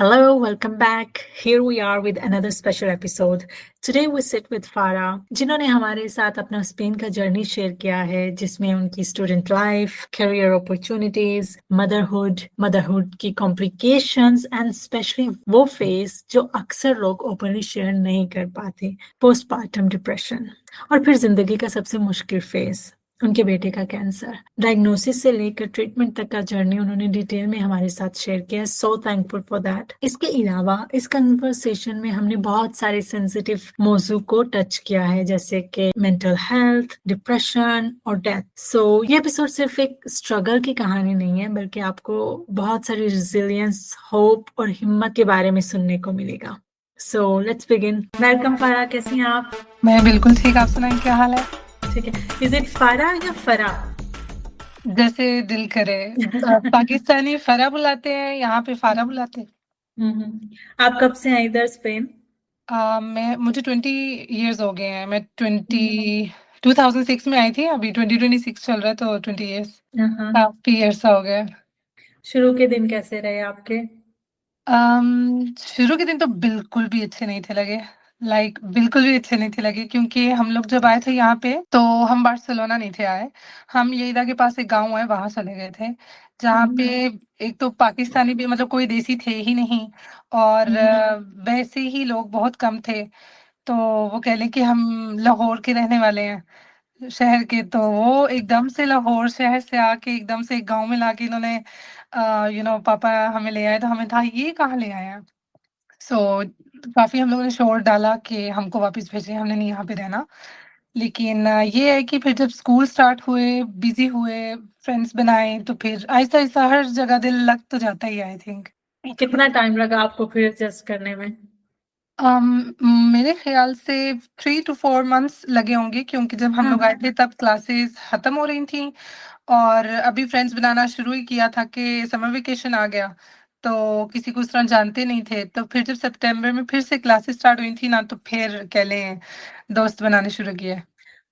Hello, welcome back. Here we are with another special episode. Today we sit with Farah, जिन्होंने हमारे साथ अपना Spain का journey share किया है, जिसमें उनकी student life, career opportunities, motherhood की कॉम्प्लिकेशंस एंड स्पेशली वो फेस जो अक्सर लोग ओपनली शेयर नहीं कर पाते, पोस्टपार्टम डिप्रेशन, और फिर जिंदगी का सबसे मुश्किल फेस, उनके बेटे का कैंसर। डायग्नोसिस से लेकर ट्रीटमेंट तक का जर्नी उन्होंने डिटेल में हमारे साथ शेयर किया। So thankful for that. इसके अलावा इस कन्वर्सेशन में हमने बहुत सारे सेंसिटिव मौजू को टच किया है, जैसे कि मेंटल हेल्थ, डिप्रेशन और डेथ। सो ये एपिसोड सिर्फ एक स्ट्रगल की कहानी नहीं है, बल्कि आपको बहुत सारी रिजिलियंस, होप और हिम्मत के बारे में सुनने को मिलेगा। So let's begin. वेलकम फारा, कैसी हैं आप? मैं बिल्कुल ठीक। आप सुनाएं, क्या हाल है? ठीक है। इज इट फारा या फरा? जैसे दिल करे। पाकिस्तानी फरा बुलाते हैं, यहाँ पे फारा बुलाते हैं। आप कब से हैं इधर स्पेन? मुझे 20 इयर्स हो गए हैं। मैं 2006 में आई थी। अभी 2026 चल रहा है, तो 20 इयर्स, काफी इयर्स हो गए। शुरू के दिन कैसे रहे आपके? शुरू के दिन तो बिल्कुल भी अच्छे नहीं थे लगे। बिल्कुल भी अच्छे नहीं थे लगे, क्योंकि हम लोग जब आए थे यहाँ पे, तो हम बार्सिलोना नहीं थे आए। हम येईदा के पास एक गाँव है, वहाँ चले गए थे, जहाँ पे एक तो पाकिस्तानी भी, मतलब कोई देसी थे ही नहीं, और वैसे ही लोग बहुत कम थे। तो वो कह लें कि हम लाहौर के रहने वाले हैं, शहर के। तो वो एकदम से लाहौर शहर से आके एकदम से एक गाँव में लाके इन्होंने पापा हमें ले आए, तो हमें था ये कहाँ ले आए हैं। सो काफ़ी हम लोगों ने शोर डाला कि हमको वापस भेजें, हमने नहीं यहाँ पे रहना। लेकिन ये है कि फिर जब स्कूल स्टार्ट हुए, बिज़ी हुए, फ्रेंड्स बनाए, तो फिर आहिस्ता-आहिस्ता हर जगह दिल लग तो जाता ही है, आई थिंक। कितना टाइम लगा आपको फिर एडजस्ट करने में? मेरे ख़्याल से 3 टू 4 मंथ्स लगे होंगे, क्योंकि जब हम लोग आए थे तब क्लासेस ख़त्म हो रही थी, और अभी फ्रेंड्स बनाना शुरू ही किया था कि समर वेकेशन आ गया, तो किसी को उस तरह जानते नहीं थे। तो फिर जब सितंबर में फिर से क्लासेस स्टार्ट हुई थी ना, तो फिर कह लें दोस्त बनाने शुरू किए।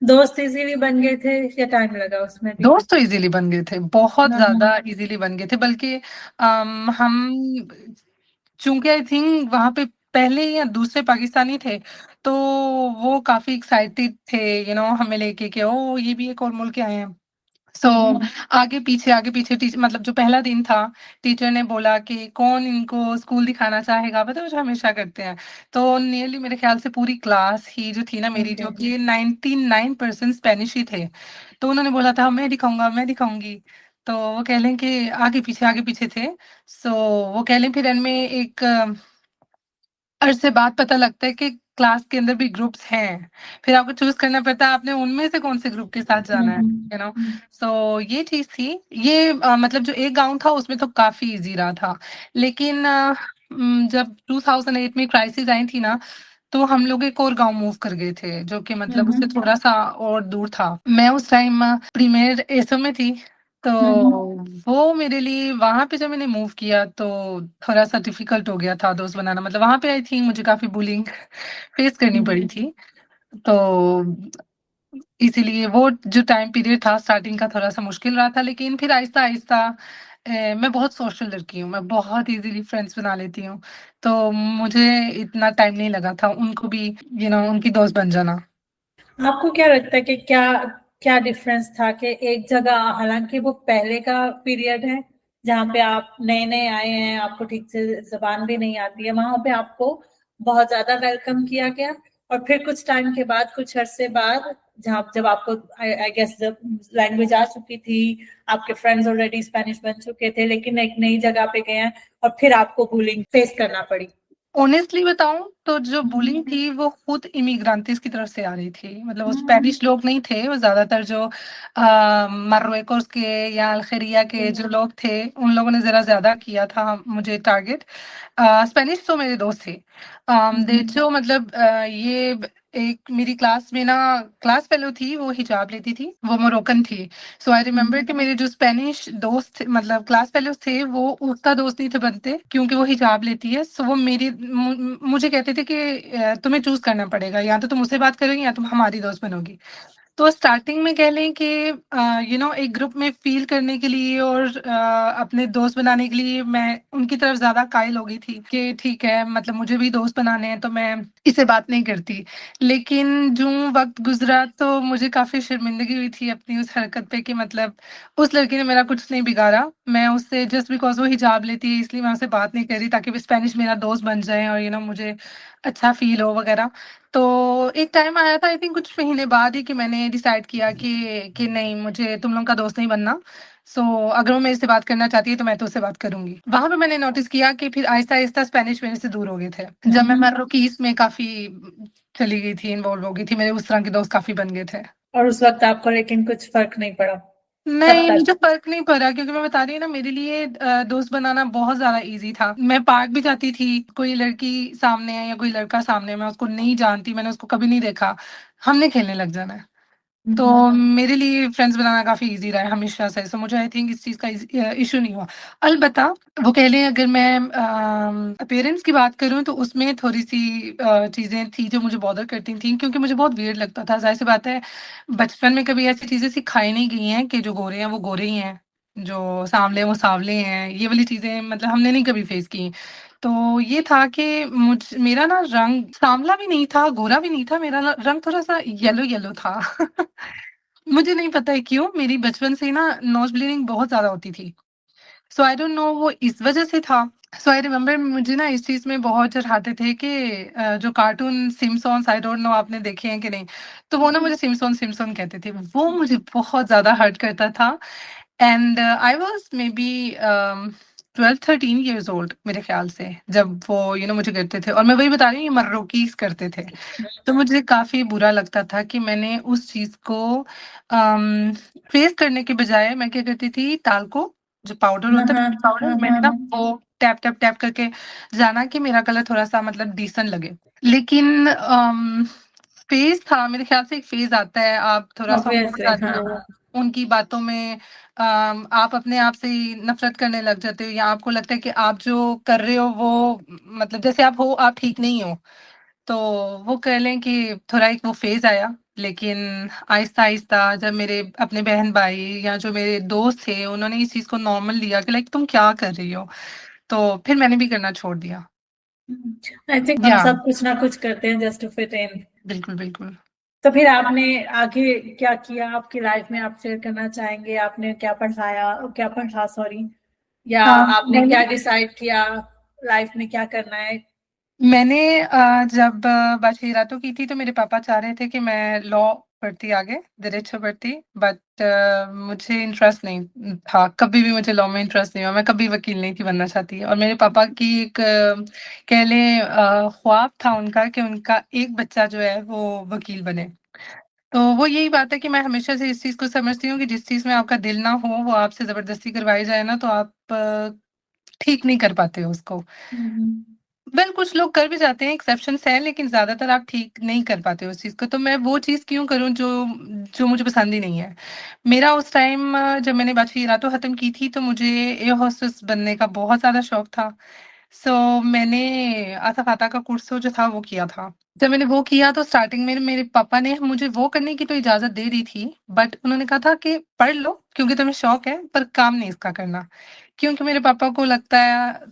दोस्त इजीली बन गए थे या टाइम लगा उसमें भी? दोस्त तो इजीली बन गए थे, बहुत ज़्यादा इजीली बन गए थे। बल्कि हम चूँकि आई थिंक वहाँ पे पहले या दूसरे पाकिस्तानी थे, तो वो काफ़ी एक्साइटेड थे हमें लेके कि ओह! ये भी एक और मुल्क के आए हैं। सो आगे-पीछे मतलब जो पहला दिन था, टीचर ने बोला कि कौन इनको स्कूल दिखाना चाहेगा, पता है जो हमेशा करते हैं। तो नियरली मेरे ख़्याल से पूरी क्लास ही जो थी ना मेरी, जो कि 99% स्पेनिश ही थे। तो उन्होंने बोला था मैं दिखाऊँगा, मैं दिखाऊँगी। तो वो कह लें कि आगे-पीछे थे। सो वो कह लें फिर एंड में एक अरसे बाद पता लगता है कि क्लास के अंदर भी ग्रुप्स हैं। फिर आपको चूज़ करना पड़ता है आपने उनमें से कौन से ग्रुप के साथ जाना है, सो ये चीज़ थी। ये मतलब जो एक गाँव था उसमें तो काफ़ी ईज़ी रहा था। लेकिन जब 2008 में क्राइसिस आई थी ना, तो हम लोग एक और गाँव मूव कर गए थे, जो कि मतलब उससे थोड़ा-सा और दूर था। मैं उस टाइम प्रीमियर एसो में थी, तो वो मेरे लिए वहाँ पे जब मैंने मूव किया, तो थोड़ा-सा डिफ़िकल्ट हो गया था दोस्त बनाना। मतलब वहाँ पे आई थिंक मुझे काफ़ी बुलिंग फेस करनी पड़ी थी। तो इसीलिए वो जो टाइम पीरियड था स्टार्टिंग का थोड़ा-सा मुश्किल रहा था, लेकिन फिर आहिस्ता-आहिस्ता मैं बहुत सोशल लड़की हूँ, मैं बहुत ईज़िली फ्रेंड्स बना लेती हूँ। तो मुझे इतना टाइम नहीं लगा था उनको भी उनकी दोस्त बन जाना। आपको क्या लगता है कि क्या क्या डिफरेंस था कि एक जगह, हालांकि वो पहले का पीरियड है जहाँ पे आप नए-नए आए हैं, आपको ठीक से ज़बान भी नहीं आती है, वहाँ पे आपको बहुत ज़्यादा वेलकम किया गया, और फिर कुछ टाइम के बाद, कुछ अरसे बाद, जब आपको आई गेस जब लैंग्वेज आ चुकी थी, आपके फ्रेंड्स ऑलरेडी स्पेनिश बन चुके थे, लेकिन एक नई जगह पे गए हैं और फिर आपको बुलिंग फेस करना पड़ी। ऑनेस्टली बताऊँ तो जो बुलिंग थी वो खुद इमिग्रांटिस की तरफ से आ रही थी। मतलब वो स्पेनिश लोग नहीं थे, वो ज़्यादातर जो मार्रुएकोस के या अल्जीरिया के जो लोग थे, उन लोगों ने ज़रा ज़्यादा किया था मुझे टारगेट। स्पेनिश तो मेरे दोस्त थे। दे जो मतलब ये एक मेरी क्लास में ना क्लास फेलो थी, वो हिजाब लेती थी, वो मोरक्कन थी। सो आई रिमेंबर कि मेरे जो स्पेनिश दोस्त मतलब क्लास फेलोज़ थे, वो उसका दोस्त नहीं थे बनते, क्योंकि वो हिजाब लेती है। सो वो मुझे कहते थे कि तुम्हें चूज़ करना पड़ेगा, या तो तुम उससे बात करोगी या तुम हमारी दोस्त बनोगी। तो स्टार्टिंग में कह लें कि एक ग्रुप में फ़ील करने के लिए और अपने दोस्त बनाने के लिए मैं उनकी तरफ ज़्यादा कायल हो गई थी कि ठीक है, मतलब मुझे भी दोस्त बनाने हैं, तो मैं इससे बात नहीं करती। लेकिन जो वक़्त गुज़रा तो मुझे काफ़ी शर्मिंदगी हुई थी अपनी उस हरकत पे कि मतलब उस लड़की ने मेरा कुछ नहीं बिगाड़ा। मैं उससे जस्ट बिकॉज़ वो हिजाब लेती है इसलिए मैं उससे बात नहीं कर रही ताकि वो स्पेनिश मेरा दोस्त बन जाए और मुझे अच्छा फ़ील हो वग़ैरह। तो एक टाइम आया था आई थिंक कुछ महीने बाद ही कि मैंने डिसाइड किया कि नहीं मुझे तुम लोग का दोस्त नहीं बनना। सो अगर वो मेरे से बात करना चाहती है तो मैं तो उससे बात करूँगी। वहाँ पे मैंने नोटिस किया कि फिर आहिस्ता-आहिस्ता स्पेनिश मेरे से दूर हो गए थे। जब मैं मर्रोकीज़ में काफ़ी चली गई थी, इन्वॉल्व हो गई थी, मेरे उस तरह के दोस्त काफ़ी बन गए थे। और उस वक़्त आपको लेकिन कुछ फ़र्क नहीं पड़ा, तब नहीं, तक? मुझे फ़र्क नहीं पड़ा क्योंकि मैं बता रही हूँ ना मेरे लिए दोस्त बनाना बहुत ज़्यादा ईज़ी था। मैं पार्क भी जाती थी, कोई लड़की सामने है या कोई लड़का सामने है, मैं उसको नहीं जानती, मैंने उसको कभी नहीं देखा, हमने खेलने लग जाना है। हुँ, तो हुँ। मेरे लिए फ्रेंड्स बनाना काफ़ी ईज़ी रहा है हमेशा से, सो मुझे आई थिंक इस चीज़ का इश्यू नहीं हुआ। अलबत्ता वो कह लें अगर मैं अपीयरेंस की बात करूँ तो उसमें थोड़ी-सी चीज़ें थी जो मुझे बॉदर करती थी क्योंकि मुझे बहुत वियर्ड लगता था। ज़ाहिर-सी बात है बचपन में कभी ऐसी चीज़ें सिखाई नहीं गई हैं कि जो गोरे हैं वो गोरे ही हैं, जो सांवले हैं वो सांवले हैं, ये वाली चीज़ें मतलब हमने नहीं कभी फेस की। तो ये था कि मेरा ना रंग सांवला भी नहीं था, गोरा भी नहीं था, मेरा ना रंग थोड़ा-सा येलो-येलो था। मुझे नहीं पता है क्यों मेरी बचपन से ही ना नोज़ ब्लीडिंग बहुत ज़्यादा होती थी। सो आई डोंट नो वो इस वज़ह से था। सो आई रिमेंबर मुझे ना इस चीज़ में बहुत चिढ़ाते थे कि जो cartoon Simpsons I don't know आपने देखे हैं कि नहीं? तो वो ना मुझे सिम्पसन सिम्पसन कहते थे। वो मुझे बहुत ज़्यादा हर्ट करता था and I was maybe 12-13 years old मेरे ख़्याल से जब वो मुझे करते थे और मैं वही बता रही हूँ ये मर्रोकीज़ करते थे। तो मुझे काफ़ी बुरा लगता था कि मैंने उस चीज़ को फेस करने के बजाय मैं क्या करती थी टाल्को जो पाउडर हाँ, होता है हाँ। बेबी पाउडर हाँ, मैंने हाँ, ना हाँ। वो टैप, टैप, टैप करके जाना कि मेरा कलर थोड़ा-सा मतलब डिसेंट लगे। लेकिन फ़ेज़ था मेरे ख़्याल से एक फ़ेज़ आता है आप थोड़ा-सा हो ऑब्वियसली जाते हाँ। हो उनकी बातों में आप अपने आप से ही नफ़रत करने लग जाते हो या आपको लगता है कि आप जो कर रहे हो वो मतलब जैसे आप हो आप ठीक नहीं हो। तो वो कह लें कि थोड़ा एक वो फ़ेज़ आया, लेकिन आहिस्ता-आहिस्ता जब मेरे अपने बहन-भाई या जो मेरे दोस्त थे, उन्होंने इस चीज़ को नॉर्मल लिया कि लाइक तुम क्या कर रही हो? तो फिर मैंने भी करना छोड़ दिया। आई थिंक हम या सब कुछ ना कुछ करते हैं जस्ट टू फिट इन। बिल्कुल, बिल्कुल। तो फिर आपने आगे क्या किया आपकी लाइफ में आप शेयर करना चाहेंगे? आपने क्या पढ़ा सॉरी या आपने मैंने क्या डिसाइड किया लाइफ में क्या करना है? मैंने जब बाचलरातो की थी तो मेरे पापा चाह रहे थे कि मैं लॉ पढ़ती आगे, दरिच्सा पढ़ती बट मुझे इंटरेस्ट नहीं था, कभी भी मुझे लॉ में इंटरेस्ट नहीं हुआ, मैं कभी वकील नहीं थी बनना चाहती और मेरे पापा की एक कह लें ख्वाब था उनका कि उनका एक बच्चा जो है वो वकील बने। तो वो यही बात है कि मैं हमेशा से इस चीज़ को समझती हूँ कि जिस चीज़ में आपका दिल ना हो, वो आपसे ज़बरदस्ती करवाई जाए ना तो आप ठीक नहीं कर पाते हो उसको। हुँ, हुँ। वेल कुछ लोग कर भी जाते हैं, एक्सेप्शंस हैं, लेकिन ज़्यादातर आप ठीक नहीं कर पाते हो उस चीज़ को, तो मैं वो चीज़ क्यों करूँ जो जो मुझे पसंद ही नहीं है। मेरा उस टाइम जब मैंने बाचलरातो ख़त्म की थी, तो मुझे एयर होस्टेस बनने का बहुत ज़्यादा शौक था। सो मैंने अथाफ़ाता का कोर्स जो था वो किया था। जब मैंने वो किया तो स्टार्टिंग में मेरे पापा ने मुझे वो करने की तो इजाज़त दे दी थी, बट उन्होंने कहा था कि पढ़ लो क्योंकि तुम्हें शौक है, पर काम नहीं इसका करना। क्योंकि मेरे पापा को लगता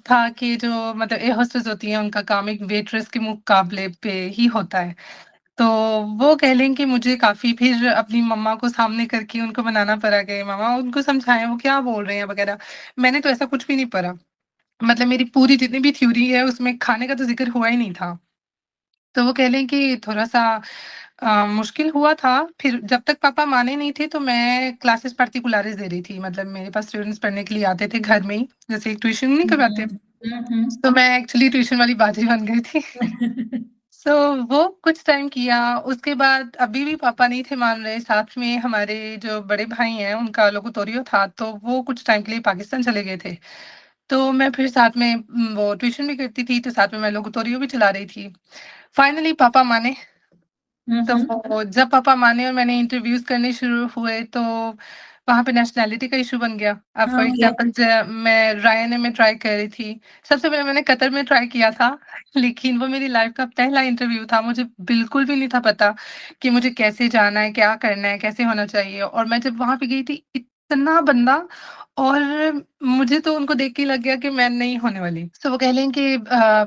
था कि जो मतलब एयर होस्टेस होती हैं, उनका काम एक वेट्रेस के मुकाबले पे ही होता है। तो वो कह लें कि मुझे काफ़ी फिर अपनी मम्मा को सामने करके उनको मनाना पड़ा कि मम्मा उनको समझाएँ वो क्या बोल रहे हैं वग़ैरह। मैंने तो ऐसा कुछ भी नहीं पढ़ा। मतलब मेरी पूरी जितनी भी थ्योरी है उसमें खाने का तो ज़िक्र हुआ ही नहीं था। तो वो कह लें कि थोड़ा-सा मुश्किल हुआ था। फिर जब तक पापा माने नहीं थे तो मैं क्लासेस पार्टिकुलरिस दे रही थी। मतलब मेरे पास स्टूडेंट्स पढ़ने के लिए आते थे घर में ही, जैसे एक ट्यूशन नहीं हुँ, करवाते। हुँ। हुँ, हुँ। तो मैं एक्चुअली ट्यूशन वाली बाजी बन गई थी। सो वो कुछ टाइम किया, उसके बाद अभी भी पापा नहीं थे मान रहे, साथ में हमारे जो बड़े भाई हैं उनका लोकोतोरियो था, तो वो कुछ टाइम के लिए पाकिस्तान चले गए थे। तो मैं फिर साथ में वो ट्यूशन भी करती थी, तो साथ में मैं लोकोतोरियो भी चला रही थी। फाइनली पापा माने, हुँ, हुँ। तो जब पापा माने और मैंने इंटरव्यूज़ करने शुरू हुए तो वहाँ पे नेशनैलिटी का इश्यू बन गया। अब फॉर हाँ, एग्ज़ाम्पल मैं रायन में ट्राई कर रही थी। सबसे पहले मैंने कतर में ट्राई किया था, लेकिन वो मेरी लाइफ़ का पहला इंटरव्यू था। मुझे बिल्कुल भी नहीं था पता कि मुझे कैसे जाना है, क्या करना है, कैसे होना चाहिए, और मैं जब वहाँ पे गई थी, इतना बंदा, और मुझे तो उनको देख के ही लग गया कि मैं नहीं होने वाली। तो वो कह लें कि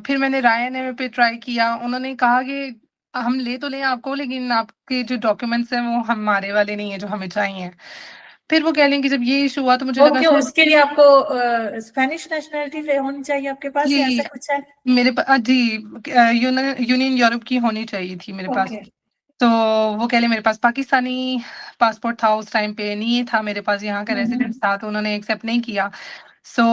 फिर मैंने रायन एयर पे ट्राई किया। उन्होंने कहा कि हम ले तो लें आपको, लेकिन आपके जो डॉक्यूमेंट्स हैं वो हमारे वाले नहीं है जो हमें चाहिए। फिर वो कह लें कि जब ये इश्यू हुआ तो मुझे लगा ओके, शायद उसके लिए आपको स्पेनिश नेशनैलिटी होनी चाहिए आपके पास, या जी, ऐसा कुछ है? जी, यूनियन यूरोप की होनी चाहिए थी मेरे पास। ओके। तो वो कह लें मेरे पास पाकिस्तानी पासपोर्ट था उस टाइम पे, नहीं था मेरे पास यहाँ का रेज़िडेंस था, तो उन्होंने एक्सेप्ट नहीं किया। सो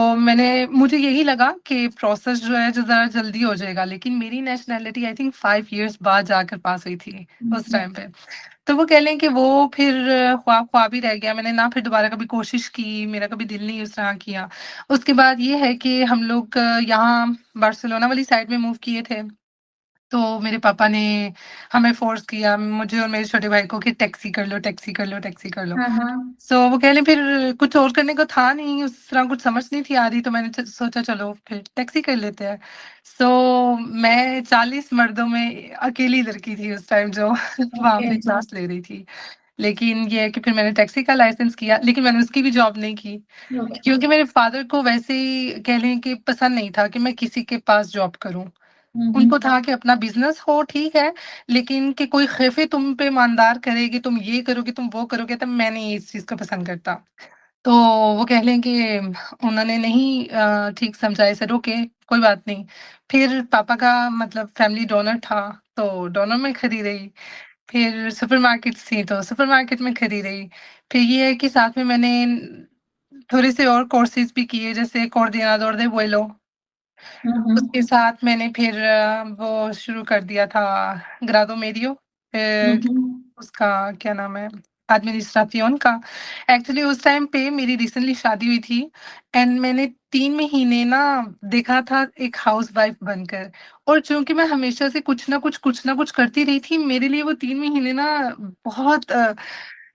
मुझे यही लगा कि प्रोसेस जो है जो ज़रा जल्दी हो जाएगा, लेकिन मेरी नेशनैलिटी आई थिंक 5 इयर्स बाद जाकर पास हुई थी उस टाइम पे। तो वो कह लें कि वो फिर ख्वाब ख्वाब ही रह गया। मैंने ना फिर दोबारा कभी कोशिश की, मेरा कभी दिल नहीं उस तरह किया। उसके बाद ये है कि हम लोग यहाँ बार्सिलोना वाली साइड में मूव किए थे। तो मेरे पापा ने हमें फ़ोर्स किया, मुझे और मेरे छोटे भाई को, कि टैक्सी कर लो, टैक्सी कर लो, टैक्सी कर लो। हाँ, हाँ। सो वो कह लें फिर कुछ और करने को था नहीं, उस तरह कुछ समझ नहीं थी आ रही, तो मैंने सोचा चलो फिर टैक्सी कर लेते हैं। सो मैं 40 मर्दों में अकेली लड़की थी उस टाइम जो वहाँ ओके, पे क्लास ले रही थी। लेकिन ये है कि फिर मैंने टैक्सी का लाइसेंस किया, लेकिन मैंने उसकी भी जॉब नहीं की, ओके। क्योंकि मेरे फादर को वैसे ही कह लें कि पसंद नहीं था कि मैं किसी के पास जॉब करूँ। उनको था कि अपना बिज़नेस हो, ठीक है, लेकिन कि कोई ख़ेफ़े तुम पे ईमानदार करे कि तुम ये करोगे, तुम वो करोगे, तो मैं नहीं इस चीज़ को पसंद करता। तो वो कह लें कि उन्होंने नहीं ठीक समझा, ऐसे रोके, कोई बात नहीं। फिर पापा का मतलब फैमिली डोनर था, तो डोनर में खड़ी रही। फिर सुपरमार्केट्स थी, तो सुपरमार्केट में खड़ी रही। फिर ये है कि साथ में मैंने थोड़े से और कोर्सेज़ भी किए, जैसे कोऑर्डिनाडोर दे vuelo। हुँ, हुँ। उसके साथ मैंने फिर वो शुरू कर दिया था ग्राडो मेडियो, हुँ, फिर हुँ। उसका क्या नाम है, एडमिनिस्ट्रेशन का। एक्चुअली उस टाइम पे मेरी रिसेंटली शादी हुई थी, एंड मैंने 3 महीने ना देखा था एक हाउसवाइफ बनकर, और चूँकि मैं हमेशा से कुछ ना कुछ करती रही थी, मेरे लिए वो 3 महीने ना बहुत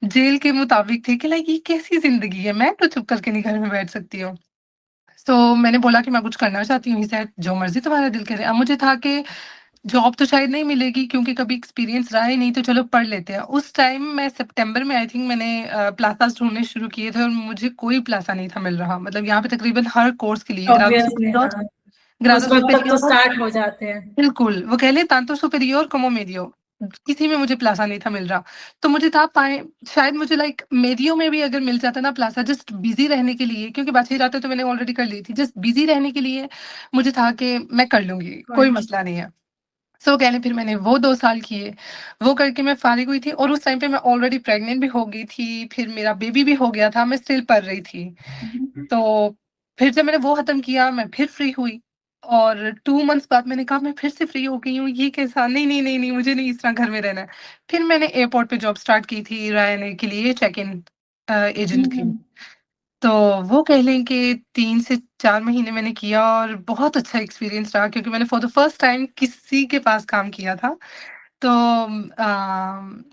जेल के मुताबिक थे कि लाइक ये कैसी ज़िंदगी है, मैं तो चुप करके नहीं घर में बैठ सकती हूँ। सो मैंने बोला कि मैं कुछ करना चाहती हूँ। ही सेड जो मर्ज़ी तुम्हारा दिल करे। अब मुझे था कि जॉब तो शायद नहीं मिलेगी, क्योंकि कभी एक्सपीरियंस रहा ही नहीं, तो चलो पढ़ लेते हैं। उस टाइम मैं सितंबर में आई थिंक मैंने प्लाज़ास ढूँढने शुरू किए थे, और मुझे कोई प्लाज़ा नहीं था मिल रहा। मतलब यहाँ पे तकिरीबन हर कोर्स के लिए ऑब्वियसली हाँ, ग्राडो उस वक़्त तक तो सुपेरियर, स्टार्ट हो जाते हैं। बिल्कुल, वो कह लें tanto superior como medio, किसी में मुझे प्लाज़ा नहीं था मिल रहा। तो मुझे था पाए शायद मुझे लाइक मेडियो में भी अगर मिल जाता ना प्लाज़ा, जस्ट बिज़ी रहने के लिए, क्योंकि बाकी तो मैंने ऑलरेडी कर ली थी। जस्ट बिज़ी रहने के लिए मुझे था कि मैं कर लूँगी, कोई राइट। मसला नहीं है। सो कह लें फिर मैंने वो 2 साल किए, वो करके मैं फ़ारिग हुई थी, और उस टाइम पे मैं ऑलरेडी प्रेग्नेंट भी हो गई थी, फिर मेरा बेबी भी हो गया था, मैं स्टिल पढ़ रही थी। हुँ, तो फिर जब मैंने वो ख़त्म किया, मैं फिर फ्री हुई, और 2 मंथ्स बाद मैंने कहा मैं फिर से फ्री हो गई हूँ, ये कैसा? नहीं, नहीं, नहीं, नहीं, मुझे नहीं इस तरह घर में रहना है। फिर मैंने एयरपोर्ट पे जॉब स्टार्ट की थी रायनेयर के लिए चेक इन हुँ, एजेंट की। हुँ। तो वो कह लें कि 3 से 4 महीने मैंने किया, और बहुत अच्छा एक्सपीरियंस रहा, क्योंकि मैंने फॉर द फर्स्ट टाइम किसी के पास काम किया था। तो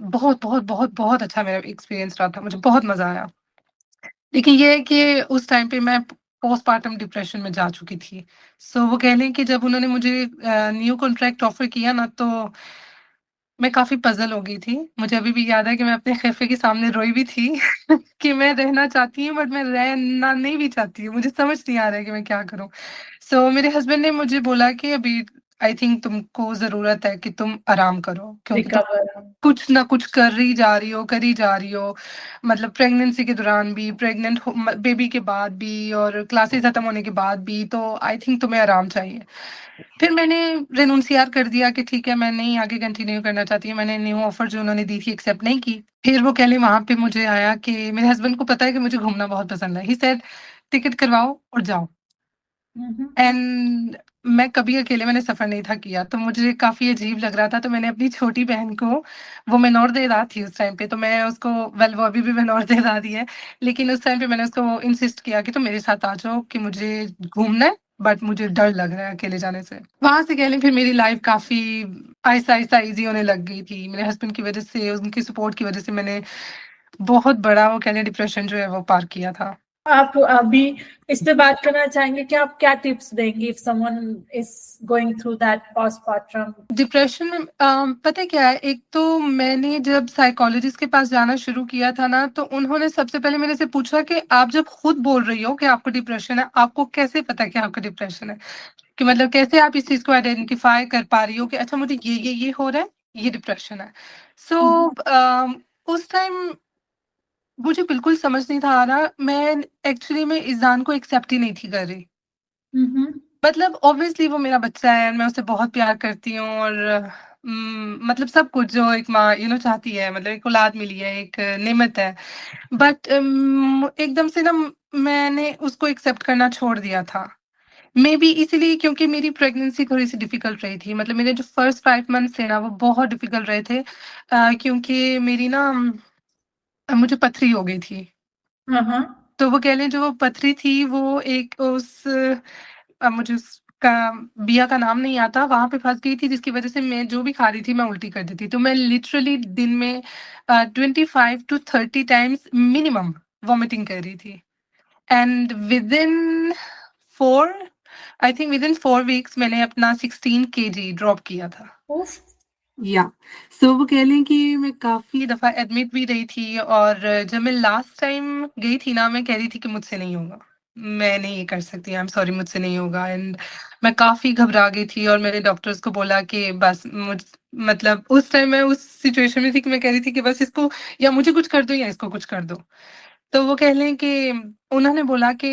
बहुत, बहुत, बहुत, बहुत अच्छा मेरा एक्सपीरियंस रहा था, मुझे बहुत मज़ा आया। लेकिन ये है कि उस टाइम पे मैं पोस्टपार्टम डिप्रेशन में जा चुकी थी। सो वो कह लें कि जब उन्होंने मुझे न्यू कॉन्ट्रैक्ट ऑफ़र किया ना, तो मैं काफ़ी पज़ल हो गई थी। मुझे अभी भी याद है कि मैं अपने ख़ैफ़े के सामने रोई भी थी कि मैं रहना चाहती हूँ, बट मैं रहना नहीं भी चाहती हूँ। मुझे समझ नहीं आ रहा है कि मैं क्या करूँ? सो मेरे हस्बैंड ने मुझे बोला कि अभी आई थिंक तुमको ज़रूरत है कि तुम आराम करो, क्योंकि तुम रिकवर। कुछ ना कुछ कर ही जा रही हो, कर ही जा रही हो। मतलब प्रेगनेंसी के दौरान भी, प्रेग्नेंट हो म बेबी के बाद भी, और क्लासेस खत्म होने के बाद भी, तो आई थिंक तुम्हें आराम चाहिए। फिर मैंने रेनुन्सियार कर दिया कि ठीक है, मैं नहीं आगे कंटिन्यू करना चाहती हूँ। मैंने न्यू ऑफ़र जो उन्होंने दी थी एक्सेप्ट नहीं की। फिर वो कह लें वहाँ पे मुझे आया कि मेरे हस्बैंड को पता है कि मुझे घूमना बहुत पसंद है। ही सेड टिकट करवाओ और जाओ। हुँ, हुँ। एंड मैं कभी अकेले मैंने सफ़र नहीं था किया, तो मुझे काफ़ी अजीब लग रहा था, तो मैंने अपनी छोटी बहन को, वो मेनोर दे रहा थी उस टाइम पे, तो मैं उसको, वेल वो अभी भी मेनोर दे रही है, लेकिन उस टाइम पे मैंने उसको इंसिस्ट किया कि तुम मेरे साथ आ जाओ, कि मुझे घूमना है, बट मुझे डर लग रहा है अकेले जाने से। वहाँ से कह लें फिर मेरी लाइफ़ काफ़ी आहिस्ता-आहिस्ता ईज़ी होने लग गई थी। मेरे हस्बैंड की वज़ह से, उनकी सपोर्ट की वज़ह से मैंने बहुत बड़ा वो कह लें डिप्रेशन जो है वो पार किया था। आप अभी इस पे बात करना चाहेंगे कि आप क्या टिप्स देंगे if someone is going through that postpartum? Depression में पता है क्या है, एक तो मैंने जब साइकोलॉजिस्ट के पास जाना शुरू किया था ना, तो उन्होंने सबसे पहले मेरे से पूछा कि आप जब खुद बोल रही हो कि आपको डिप्रेशन है, आपको कैसे पता कि आपको डिप्रेशन है? कि मतलब कैसे आप इस चीज़ को आइडेंटिफ़ाई कर पा रही हो कि अच्छा मुझे ये हो रहा है, ये डिप्रेशन है। सो उस टाइम मुझे बिल्कुल समझ नहीं था आ रहा, मैं एक्चुअली में इज़ान को एक्सेप्ट ही नहीं थी कर रही। मतलब ऑब्वियसली वो मेरा बच्चा है, मैं उसे बहुत प्यार करती हूँ और मतलब सब कुछ जो एक माँ चाहती है, मतलब एक औलाद मिली है, एक नेमत है। बट एकदम से ना मैंने उसको एक्सेप्ट करना छोड़ दिया था। मेबी इसीलिए क्योंकि मेरी प्रेगनेंसी थोड़ी-सी डिफ़िकल्ट रही थी। मतलब मेरे जो फर्स्ट 5 मंथ्स थे ना वो बहुत डिफ़िकल्ट रहे थे क्योंकि मेरी ना मुझे पथरी हो गई थी। हाँ, हाँ। तो वो कह लें जो वो पथरी थी वो एक उस मुझे उसका बिया का नाम नहीं आता, वहाँ पे फँस गई थी जिसकी वज़ह से मैं जो भी खा रही थी मैं उल्टी कर देती। तो मैं लिटरली दिन में 25 टू 30 टाइम्स मिनिमम वॉमिटिंग कर रही थी। And within 4 I think within 4 weeks मैंने अपना 16 केजी ड्रॉप किया था। उफ! या सो वो कह लें कि मैं काफ़ी दफ़ा एडमिट भी रही थी और जब मैं लास्ट टाइम गई थी ना, मैं कह रही थी कि मुझसे नहीं होगा। मैं नहीं ये कर सकती, आई एम सॉरी मुझसे नहीं होगा एंड मैं काफ़ी घबरा गई थी और मैंने डॉक्टर्स को बोला कि बस मतलब उस टाइम मैं उस सिचुएशन में थी कि मैं कह रही थी कि बस इसको या मुझे कुछ कर दो या इसको कुछ कर दो। तो वो कह लें कि उन्होंने बोला कि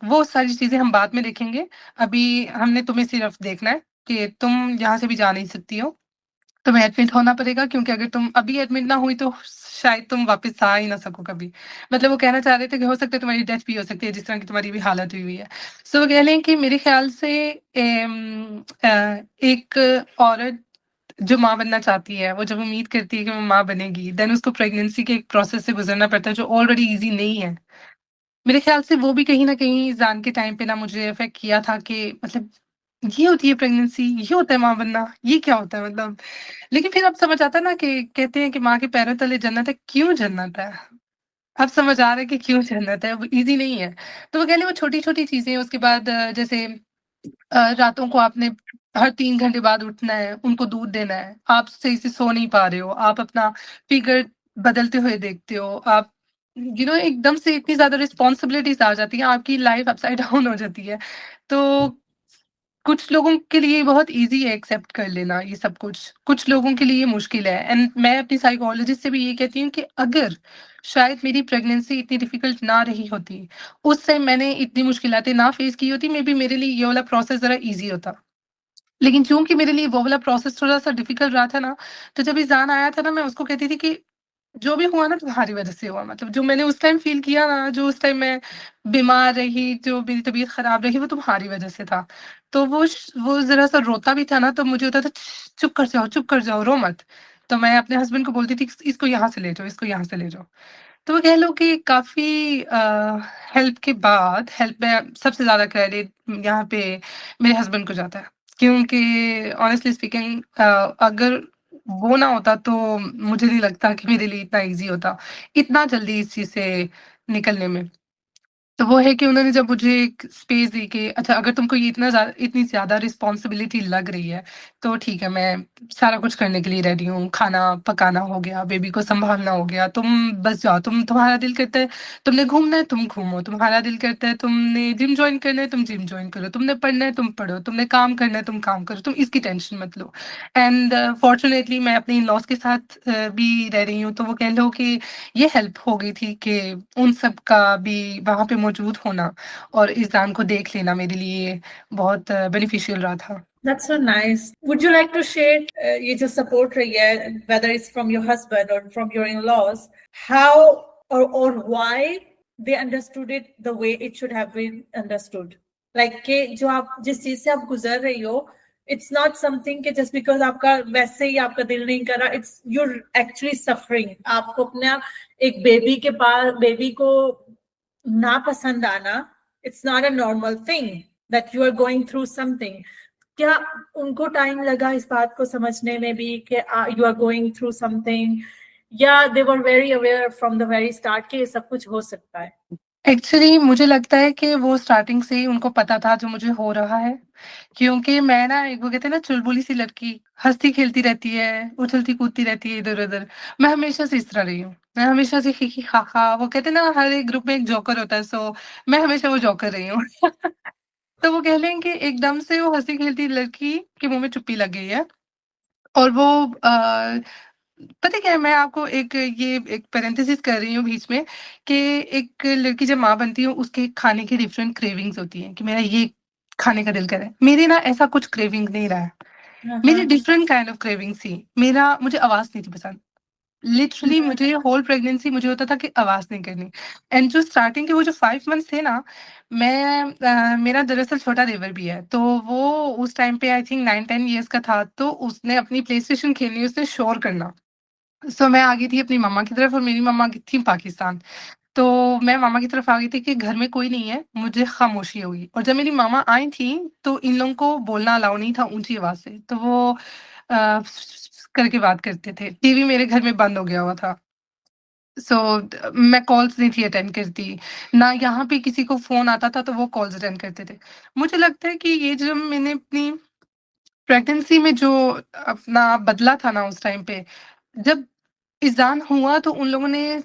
वो सारी चीज़ें हम बाद में देखेंगे, अभी हमने तुम्हें सिर्फ़ देखना है कि तुम यहाँ से भी जा नहीं सकती हो। तुम्हें एडमिट होना पड़ेगा क्योंकि अगर तुम अभी एडमिट ना हुई तो शायद तुम वापस आ ही ना सको कभी। मतलब वो कहना चाह रहे थे कि हो सकता है तुम्हारी डेथ भी हो सकती है जिस तरह की तुम्हारी भी हालत हुई हुई है। सो वो कह लें कि मेरे ख़्याल से एक औरत जो माँ बनना चाहती है, वो जब उम्मीद करती है कि वो माँ बनेगी, देन उसको प्रेगनेंसी के एक प्रोसेस से गुज़रना पड़ता है जो ऑलरेडी ईज़ी नहीं है। मेरे ख़्याल से वो भी कहीं न कहीं ज़ान के टाइम पे ना मुझे अफ़ेक्ट किया था कि मतलब ये होती है प्रेगनेंसी, ये होता है माँ बनना, ये क्या होता है मतलब? लेकिन फिर अब समझ आता है ना कि कहते हैं कि माँ के पैरों तले जन्नत है, क्यों जन्नत है? अब समझ आ रहा है कि क्यों जन्नत है, वो ईज़ी नहीं है। तो वो कह लें वो छोटी-छोटी चीज़ें उसके बाद जैसे रातों को आपने हर 3 घंटे बाद उठना है, उनको दूध देना है, आप सही से सो नहीं पा रहे हो, आप अपना फिगर बदलते हुए देखते हो, आप एकदम से इतनी ज़्यादा रिस्पॉन्सिबिलिटीज़ आ जाती हैं, आपकी लाइफ़ अपसाइड डाउन हो जाती है। तो कुछ लोगों के लिए बहुत ईज़ी है एक्सेप्ट कर लेना ये सब कुछ, कुछ लोगों के लिए ये मुश्किल है एंड मैं अपनी साइकोलॉजिस्ट से भी ये कहती हूँ कि अगर शायद मेरी प्रेगनेंसी इतनी डिफ़िकल्ट ना रही होती, उस टाइम मैंने इतनी मुश्किलातें ना फेस की होती, मेबी मेरे लिए ये वाला प्रोसेस ज़रा ईज़ी होता। लेकिन चूँकि मेरे लिए वो वाला प्रोसेस थोड़ा-सा डिफ़िकल्ट रहा था ना, तो जब ईज़ान आया था ना, मैं उसको कहती थी कि जो भी हुआ ना तुम्हारी वज़ह से हुआ। मतलब जो मैंने उस टाइम फ़ील किया ना, जो उस टाइम मैं बीमार रही, जो मेरी तबीयत ख़राब रही, वो तुम्हारी वज़ह से था। तो वो ज़रा-सा रोता भी था ना, तो मुझे होता था चुप कर जाओ, रो मत। तो मैं अपने हस्बैंड को बोलती थी, इसको यहाँ से ले जाओ, इसको यहाँ से ले जाओ। तो वो कह लो कि काफ़ी हेल्प के बाद हेल्प में सबसे ज़्यादा क्रेडिट यहाँ पे मेरे हस्बैंड को जाता है। क्योंकि ऑनेस्टली स्पीकिंग अगर वो ना होता तो मुझे नहीं लगता कि मेरे लिए इतना ईज़ी होता, इतना जल्दी इस चीज़ से निकलने में। तो वो है कि उन्होंने जब मुझे एक स्पेस दी कि अच्छा अगर तुमको ये इतनी ज़्यादा रिस्पॉन्सिबिलिटी लग रही है, तो ठीक है मैं सारा कुछ करने के लिए रेडी हूँ। खाना पकाना हो गया, बेबी को सँभालना हो गया, तुम बस जाओ, तुम्हारा दिल करता है तुमने घूमना है तुम घूमो, तुम्हारा दिल करता है तुमने जिम जॉइन करना है तुम जिम जॉइन करो, तुमने पढ़ना है तुम पढ़ो, तुमने काम करना है तुम काम करो, तुम इसकी टेंशन मत लो। एंड फॉर्च्यूनेटली मैं अपने इन-लॉज़ के साथ भी रह रही हूँ, तो वो कह लो कि ये हेल्प हो गई थी कि उन सब का भी वहाँ पे मौजूद होना और इस दान को देख लेना मेरे लिए बहुत बेनिफिशियल रहा था। That's so nice. Would you like to share ये जो support रही है, whether it's from your husband or from your in-laws, how or why they understood it the way it should have been understood? Like कि जो आप जिस चीज से आप गुजर रही हो, it's not something कि just because आपका वैसे ही आपका दिल नहीं कर रहा, it's you're actually suffering. आपको अपना एक बेबी को ना पसंद आना, it's not a normal thing that you are going through something. क्या उनको टाइम लगा इस बात को समझने में भी कि you are going through something, या they were very aware from the very start कि ये सब कुछ हो सकता है? एक्चुअली मुझे लगता है कि वो स्टार्टिंग से ही उनको पता था जो मुझे हो रहा है, क्योंकि मैं ना एक वो कहते हैं ना चुलबुली सी लड़की, हँसती-खेलती रहती है, उछलती-कूदती रहती है इधर-उधर। मैं हमेशा से इस तरह रही हूँ। मैं हमेशा से ही हा वो कहते हैं ना हर एक ग्रुप में एक जोकर होता है, सो मैं हमेशा वो जोकर रही हूँ। तो वो कह लें कि एकदम से वो हँसी-खेलती लड़की के मुँह में चुप्पी लग गई है और वो पता है क्या है, मैं आपको एक पैरेंथेसिस कर रही हूँ बीच में कि एक लड़की जब माँ बनती है उसके खाने की डिफरेंट क्रेविंग्स होती हैं कि मेरा ये खाने का दिल कर रहा है। मेरी ना ऐसा कुछ क्रेविंग नहीं रहा है। हाँ, मेरी हाँ। डिफरेंट काइंड ऑफ क्रेविंग्स थी। मेरा मुझे आवाज़ नहीं थी पसंद। लिटरली मुझे होल प्रेग्नेंसी मुझे होता था कि आवाज़ नहीं करनी। एंड जो स्टार्टिंग के वो जो 5 मंथ्स थे ना, मेरा दरअसल छोटा देवर भी है, तो वो उस टाइम पे आई थिंक 9-10 इयर्स का था, तो उसने अपनी प्लेस्टेशन खेलनी, उसने शोर करना। सो मैं आ गई थी अपनी मम्मा की तरफ और मेरी मम्मा थी पाकिस्तान। तो मैं मामा की तरफ आ गई थी कि घर में कोई नहीं है, मुझे खामोशी होगी और जब मेरी मामा आई थी, तो इन लोगों को बोलना अलाउ नहीं था ऊँची आवाज़ से, तो वो करके बात करते थे। टीवी मेरे घर में बंद हो गया हुआ था। सो मैं कॉल्स नहीं थी अटेंड करती, ना यहाँ पे किसी को फ़ोन आता था तो वो कॉल्स अटेंड करते थे। मुझे लगता है कि ये जब मैंने अपनी प्रेगनेंसी में जो अपना बदला था ना उस टाइम पे, जब इज़ान हुआ तो उन लोगों ने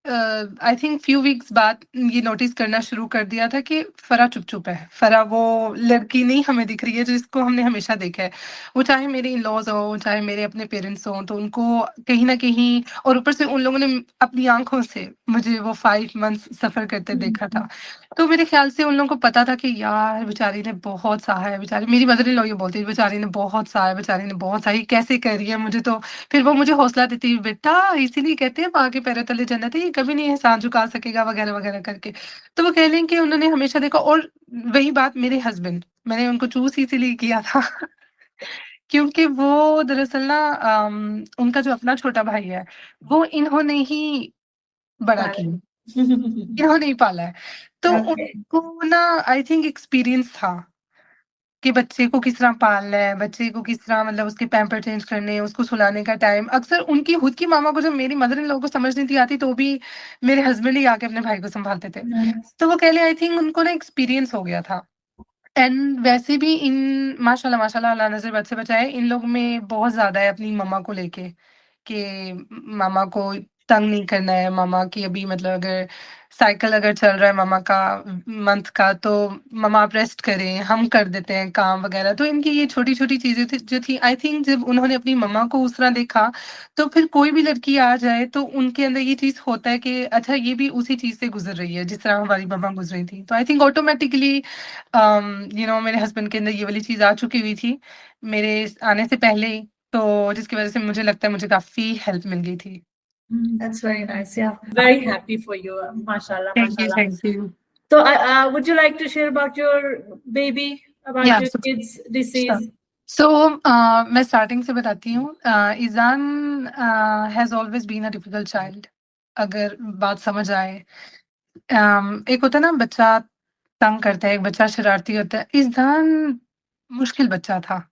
आई थिंक फ्यू वीक्स बाद ये नोटिस करना शुरू कर दिया था कि फ़रा चुप-चुप है। फ़रा वो लड़की नहीं हमें दिख रही है जिसको हमने हमेशा देखा है। वो चाहे मेरे इन-लॉज़ हों, चाहे मेरे अपने पेरेंट्स हों, तो उनको कहीं न कहीं और ऊपर से उन लोगों ने अपनी आँखों से मुझे वो 5 मंथ्स सफ़र करते देखा था। तो मेरे ख़्याल से उन लोगों को पता था कि यार बेचारी ने बहुत सहा है, बेचारी मेरी मदर इन लॉ ये बोलती थी, "बेचारी ने बहुत सहा है, बेचारी ने बहुत सहा है, ये कैसे कर रही है?" मुझे तो फिर वो मुझे हौसला देती, "बेटा इसीलिए कहते हैं माँ के पैरों तले जन्नत है, ये कभी नहीं एहसान चुका सकेगा" वगैरह-वगैरह करके। तो वो कह लें कि उन्होंने हमेशा देखा और वही बात मेरे हस्बैंड, मैंने उनको चूज़ इसीलिए किया था क्योंकि वो दरअसल ना उनका जो अपना छोटा भाई है, वो इन्होंने ही बड़ा पाल किया, इन्होंने ही पाला है। तो ओके। उनको ना आई थिंक एक्सपीरियंस था कि बच्चे को किस तरह पालना है, बच्चे को किस तरह मतलब उसके पैम्पर चेंज करने हैं, उसको सुलाने का टाइम। अक्सर उनकी खुद की मामा को जब मेरी मदर इन लॉ को समझ नहीं थी आती, तो भी मेरे हस्बैंड ही आके अपने भाई को सँभालते थे। तो वो कह लें आई थिंक उनको ना एक्सपीरियंस हो गया था। एंड वैसे भी इन माशाल्लाह माशाल्लाह अल्लाह नज़र बद से बचाए, इन लोग में बहुत ज़्यादा है अपनी मम्मा को लेके। कि मामा को तंग नहीं करना है, मामा की अभी मतलब अगर साइकिल अगर चल रहा है मामा का मंथ का तो मामा आप रेस्ट करें, हम कर देते हैं काम वगैरह। तो इनकी ये छोटी-छोटी चीज़ें थी जो थी आई थिंक जब उन्होंने अपनी मम्मा को उस तरह देखा, तो फिर कोई भी लड़की आ जाए तो उनके अंदर ये चीज़ होता है कि अच्छा ये भी उसी चीज़ से गुज़र रही है जिस तरह हमारी मम्मा गुज़री थी। तो आई थिंक ऑटोमैटिकली मेरे हस्बैंड के अंदर ये वाली चीज़ आ चुकी हुई थी, मेरे आने से पहले ही। तो जिसकी वज़ह से मुझे लगता है मुझे काफ़ी हेल्प मिल गई थी। That's very nice. Yeah, very happy for you. Mashallah, thank you, mashallah. Thank you. So, would you like to share about your baby, about या your kids' sure. disease? So मैं स्टार्टिंग से बताती हूँ। Izaan has always been a difficult child अगर बात समझ आए। एक होता है ना बच्चा तंग करता है, एक बच्चा शरारती होता है। इज़ान मुश्किल बच्चा था।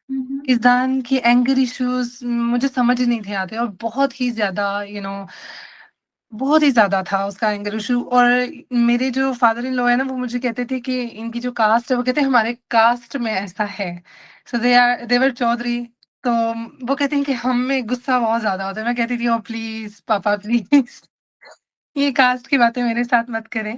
Mhm. इज़ान के एंगर इश्यूज़ मुझे समझ ही नहीं थे आते और बहुत ही ज़्यादा बहुत ही ज़्यादा था उसका एंगर इश्यू और मेरे जो फादर इन लॉ है ना, वो मुझे कहते थे कि इनकी जो कास्ट है, वो कहते हैं हमारे कास्ट में ऐसा है। सो दे वर चौधरी। तो वो कहते हैं कि हम में गुस्सा बहुत ज़्यादा होता है। मैं कहती थी ओह प्लीज़ पापा प्लीज़ ये कास्ट की बातें मेरे साथ मत करें।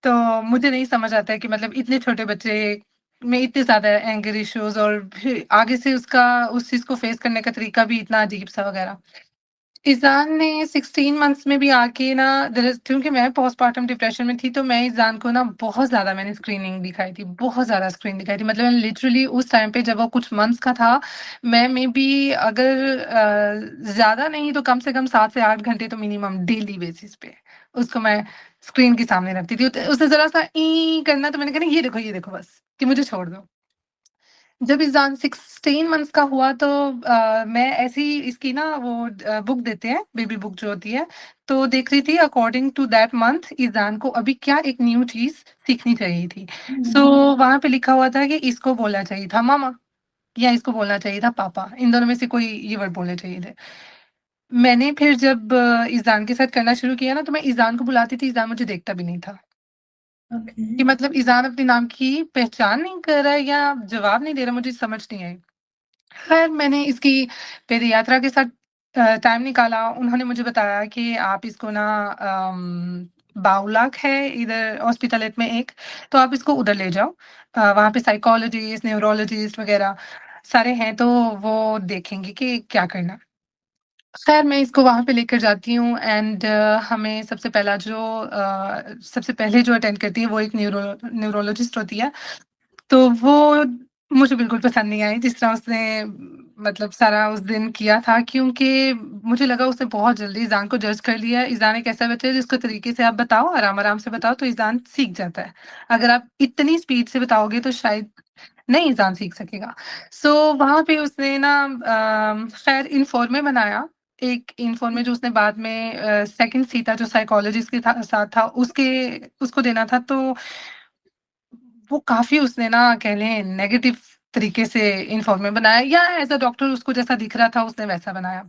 तो मुझे नहीं समझ आता है कि मतलब इतने छोटे बच्चे में इतने ज़्यादा एंगर इश्यूज़ और फिर आगे से उसका उस चीज़ को फेस करने का तरीका भी इतना अजीब-सा वगैरह। इज़ान ने 16 मंथ्स में भी आके ना क्योंकि मैं पोस्टपार्टम डिप्रेशन में थी, तो मैं इज़ान को ना बहुत ज़्यादा मैंने स्क्रीनिंग दिखाई थी, बहुत ज़्यादा स्क्रीन दिखाई थी। मतलब लिटरली उस टाइम पे जब वो कुछ मंथ्स का था, मैं मेबी अगर ज़्यादा नहीं तो कम से कम 7 से 8 घंटे तो मिनिमम डेली बेसिस पे उसको मैं स्क्रीन के सामने रखती थी। तो उसने ज़रा-सा ई करना तो मैंने कहा, ये देखो बस कि मुझे छोड़ दो।" जब इज़ान 16 मंथ्स का हुआ तो मैं ऐसे ही इसकी ना वो बुक देते हैं, बेबी बुक जो होती है, तो देख रही थी अकॉर्डिंग टू दैट मंथ इज़ान को अभी क्या एक न्यू चीज़ सीखनी चाहिए थी। सो वहाँ पे लिखा हुआ था कि इसको बोलना चाहिए था मामा या इसको बोलना चाहिए था पापा, इन दोनों में से कोई ये वर्ड बोलने चाहिए थे। मैंने फिर जब ईज़ान के साथ करना शुरू किया ना, तो मैं ईज़ान को बुलाती थी, ईज़ान मुझे देखता भी नहीं था। ओके। कि मतलब ईज़ान अपने नाम की पहचान नहीं कर रहा है या जवाब नहीं दे रहा, मुझे समझ नहीं आई। खैर मैंने इसकी पदयात्रा के साथ टाइम निकाला, उन्होंने मुझे बताया कि आप इसको ना बावलाक है इधर हॉस्पिटलेट में एक, तो आप इसको उधर ले जाओ। वहाँ पे साइकोलॉजिस्ट, न्यूरोलॉजिस्ट वगैरह सारे हैं, तो वो देखेंगे कि क्या करना है। खैर मैं इसको वहाँ पे लेकर जाती हूँ एंड हमें सबसे पहले जो अटेंड करती है वो एक न्यूरोलॉजिस्ट होती है। तो वो मुझे बिल्कुल पसंद नहीं आई जिस तरह उसने मतलब सारा उस दिन किया था, क्योंकि मुझे लगा उसने बहुत जल्दी ईज़ान को जज कर लिया है। ईज़ान एक ऐसा बच्चा है जिसको तरीके से आप बताओ, आराम-आराम से बताओ तो ईज़ान सीख जाता है। अगर आप इतनी स्पीड से बताओगे तो शायद नहीं ईज़ान सीख सकेगा। सो वहाँ पे उसने ना खैर इन्फॉर्मे बनाया। एक इन्फॉर्मे जो उसने बाद में सेकंड सी था जो साइकोलॉजिस्ट के साथ था उसको देना था, तो वो काफ़ी उसने ना कह लें नेगेटिव तरीके से इन्फॉर्मेट बनाया, या एज़ अ डॉक्टर उसको जैसा दिख रहा था उसने वैसा बनाया।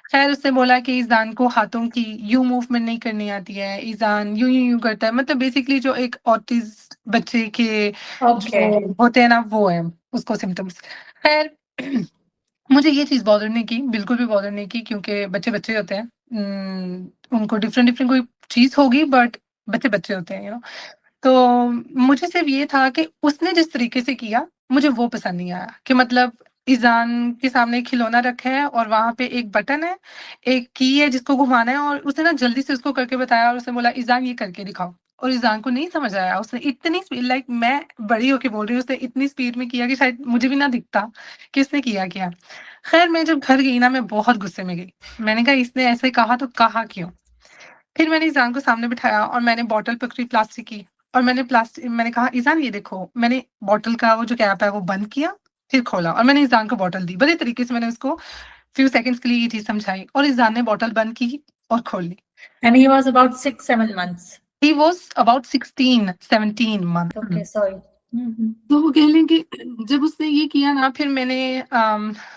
ख़ैर उसने बोला कि ईज़ान को हाथों की यूँ मूवमेंट नहीं करनी आती है, ईज़ान यूँ करता है, मतलब बेसिकली जो एक ऑटिस्ट बच्चे के ओके। जो होते हैं ना वो है उसको सिम्पटम्स। ख़ैर मुझे ये चीज़ बॉदर नहीं की, बिल्कुल भी बॉदर नहीं की, क्योंकि बच्चे-बच्चे होते हैं। उनको डिफरेंट-डिफरेंट कोई चीज़ होगी बट बच्चे-बच्चे होते हैं, तो मुझे सिर्फ़ ये था कि उसने जिस तरीके से किया, मुझे वो पसंद नहीं आया कि मतलब ईज़ान के सामने एक खिलौना रखा है और वहाँ पे एक बटन है, एक की है जिसको घुमाना है, और उसने ना जल्दी से उसको करके बताया और उसने बोला ईज़ान ये करके दिखाओ, और ईज़ान को नहीं समझ आया। उसने इतनी स्पीड, लाइक मैं बड़ी होके बोल रही हूँ, उसने इतनी स्पीड में किया कि शायद मुझे भी ना दिखता कि इसने किया क्या। ख़ैर मैं जब घर गई ना, मैं बहुत गुस्से में गई। मैंने कहा इसने ऐसे कहा तो कहा क्यों? फिर मैंने ईज़ान को सामने बिठाया और मैंने बॉटल पकड़ी प्लास्टिक की, और मैंने कहा ईज़ान ये देखो, मैंने बॉटल का वो जो कैप है वो बंद किया, फिर खोला और मैंने ईज़ान को बॉटल दी। बड़े तरीके से मैंने उसको फ्यू सेकंड्स के लिए ये चीज़ समझाई और ईज़ान ने बॉटल बंद की और खोल ली। And he was about 6-7 months. He was about 16, 17 month. Okay, sorry. Mhm. तो वो कह लें कि जब उसने ये किया ना, फिर मैंने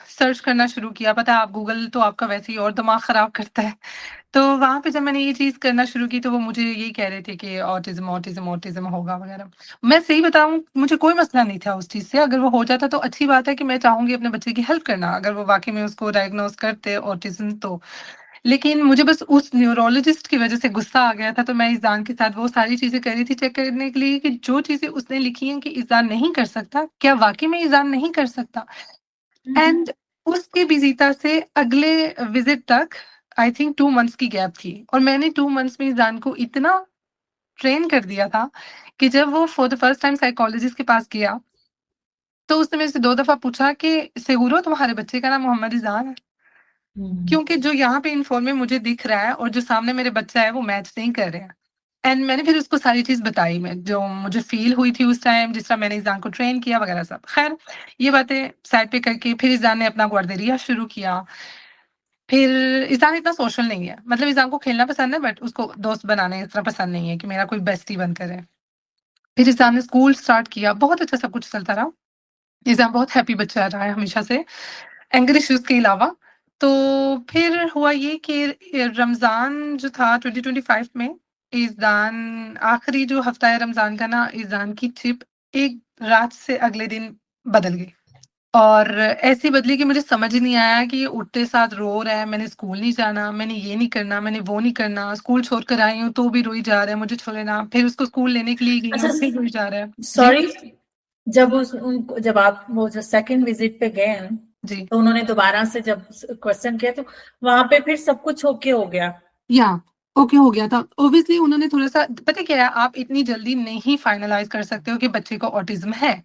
सर्च करना शुरू किया। पता है आप गूगल तो आपका वैसे ही और दिमाग ख़राब करता है। तो वहाँ पे जब मैंने ये चीज़ करना शुरू की तो वो मुझे यही कह रहे थे कि ऑटिज़्म होगा वग़ैरह। मैं सही बताऊँ, मुझे कोई मसला नहीं था उस चीज़ से, अगर वो हो जाता तो अच्छी बात है कि मैं चाहूँगी अपने बच्चे की हेल्प करना, अगर वो वाक़ई में उसको डायग्नोज़ करते ऑटिज़्म तो। लेकिन मुझे बस उस न्यूरोलॉजिस्ट की वज़ह से गुस्सा आ गया था, तो मैं इज़ान के साथ वो सारी चीज़ें कर रही थी चेक करने के लिए कि जो चीज़ें उसने लिखी हैं कि इज़ान नहीं कर सकता, क्या वाक़ई में इज़ान नहीं कर सकता? Mhm. एंड उसके विज़िता से अगले विज़िट तक आई थिंक 2 मंथ्स की गैप थी, और मैंने 2 मंथ्स में इज़ान को इतना ट्रेन कर दिया था कि जब वो for the first time psychologist के पास गया, तो उसने मेरे से 2 दफ़ा पूछा कि "सेहुरो तुम्हारे बच्चे का नाम मोहम्मद इज़ान है?" हुँ। क्योंकि जो यहाँ पे इन्फॉर्म में मुझे दिख रहा है और जो सामने मेरे बच्चा है वो मैच नहीं कर रहे हैं। एंड मैंने फिर उसको सारी चीज़ बताई, मैं जो मुझे फ़ील हुई थी उस टाइम, जिस तरह मैंने इज़ान को ट्रेन किया वगैरह सब। ख़ैर ये बातें साइड पे करके फिर इज़ान ने अपना गुआर्देरिया शुरू किया। फिर इज़ान इतना सोशल नहीं है, मतलब इज़ान को खेलना पसंद है बट उसको दोस्त बनाने इतना पसंद नहीं है कि मेरा कोई बेस्टी बनकर रहे। फिर इज़ान ने स्कूल स्टार्ट किया, बहुत अच्छा सब कुछ चलता रहा। इज़ान बहुत हैप्पी बच्चा रहा है हमेशा से, एंगर इश्यूज़ के अलावा। तो फिर हुआ ये कि रमज़ान जो था 2025 में, ईज़ान आखिरी जो हफ़्ता है रमज़ान का ना, ईज़ान की ट्रिप एक रात से अगले दिन बदल गई। और ऐसी बदली कि मुझे समझ ही नहीं आया कि ये उठते साथ रो रहा है, मैंने स्कूल नहीं जाना, मैंने ये नहीं करना, मैंने वो नहीं करना, स्कूल छोड़ कर आई हूँ तो भी रोई जा रहा है, मुझे छोड़े ना। फिर उसको स्कूल लेने के लिए गई अच्छा, हूँ, फिर रोई जा रहा है। जी, सॉरी, जब आप वो जो सेकंड विजिट पे गए हैं, जी। तो उन्होंने दोबारा से जब क्वेश्चन किया तो वहां पे फिर सब कुछ ओके हो गया? या ओके हो गया था। ऑब्वियसली उन्होंने थोड़ा-सा, पता है क्या है, आप इतनी जल्दी नहीं फाइनलाइज़ कर सकते हो कि बच्चे को ऑटिज़्म है।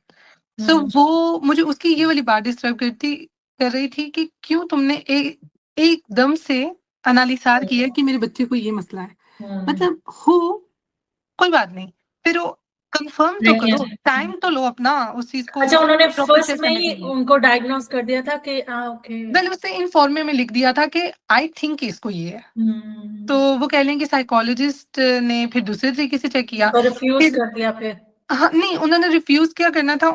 सो हम्म। वो मुझे उसकी ये वाली बात डिस्टर्ब कर रही थी कि क्यों तुमने एकदम से अनालिसार किया कि मेरे बच्चे को ये मसला है। हम्म। मतलब कोई बात नहीं, फिर वो कन्फर्म तो नहीं करो, है। टाइम तो लो अपना उस चीज़ को अच्छा, उन्होंने प्रॉपर फर्स्ट से में करने ही के लिए। उनको डायग्नोज कर दिया था कि ओके। मैंने उससे इन्फॉर्मे में लिख दिया था कि आई थिंक इसको ये है। तो हम्म। वो कह लें कि साइकोलॉजिस्ट ने फिर दूसरे तरीके से चेक किया। तो रिफ्यूज फिर कर दिया फिर? हाँ, नहीं उन्होंने रिफ्यूज़ क्या करना था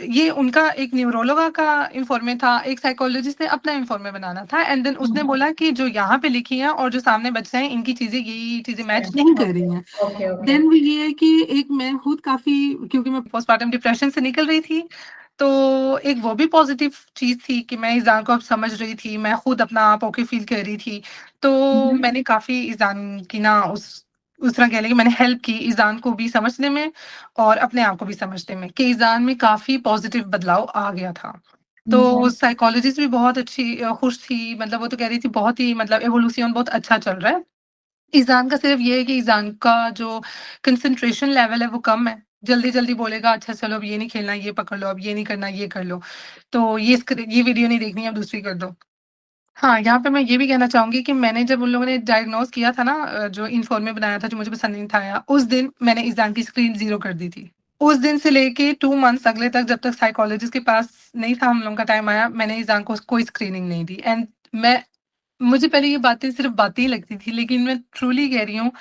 ये उनका एक न्यूरोलोगा का इन्फॉर्मे था, एक साइकोलॉजिस्ट ने अपना इन्फॉर्मे बनाना था एंड देन उसने बोला कि जो यहाँ पे लिखी है और जो सामने बच्चे हैं इनकी चीज़ें ये चीज़ें मैच नहीं कर रही हैं। Okay, okay. देन ये है कि एक मैं खुद काफ़ी क्योंकि मैं पोस्टपार्टम डिप्रेशन से निकल रही थी, तो एक वो भी पॉज़िटिव चीज़ थी कि मैं ईज़ान को अब समझ रही थी, मैं खुद अपना आप ओके फ़ील कर रही थी। तो मैंने काफ़ी ईज़ान की ना उस तरह कह लें कि मैंने हेल्प की ईज़ान को भी समझने में और अपने आप को भी समझने में कि ईज़ान में काफ़ी पॉज़िटिव बदलाव आ गया था। तो साइकोलॉजिस्ट भी बहुत अच्छी खुश थी, मतलब वो तो कह रही थी बहुत ही मतलब इवोल्यूशन बहुत अच्छा चल रहा है। ईज़ान का सिर्फ़ ये है कि ईज़ान का जो कंसंट्रेशन लेवल है वो कम है। जल्दी-जल्दी बोलेगा अच्छा चलो अब ये नहीं खेलना, ये पकड़ लो, अब ये नहीं करना, ये कर लो। तो ये वीडियो नहीं देखनी अब दूसरी कर दो। हाँ, यहाँ पे मैं ये भी कहना चाहूँगी कि मैंने जब उन लोगों ने डायग्नोज़ किया था ना जो इन्फॉर्मे बनाया था जो मुझे पसंद नहीं था आया, उस दिन मैंने ईज़ान की स्क्रीन ज़ीरो कर दी थी। उस दिन से लेके 2 मंथ्स अगले तक जब तक साइकोलॉजिस्ट के पास नहीं था हम लोगों का टाइम आया, मैंने ईज़ान को कोई स्क्रीनिंग नहीं दी एंड मैं मुझे पहले ये बातें सिर्फ़ बातें ही लगती थी, लेकिन मैं ट्रूली कह रही हूँ,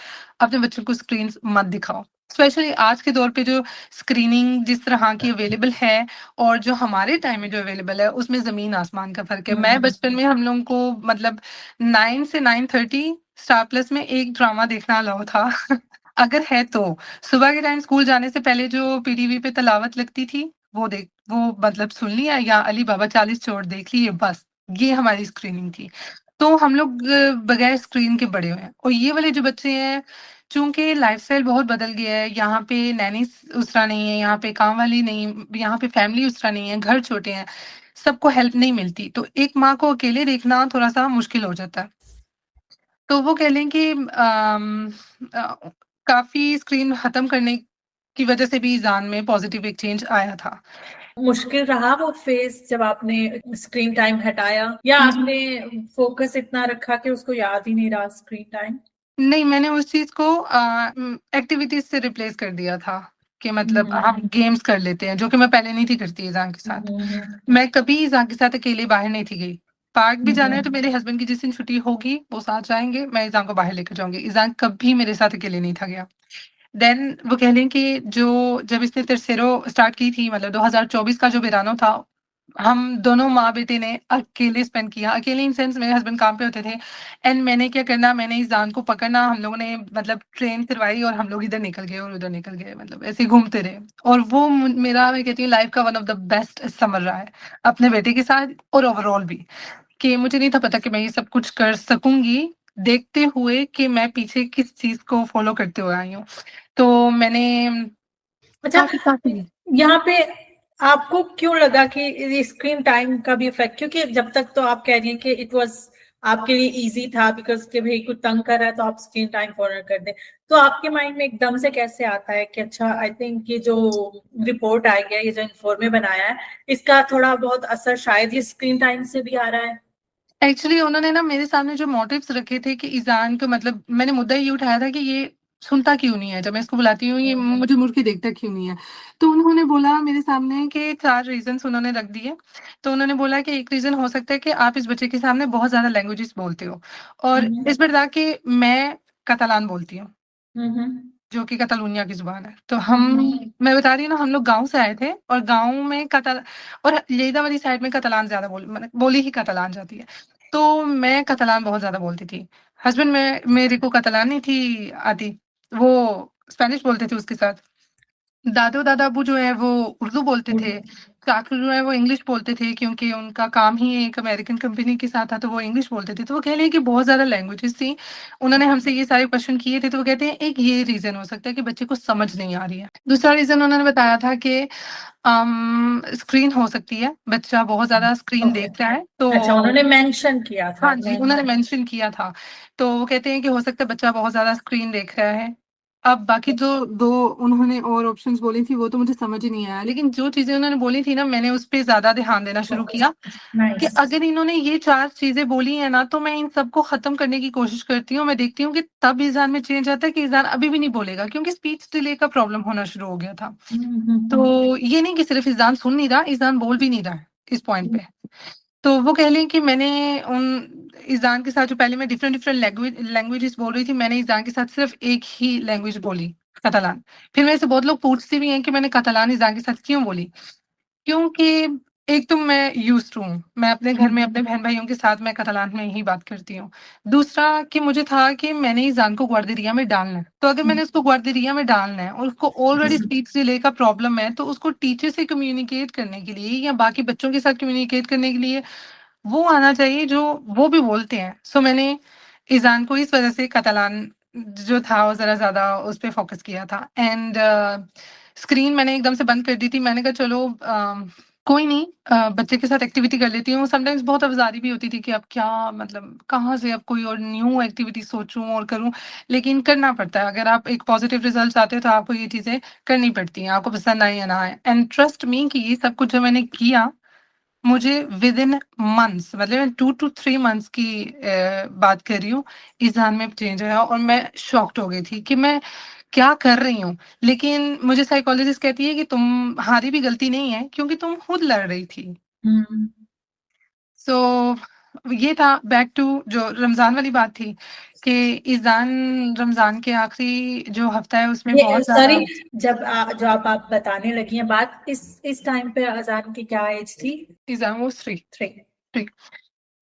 अपने बच्चों को स्क्रीन्स मत दिखाओ। स्पेशली आज के दौर पे जो स्क्रीनिंग जिस तरह की अवेलेबल है और जो हमारे टाइम में जो अवेलेबल है, उसमें ज़मीन-आसमान का फ़र्क है। मैं बचपन में हम लोगों को मतलब 9 से 9:30 स्टार प्लस में एक ड्रामा देखना अलाउ था। अगर है तो। सुबह के टाइम स्कूल जाने से पहले जो पीटीवी पे तिलावत लगती थी, वो मतलब सुन लिया या अली बाबा 40 चोर देख लिए बस। ये हमारी स्क्रीनिंग थी। तो हम लोग बगैर स्क्रीन के बड़े हुए हैं और ये वाले जो बच्चे हैं, चूँकि लाइफ़स्टाइल बहुत बदल गया है, यहाँ पे नैनीज़ उस तरह नहीं है, यहाँ पे काम वाली नहीं, यहाँ पे फैमिली उस तरह नहीं है, घर छोटे हैं, सबको हेल्प नहीं मिलती, तो एक माँ को अकेले देखना थोड़ा-सा मुश्किल हो जाता है। तो वो कह लें कि काफ़ी स्क्रीन खत्म करने की वजह से भी ईज़ान में पॉज़िटिव एक चेंज आया था। मुश्किल रहा वो फेज़ जब आपने स्क्रीन टाइम हटाया या हुँ, हुँ। आपने फ़ोकस इतना रखा कि उसको याद ही नहीं रहा स्क्रीन टाइम? नहीं, मैंने उस चीज़ को एक्टिविटीज़ से रिप्लेस कर दिया था, कि मतलब हुँ। हम गेम्स कर लेते हैं, जो कि मैं पहले नहीं थी करती ईज़ान के साथ। हुँ, हुँ। मैं कभी ईज़ान के साथ अकेले बाहर नहीं थी गई। पार्क भी हुँ, जाना है तो हुँ। मेरे हस्बैंड की जिस दिन छुट्टी होगी, वो साथ जाएँगे, मैं ईज़ान को बाहर लेकर जाऊँगी। ईज़ान कभी मेरे साथ अकेले नहीं था गया। देन वो कह लें कि जब इसने तेरसेरो स्टार्ट की थी मतलब 2024 का जो वेरानो था, हम दोनों माँ-बेटे ने अकेले स्पेंड किया। अकेले इन सेंस मेरे हस्बैंड काम पे होते थे एंड मैंने क्या करना, मैंने इज़ान को पकड़ना, हम लोगों ने मतलब ट्रेन करवाई और हम लोग इधर निकल गए और उधर निकल गए, मतलब ऐसे ही घूमते रहे। और वो मेरा मैं कहती हूँ लाइफ का one of the best summer रहा है, अपने बेटे के साथ और ओवरऑल भी। कि मुझे नहीं था पता कि मैं ये सब कुछ कर सकूँगी, देखते हुए कि मैं पीछे किस चीज़ को फ़ॉलो करते हुए आई हूँ। तो मैंने अच्छा, काफ़ी काफ़ी यहाँ पे आपको क्यों लगा कि ये स्क्रीन टाइम का भी इफ़ेक्ट, क्योंकि जब तक तो आप कह रही हैं कि इट वाज़ आपके लिए ईज़ी था बिकॉज़ कि भई कोई तंग कर रहा है तो आप स्क्रीन टाइम फॉरवर्ड कर दें। तो आपके माइंड में एकदम से कैसे आता है कि अच्छा आई थिंक ये जो रिपोर्ट आई है, ये जो इन्फॉर्मे बनाया है, इसका थोड़ा बहुत असर शायद ये स्क्रीन टाइम से भी आ रहा है? एक्चुअली उन्होंने ना मेरे सामने जो मोटिव्स रखे थे कि ईज़ान को मतलब मैंने मुद्दा ये उठाया था कि ये सुनता क्यों नहीं है? जब मैं इसको बुलाती हूँ ये मुझे मुड़ के देखता क्यों नहीं है? तो उन्होंने बोला मेरे सामने कि 4 रीज़न्स उन्होंने रख दिए। तो उन्होंने बोला कि एक रीज़न हो सकता है कि आप इस बच्चे के सामने बहुत ज़्यादा लैंग्वेजेस बोलते हो हुँ, और हुँ। इस बार कि मैं कातालान बोलती हूँ। हुँ, हुँ। जो कि कातालूनिया की ज़ुबान है। तो हुँ, हम हुँ। मैं बता रही हूँ ना हम लोग गाँव से आए थे और गाँव में और lleida वाली साइड में कातालान ज़्यादा मतलब बोली ही कातालान जाती है। तो मैं कातालान बहुत ज़्यादा बोलती थी। हस्बैंड में मेरे को कातालान नहीं थी आती, वो स्पेनिश बोलते थे उसके साथ। दादू-दादा-अब्बू जो है वो उर्दू बोलते थे। चाचू जो है वो इंग्लिश बोलते थे क्योंकि उनका काम ही एक अमेरिकन कंपनी के साथ था तो वो इंग्लिश बोलते थे। तो वो कह रहे हैं कि बहुत ज़्यादा लैंग्वेजेज़ थी। उन्होंने हमसे ये सारे क्वेश्चन किए थे तो वो कहते हैं एक ये रीज़न हो सकता है कि बच्चे को समझ नहीं आ रही है। दूसरा रीज़न उन्होंने बताया था कि स्क्रीन हो सकती है। बच्चा बहुत ज़्यादा स्क्रीन ओके। देख रहा है तो अच्छा, उन्होंने मेंशन किया था। हाँ जी, उन्होंने मेंशन किया था। तो वो कहते हैं कि हो सकता है बच्चा बहुत ज़्यादा स्क्रीन देख रहा है। अब बाकी जो 2 उन्होंने और ऑप्शंस बोली थी वो तो मुझे समझ ही नहीं आया। लेकिन जो चीज़ें उन्होंने बोली थी ना मैंने उस पे ज़्यादा ध्यान देना शुरू किया कि नाइस। अगर इन्होंने ये 4 चीज़ें बोली हैं ना तो मैं इन सबको ख़त्म करने की कोशिश करती हूँ। मैं देखती हूँ कि तब ईज़ान में चेंज आता है कि ईज़ान अभी भी नहीं बोलेगा क्योंकि स्पीच डिले का प्रॉब्लम होना शुरू हो गया था। हुँ, हुँ, हुँ। तो ये नहीं कि सिर्फ़ ईज़ान सुन नहीं रहा, ईज़ान बोल भी नहीं रहा है इस पॉइंट पे। तो वो कह लें कि मैंने उन ईज़ान के साथ जो पहले मैं डिफरेंट डिफरेंट लैंग्वेजेज़ बोल रही थी, मैंने ईज़ान के साथ सिर्फ़ एक ही लैंग्वेज बोली। कतालान। फिर मेरे से बहुत लोग पूछते भी हैं कि मैंने कतालान ईज़ान के साथ क्यों बोली? क्योंकि एक तो मैं यूज़्ड टू हूँ, मैं अपने घर में अपने बहन-भाइयों के साथ मैं कतालान में ही बात करती हूँ। दूसरा कि मुझे था कि मैंने ईज़ान को गुआर्देरिया में डालना है, तो अगर मैंने उसको गुआर्देरिया में डालना है और उसको ऑलरेडी स्पीच डिले का प्रॉब्लम है, तो उसको टीचर से कम्युनिकेट करने के लिए या बाकी बच्चों के साथ कम्युनिकेट करने के लिए वो आना चाहिए जो वो भी बोलते हैं। सो मैंने ईज़ान को इस वज़ह से कतालान जो था वो ज़रा ज़्यादा उस पे फ़ोकस किया था एंड स्क्रीन मैंने एकदम से बंद कर दी थी। मैंने कहा चलो कोई नहीं बच्चे के साथ एक्टिविटी कर लेती हूँ। समटाइम्स बहुत अवज़ारी भी होती थी कि अब क्या मतलब कहाँ से अब कोई और न्यू एक्टिविटी सोचूँ और करूँ, लेकिन करना पड़ता है। अगर आप एक पॉज़िटिव रिज़ल्ट चाहते हो तो आपको ये चीज़ें करनी पड़ती हैं, आपको पसंद आए या ना आए एंड ट्रस्ट मी कि ये सब कुछ जो मैंने किया मुझे विदिन मंथ्स मतलब मैं 2 टू 3 मंथ्स की बात कर रही हूँ, ईज़ान में चेंज आया और मैं शॉक्ड हो गई थी कि मैं क्या कर रही हूँ। लेकिन मुझे साइकोलॉजिस्ट कहती है कि तुम्हारी भी गलती नहीं है क्योंकि तुम खुद लड़ रही थी। हुँ। सो ये था बैक टू जो रमज़ान वाली बात थी कि ईज़ान रमज़ान के आखिरी जो हफ्ता है उसमें ये बहुत सॉरी, ज़्यादा जो आप बताने लगी हैं बात, इस टाइम पे अज़ान की क्या एज थी? ईज़ान वाज़ 3। 3। ठीक।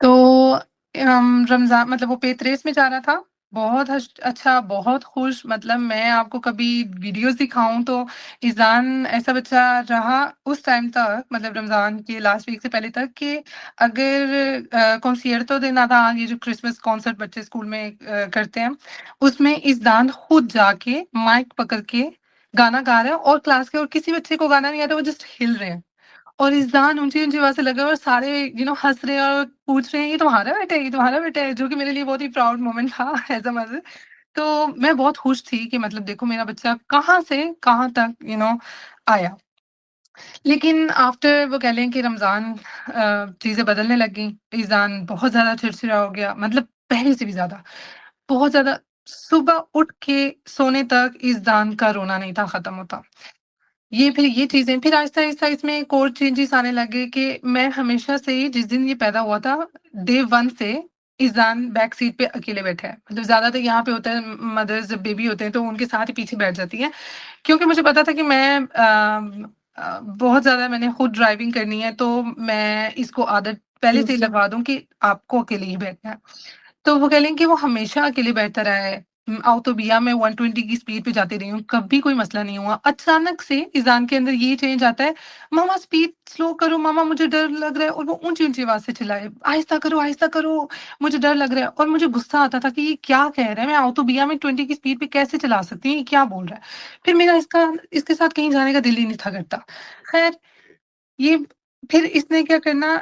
तो रमज़ान मतलब वो पेट रेस में जा रहा था। बहुत अच्छा, बहुत खुश मतलब मैं आपको कभी वीडियोज़ दिखाऊँ तो ईज़ान ऐसा बच्चा रहा उस टाइम तक मतलब रमज़ान के लास्ट वीक से पहले तक कि अगर कॉन्सियर्टो दे नाताल ये जो क्रिसमस कॉन्सर्ट बच्चे स्कूल में करते हैं, उसमें ईज़ान खुद जाके माइक पकड़ के गाना गा रहा है और क्लास के और किसी बच्चे को गाना नहीं आता, वो जस्ट हिल रहे हैं। और इज़ान ऊँची-ऊँची आवाज़ से लगा और सारे हँस रहे हैं और पूछ रहे हैं, "ये तुम्हारा बेटा है? ये तुम्हारा बेटा है?" जो कि मेरे लिए बहुत ही प्राउड मोमेंट था एज़ अ मदर। तो मैं बहुत खुश थी कि मतलब देखो मेरा बच्चा कहाँ से कहाँ तक आया। लेकिन आफ्टर वो कह लें कि रमज़ान चीज़ें बदलने लग गईं। इज़ान बहुत ज़्यादा चिड़चिड़ा हो गया, मतलब पहले से भी ज़्यादा। बहुत ज़्यादा सुबह उठ के सोने तक इज़ान का रोना नहीं था खत्म होता। ये चीज़ें फिर आहिस्ता-आहिस्ता इसमें एक और चेंजेस आने लगे कि मैं हमेशा से ही जिस दिन ये पैदा हुआ था, डे 1 से इज़ान बैक सीट पे अकेले बैठा है। मतलब ज़्यादातर यहाँ पे होता है मदर्स जब बेबी होते हैं तो उनके साथ ही पीछे बैठ जाती हैं। क्योंकि मुझे पता था कि बहुत ज़्यादा मैंने खुद ड्राइविंग करनी है तो मैं इसको आदत पहले से ही लगवा दूँ कि आपको अकेले ही बैठना है। तो वो कह लें कि वो हमेशा अकेले बैठता रहा है। ऑटोबिया में 120 की स्पीड पे जाती रही हूँ, कभी कोई मसला नहीं हुआ। अचानक से इज़ान के अंदर ये चेंज आता है, "मम्मा स्पीड स्लो करो, मम्मा मुझे डर लग रहा है" और वो ऊँची-ऊँची आवाज़ से चिल्लाए, आहिस्ता करो, मुझे डर लग रहा है" और मुझे गुस्सा आता था कि ये क्या कह रहा है? मैं ऑटोबिया में 20 की स्पीड पे कैसे चला सकती हूँ? ये क्या बोल रहा है? फिर मेरा इसके साथ कहीं जाने का दिल ही नहीं था करता। खैर ये फिर इसने क्या करना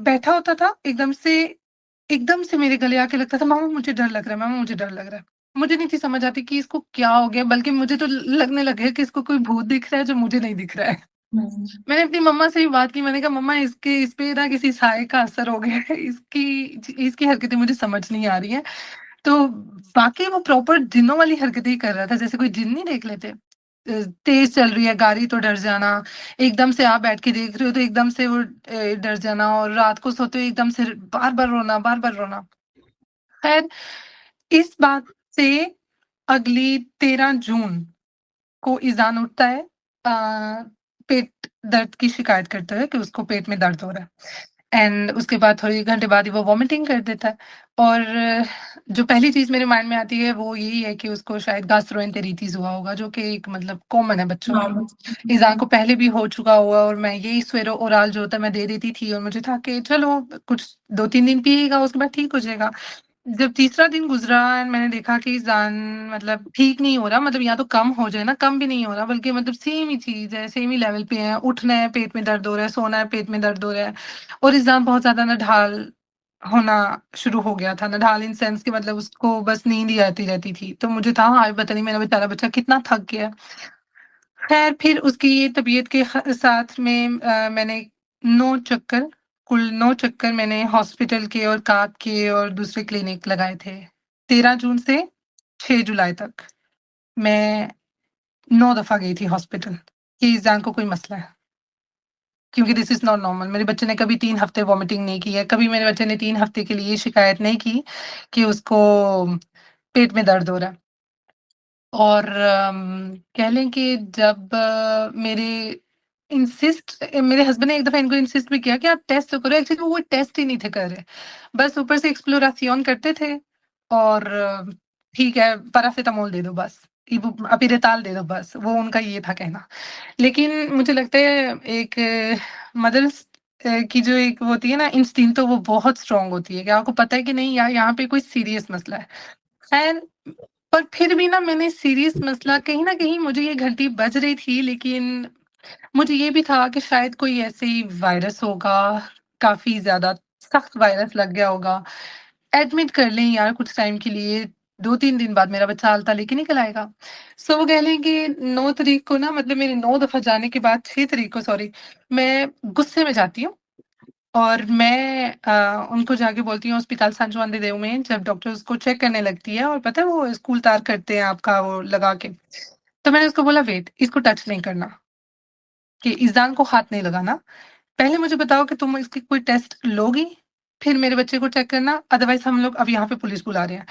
बैठा होता था एकदम से मेरे गले आके लगता था, "मामा मुझे डर लग रहा है, मामा मुझे डर लग रहा है।" मुझे नहीं थी समझ आती कि इसको क्या हो गया, बल्कि मुझे तो लगने लग गया कि इसको कोई भूत दिख रहा है जो मुझे नहीं दिख रहा है। हुँ। मैंने अपनी मम्मा से भी बात की, मैंने कहा मम्मा इस पे ना किसी साये का असर हो गया है, इसकी हरकतें मुझे समझ नहीं आ रही हैं। तो वाक़ई वो प्रॉपर जिन्नों वाली हरकतें ही कर रहा था, जैसे कोई जिन्न नहीं देख लेते। तेज़ चल रही है गाड़ी तो डर जाना, एकदम से आप बैठ के देख रहे हो तो एकदम से वो डर जाना और रात को सोते हुए एकदम से बार-बार रोना, बार-बार रोना। खैर इस बात से अगली 13 जून को इज़ान उठता है पेट दर्द की शिकायत करता है कि उसको पेट में दर्द हो रहा है एंड उसके बाद थोड़ी घंटे बाद ही वो वॉमिटिंग कर देता है और जो पहली चीज़ मेरे माइंड में आती है वो यही है कि उसको शायद गैस्ट्रोएंटेरिटिस हुआ होगा जो कि एक मतलब कॉमन है बच्चों में। नॉर्मल। इज़ान को पहले भी हो चुका हुआ और मैं यही स्वेरो ओराल जो होता है मैं दे देती थी और मुझे था कि चलो कुछ 2-3 दिन पिएगा उसके बाद ठीक हो जाएगा। जब तीसरा दिन गुज़रा एंड मैंने देखा कि ज़ान मतलब ठीक नहीं हो रहा, मतलब या तो कम हो जाए ना, कम भी नहीं हो रहा बल्कि मतलब सेम ही चीज़ है, सेम ही लेवल पे है, उठना है, पेट में दर्द हो रहा है, सोना है, पेट में दर्द हो रहा है और इज़ान बहुत ज़्यादा नढाल होना शुरू हो गया था। नढाल इन सेंस कि मतलब उसको बस नींद ही आती रहती थी। तो मुझे था हाँ, पता नहीं मेरा बेचारा बच्चा कितना थक गया है। ख़ैर फिर उसकी ये तबीयत के साथ में मैंने 9 चक्कर कुल 9 चक्कर मैंने हॉस्पिटल के और काप के और दूसरे क्लिनिक लगाए थे। 13 जून से 6 जुलाई तक मैं 9 दफ़ा गई थी हॉस्पिटल कि इज़ान को कोई मसला है। क्योंकि दिस इज़ नॉट नॉर्मल मेरे बच्चे ने कभी 3 हफ़्ते वॉमिटिंग नहीं की है। कभी मेरे बच्चे ने 3 हफ़्ते के लिए शिकायत नहीं की कि उसको पेट में दर्द हो रहा है। और कह लें कि जब मेरे हस्बैंड ने एक दफ़ा इनको इंसिस्ट भी किया कि आप टेस्ट तो करो, एक्चुअली वो टेस्ट ही नहीं थे कर रहे। बस ऊपर से एक्सप्लोराción करते थे और ठीक है, पैरासिटामोल दे दो बस, अपिरेताल दे दो बस, वो उनका ये था कहना। लेकिन मुझे लगता है एक मदर्स की जो एक वो होती है ना इंस्टिंक्ट, तो वो बहुत स्ट्रॉन्ग होती है कि आपको पता है कि नहीं यार यहाँ पे कोई सीरियस मसला है। खैर, पर फिर भी ना मैंने सीरियस मसला कहीं न कहीं मुझे ये घंटी बज रही थी, लेकिन मुझे ये भी था कि शायद कोई ऐसे ही वायरस होगा, काफ़ी ज़्यादा सख्त वायरस लग गया होगा। एडमिट कर लें यार कुछ टाइम के लिए, 2-3 दिन बाद मेरा बच्चा अलता लेके निकल आएगा। सो वो कह लें कि 9 तारीख को ना, मतलब मेरे 9 दफ़ा जाने के बाद 6 तारीख को सॉरी, मैं गुस्से में जाती हूँ और मैं उनको जाके बोलती हूँ अस्पताल सांन जुआन दे देऊ में, जब डॉक्टर उसको चेक करने लगती है और पता है वो स्कूल तार करते हैं आपका वो लगा के। तो मैंने उसको बोला वेट, इसको टच नहीं करना, कि इज़ान को हाथ नहीं लगाना। पहले मुझे बताओ कि तुम इसकी कोई टेस्ट लोगी, फिर मेरे बच्चे को चेक करना, अदरवाइज़ हम लोग अब यहाँ पे पुलिस बुला रहे हैं।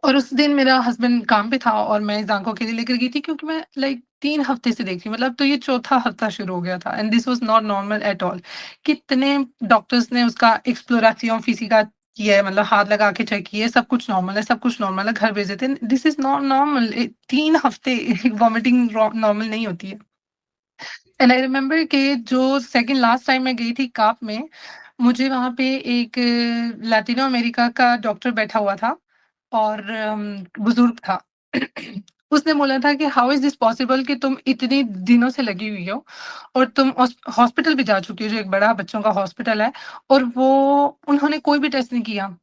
और उस दिन मेरा हस्बैंड काम पे था और मैं इज़ान को अकेले लेकर गई थी, क्योंकि मैं लाइक 3 हफ्ते से देख रही हूँ, मतलब तो ये चौथा हफ्ता शुरू हो गया था and this was not normal at all. कितने डॉक्टर्स ने उसका एक्सप्लोराción फिज़िका किया है, मतलब हाथ लगा के चेक किया है, सब कुछ नॉर्मल है, सब कुछ नॉर्मल है, घर भेज देते हैं। This is not normal. 3 हफ्ते वॉमिटिंग नॉर्मल नहीं होती है। एंड आई रिमेंबर कि जो सेकंड लास्ट टाइम मैं गई थी काप में, मुझे वहाँ पे एक लैटिनो अमेरिका का डॉक्टर बैठा हुआ था और बुज़ुर्ग था। उसने बोला था कि हाउ इज़ दिस पॉसिबल कि तुम इतने दिनों से लगी हुई हो और तुम हॉस्पिटल भी जा चुकी हो, जो एक बड़ा बच्चों का हॉस्पिटल है, और वो उन्होंने कोई भी टेस्ट नहीं किया।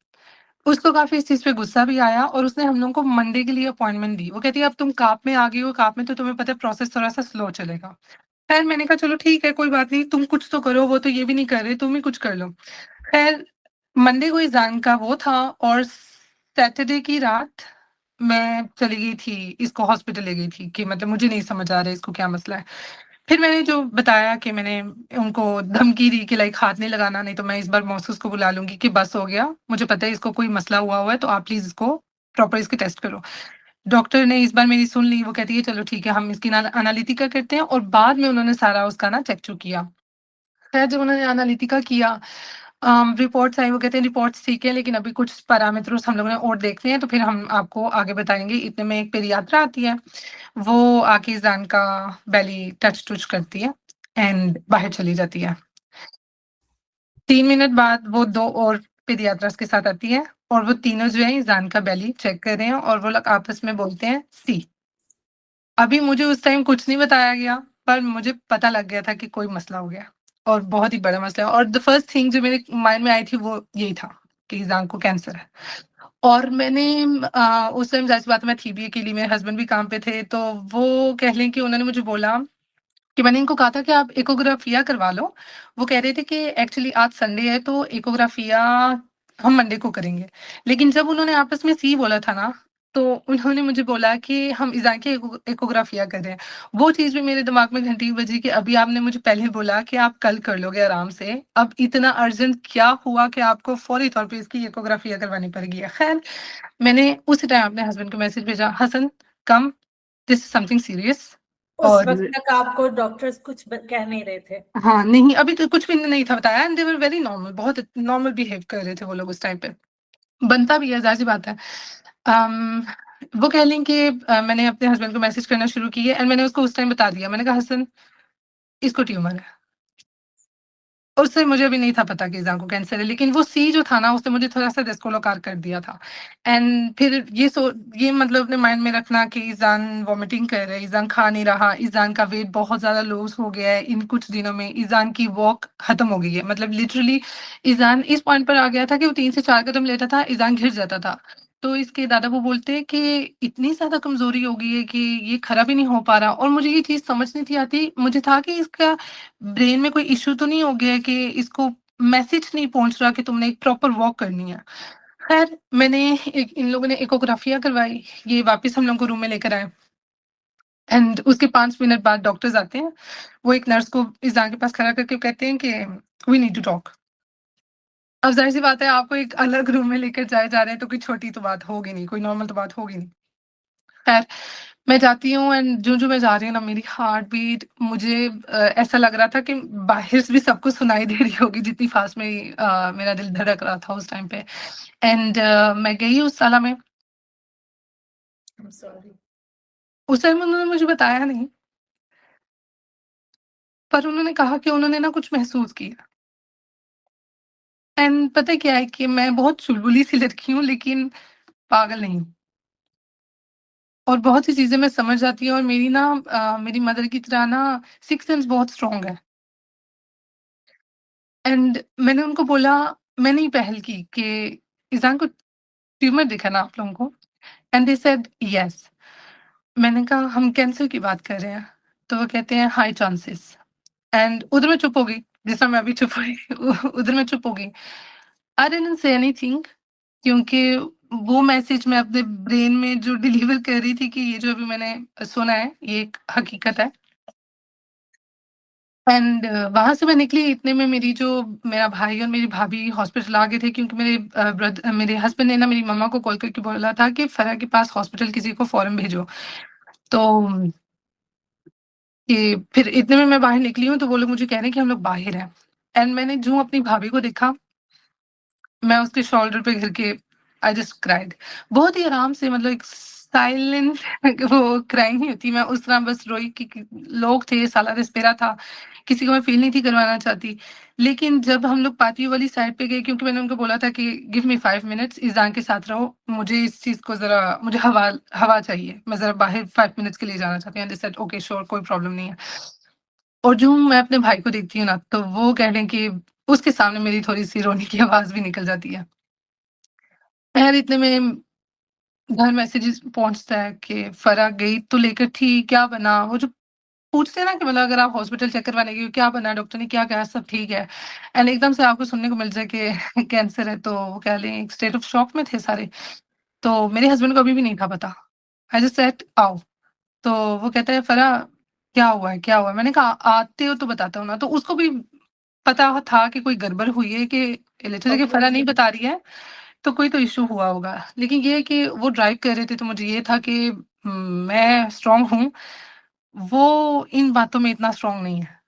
उसको काफ़ी इस चीज़ पे गुस्सा भी आया और उसने हम लोगों को मंडे के लिए अपॉइंटमेंट दी। वो कहती है अब तुम काप में आ गई हो, काप में तो तुम्हें पता है प्रोसेस थोड़ा-सा स्लो चलेगा। खैर मैंने कहा चलो ठीक है, कोई बात नहीं, तुम कुछ तो करो, वो तो ये भी नहीं कर रहे, तुम ही कुछ कर लो। खैर मंडे को एग्ज़ाम का वो था और सैटरडे की रात मैं चली गई थी, इसको हॉस्पिटल ले गई थी कि मतलब मुझे नहीं समझ आ रहा है इसको क्या मसला है। फिर मैंने जो बताया कि मैंने उनको धमकी दी कि लाइक हाथ नहीं लगाना, नहीं तो मैं इस बार मौसूस को बुला लूँगी कि बस हो गया, मुझे पता है इसको कोई मसला हुआ हुआ है, तो आप प्लीज़ इसको प्रॉपर इसके टेस्ट करो। डॉक्टर ने इस बार मेरी सुन ली, वो कहती है चलो ठीक है, हम इसकी ना एनालिटिका करते हैं, और बाद में उन्होंने सारा उसका ना चेक-चुक किया। खैर जब उन्होंने एनालिटिका किया, रिपोर्ट्स आई, वो कहते हैं रिपोर्ट्स ठीक है, लेकिन अभी कुछ पैरामीटर्स हम लोगों ने और देखने हैं, तो फिर हम आपको आगे बताएँगे। इतने में एक पेडियात्रा आती है, वो आके ज़ान का बेली टच-टुच करती है एंड बाहर चली जाती है। 3 मिनट बाद वो 2 और पेडियाट्रिस्ट के साथ आती है और वो तीनों जो है ज़ान का बेली चेक कर रहे हैं और वो लोग आपस में बोलते हैं सी। अभी मुझे उस टाइम कुछ नहीं बताया गया, पर मुझे पता लग गया था कि कोई मसला हो गया और बहुत ही बड़ा मसला है, और द फर्स्ट थिंग जो मेरे माइंड में आई थी वो यही था कि ज़ान को कैंसर है। और मैंने उस टाइम ज़ाहिर सी बात है मैं थी भी अकेली, मेरे हस्बैंड भी काम पे थे, तो वो कह लें कि उन्होंने मुझे बोला कि मैंने इनको कहा था कि आप एकोग्राफिया करवा लो। वो कह रहे थे कि एक्चुअली आज संडे है तो एकोग्राफिया हम मंडे को करेंगे। लेकिन जब उन्होंने आपस में सी बोला था ना, तो उन्होंने मुझे बोला कि हम इज़ा की एकोग्राफिया कर रहे हैं। वो चीज़ भी मेरे दिमाग में घंटी बजी कि अभी आपने मुझे पहले बोला कि आप कल कर लोगे आराम से। अब इतना अर्जेंट क्या हुआ कि आपको फ़ौरी तौर पे इसकी एकोग्राफिया करवानी पड़ गई है। ख़ैर, मैंने उसी टाइम अपने हस्बैंड को मैसेज भेजा, "हसन, कम, दिस इज़ समथिंग सीरियस।" उस और वक़्त तक आपको डॉक्टर्स कुछ कह नहीं रहे थे। हाँ, नहीं, अभी तो कुछ भी नहीं था बताया and they were very normal, बहुत नॉर्मल बिहेव कर रहे थे वो लोग उस टाइम पे। बनता भी है, ज़ाहिर-सी बात है। अम, वो कह लें कि मैंने अपने हस्बैंड को मैसेज करना शुरू किए एंड मैंने उसको उस टाइम बता दिया। मैंने कहा, "हसन, इसको ट्यूमर है।" उस समय मुझे भी नहीं था पता कि ईज़ान को कैंसर है, लेकिन वो सी जो था ना, उसने मुझे थोड़ा-सा डिस्क्वालीफाई कर दिया था। एंड फिर ये मतलब अपने माइंड में रखना कि ईज़ान वॉमिटिंग कर रहा है, ईज़ान खा नहीं रहा, ईज़ान का वेट बहुत ज़्यादा लूज़ हो गया है इन कुछ दिनों में, ईज़ान की वॉक खत्म हो गई है। मतलब लिटरली ईज़ान इस पॉइंट पर आ गया था कि वो 3 से 4 कदम लेता था, ईज़ान गिर जाता था। तो इसके दादा वो बोलते हैं कि इतनी ज़्यादा कमज़ोरी हो गई है कि ये खड़ा भी नहीं हो पा रहा, और मुझे ये चीज़ समझ नहीं थी आती। मुझे था कि इसका ब्रेन में कोई इश्यू तो नहीं हो गया है कि इसको मैसेज नहीं पहुँच रहा कि तुमने एक प्रॉपर वॉक करनी है। ख़ैर मैंने एक इन लोगों ने एकोग्राफिया करवाई, ये वापस हम लोग को रूम में लेकर आए एंड उसके 5 मिनट बाद डॉक्टर्स आते हैं। वो एक नर्स को इज़ान के पास खड़ा करके कहते हैं कि वी नीड टू टॉक। अब ज़ाहिर-सी बात है आपको एक अलग रूम में लेकर जाए जा रहे हैं तो कोई छोटी तो बात होगी नहीं, कोई नॉर्मल तो बात होगी नहीं। ख़ैर मैं जाती हूँ एंड जो मैं जा रही हूँ ना, मेरी हार्ट बीट मुझे ऐसा लग रहा था कि बाहर से भी सबको सुनाई दे रही होगी, जितनी फ़ास्ट मेरा दिल धड़क रहा था उस टाइम पे। एंड मैं गई उस साला में। I am sorry. उस टाइम उन्होंने मुझे बताया नहीं, पर उन्होंने कहा कि उन्होंने ना कुछ महसूस किया। एंड पता है क्या है कि मैं बहुत चुलबुली सी लड़की हूँ, लेकिन पागल नहीं हूँ। और बहुत सी चीज़ें मैं समझ जाती हूँ, और मेरी मदर की तरह ना सिक्स्थ सेंस बहुत स्ट्रॉन्ग है। एंड मैंने उनको बोला, मैंने ही पहल की कि ईज़ान को ट्यूमर दिखा ना आप लोगों को? And they said yes. मैंने कहा हम कैंसर की बात कर रहे हैं, तो वो कहते हैं हाई चांसेस। एंड उधर मैं चुप हो गई, जिस तरह मैं अभी चुप हुई उधर मैं चुप हो गई। आई डिडन्ट से एनीथिंग, क्योंकि वो मैसेज मैं अपने ब्रेन में जो डिलीवर कर रही थी कि ये जो अभी मैंने सुना है, ये एक हकीकत है। एंड वहाँ से मैं निकली, इतने में मेरा भाई और मेरी भाभी हॉस्पिटल आ गए थे, क्योंकि मेरे हस्बैंड ने ना मेरी मम्मा को कॉल करके बोला था कि फराह के पास हॉस्पिटल किसी को फ़ौरन भेजो। तो कि फिर इतने में मैं बाहर निकली हूँ, तो वो लोग मुझे कह रहे हैं कि हम लोग बाहिर हैं। एंड मैंने जो अपनी भाभी को देखा, मैं उसके शोल्डर पे गिर के आई जस्ट क्राइड। बहुत ही आराम से, मतलब एक साइलेंट वो क्राइंग नहीं होती, मैं उस तरह बस रोई कि लोग थे, साला रिस्पेरा था, किसी को मैं फ़ील नहीं थी करवाना चाहती। लेकिन जब हम लोग पातियो वाली साइड पे गए, क्योंकि मैंने उनको बोला था कि गिव मी 5 मिनट्स, इज़ान के साथ रहो, मुझे इस चीज़ को ज़रा मुझे हवा चाहिए, मैं ज़रा बाहर 5 मिनट्स के लिए जाना चाहती हूँ। And they said okay sure, कोई प्रॉब्लम नहीं है। और जो मैं अपने भाई को देखती हूँ ना, तो वो कह लें कि उसके सामने मेरी थोड़ी-सी रोने की आवाज़ भी निकल जाती है। खैर इतने में घर मैसेजेस पहुँचता है कि फराह गई तो लेकर थी, क्या बना? वो जो पूछते हैं ना कि मतलब अगर आप हॉस्पिटल चेक करवाने गए हो, क्या बना? डॉक्टर ने क्या कहा? सब ठीक है। एंड एकदम से आपको सुनने को मिल जाए कि कैंसर है, तो वो कह लें एक स्टेट ऑफ शॉक में थे सारे। तो मेरे हस्बैंड को अभी भी नहीं था पता। आई जस्ट सेड आओ। तो वो कहता है फराह क्या हुआ है, क्या हुआ है? मैंने कहा आते हो तो बताता हूँ ना। तो उसको भी पता था कि कोई गड़बड़ हुई है, कि लिटरली कि ओके। फराह नहीं बता रही है, तो कोई तो इश्यू हुआ होगा। लेकिन ये है कि वो ड्राइव कर रहे थे, तो मुझे ये था कि मैं स्ट्रॉन्ग हूँ, वो इन बातों में इतना स्ट्रॉन्ग नहीं है।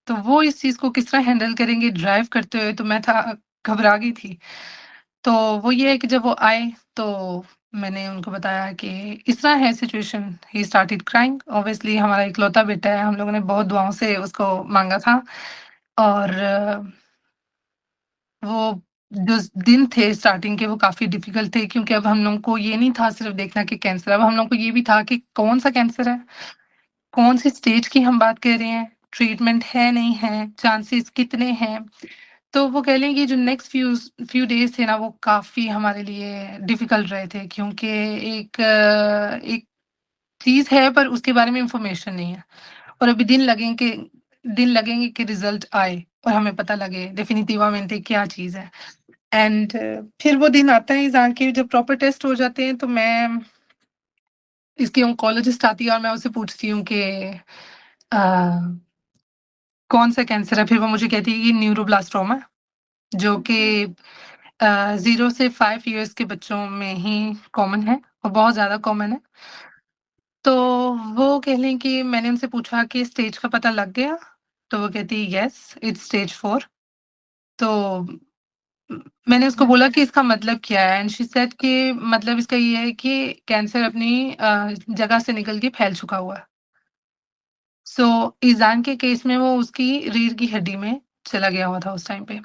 तो वो इस चीज़ को किस तरह हैंडल करेंगे ड्राइव करते हुए, तो मैं घबरा गई थी। तो वो ये है कि जब वो आए, तो मैंने उनको बताया कि इस तरह है situation. He started crying. Obviously हमारा इकलौता बेटा है, हम लोगों ने बहुत दुआओं से उसको माँगा था। और वो जो दिन थे स्टार्टिंग के, वो काफ़ी डिफ़िकल्ट थे, क्योंकि अब हम लोगों को ये नहीं था सिर्फ़ देखना कि कैंसर, अब हम लोगों को ये भी था कि कौन-सा कैंसर है, कौन-सी स्टेज की हम बात कर रहे हैं, ट्रीटमेंट है, नहीं है, चांसेस कितने हैं। तो वो कह लें कि जो नेक्स्ट फ्यू डेज़ थे ना, वो काफ़ी हमारे लिए डिफ़िकल्ट रहे थे, क्योंकि एक चीज़ है, पर उसके बारे में इन्फॉर्मेशन नहीं है। और अभी दिन लगेंगे कि रिज़ल्ट आए और हमें पता लगे definitivamente क्या चीज़ है। एंड फिर वो दिन आता है ईज़ान के, जब प्रॉपर टेस्ट हो जाते हैं, तो मैं इसकी ऑन्कोलॉजिस्ट आती है और मैं उससे पूछती हूँ कि अ, कौन-सा कैंसर है? फिर वो मुझे कहती है कि न्यूरोब्लास्टोमा है, जो कि 0 से 5 इयर्स के बच्चों में ही कॉमन है, और बहुत ज़्यादा कॉमन है। तो वो कह लें कि मैंने उनसे पूछा कि स्टेज का पता लग गया? तो वो कहती है येस, इट्स स्टेज 4। तो मैंने उसको बोला कि इसका मतलब क्या है? एंड शी सेड कि मतलब इसका ये है कि कैंसर अपनी जगह से निकल के फैल चुका हुआ है। सो ईज़ान के केस में वो उसकी रीढ़ की हड्डी में चला गया हुआ था उस टाइम पे।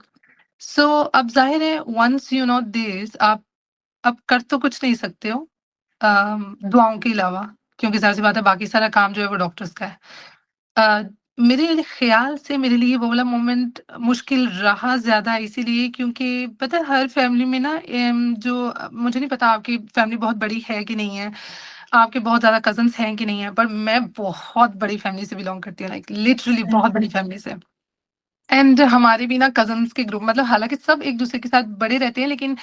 सो अब ज़ाहिर है, वन्स यू नो दिस, आप अब कर तो कुछ नहीं सकते हो दुआओं के अलावा, क्योंकि ज़ाहिर-सी बात है बाकी सारा काम जो है वो डॉक्टर्स का है। अ, मेरे ख़्याल से मेरे लिए वो वाला मोमेंट मुश्किल रहा ज़्यादा, इसीलिए क्योंकि पता है हर फ़ैमिली में ना मुझे नहीं पता आपकी फ़ैमिली बहुत बड़ी है कि नहीं है, आपके बहुत ज़्यादा कज़िन्स हैं कि नहीं है, पर मैं बहुत बड़ी फ़ैमिली से बिलॉन्ग करती हूँ, लाइक लिटरली बहुत बड़ी फ़ैमिली से। एंड हमारे भी ना कज़िन्स के ग्रुप, मतलब हालाँकि सब एक-दूसरे के साथ बड़े रहते हैं, लेकिन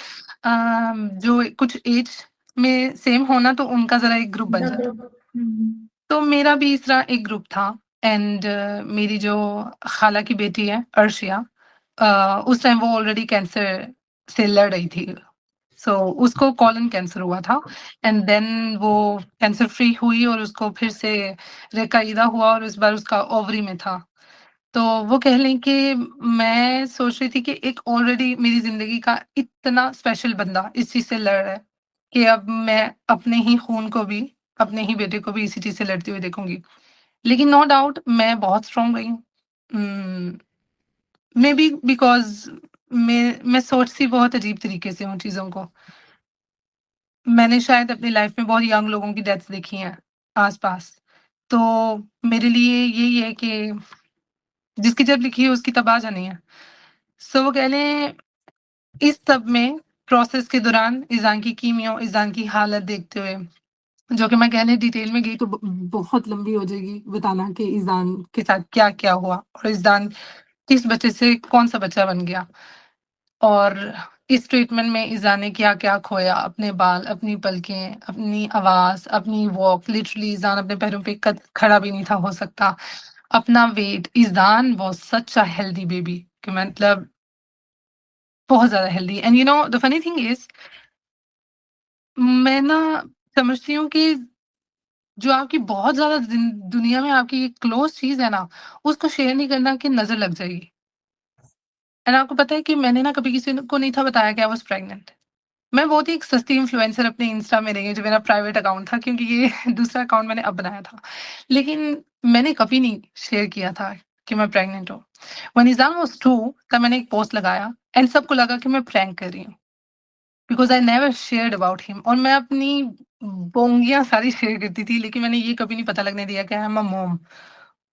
जो कुछ एज में सेम होना, तो उनका ज़रा एक ग्रुप बन जाता है। तो मेरा भी इस तरह एक ग्रुप था। एंड मेरी जो खाला की बेटी है अर्शिया, उस टाइम वो ऑलरेडी कैंसर से लड़ रही थी। सो उसको कोलन कैंसर हुआ था एंड देन वो कैंसर फ्री हुई और उसको फिर से रिकाइदा हुआ और इस बार उसका ओवरी में था। तो वो कह लें कि मैं सोच रही थी कि एक ऑलरेडी मेरी ज़िंदगी का इतना स्पेशल बंदा इस चीज़ से लड़ रहा है कि अब मैं अपने ही खून को भी, अपने ही बेटे को भी इसी चीज़ से लड़ते हुए देखूँगी। लेकिन नो डाउट मैं बहुत स्ट्रॉन्ग रही हूँ। मेबी बिकॉज़ मैं सोचती बहुत अजीब तरीके से हूँ चीज़ों को। मैंने शायद अपनी लाइफ़ में बहुत यंग लोगों की डेथ्स देखी हैं आस-पास। तो मेरे लिए यही है कि जिसकी जब लिखी है उसकी तबाह जानी है। सो वो कह लें इस सब में प्रोसेस के दौरान इज़ान की कीमिया, इज़ान की हालत देखते हुए, जो कि मैं कहने डिटेल में गई तो बहुत लंबी हो जाएगी बताना कि इज़ान के साथ क्या-क्या हुआ और इज़ान किस बच्चे से कौन-सा बच्चा बन गया। और इस ट्रीटमेंट में इज़ान ने क्या-क्या खोया, अपने बाल, अपनी पलकें, अपनी आवाज़, अपनी वॉक, लिटरली इज़ान अपने पैरों पे कद खड़ा भी नहीं था हो सकता। अपना weight, Izaan was such a healthy baby कि मतलब बहुत ज़्यादा healthy and you know the funny thing is मैं ना समझती हूँ कि जो आपकी बहुत ज़्यादा दुनिया में आपकी एक क्लोज़ चीज़ है ना, उसको शेयर नहीं करना कि नज़र लग जाएगी। एंड आपको पता है कि मैंने ना कभी किसी को नहीं था बताया कि आई वाज़ प्रेग्नेंट। मैं बहुत ही एक सस्ती इन्फ्लुएंसर अपने इंस्टा में रही हूँ, जो मेरा प्राइवेट अकाउंट था क्योंकि ये दूसरा अकाउंट मैंने अब बनाया था। लेकिन मैंने कभी नहीं शेयर किया था कि मैं प्रेग्नेंट हूँ। व्हेन इज़ान वाज़ 2 तब मैंने एक पोस्ट लगाया एंड सबको लगा कि मैं प्रैंक कर रही हूँ। Because I never shared about him और मैं अपनी बोंगियाँ सारी शेयर करती थी, लेकिन मैंने ये कभी नहीं पता लगने दिया कि I am a mom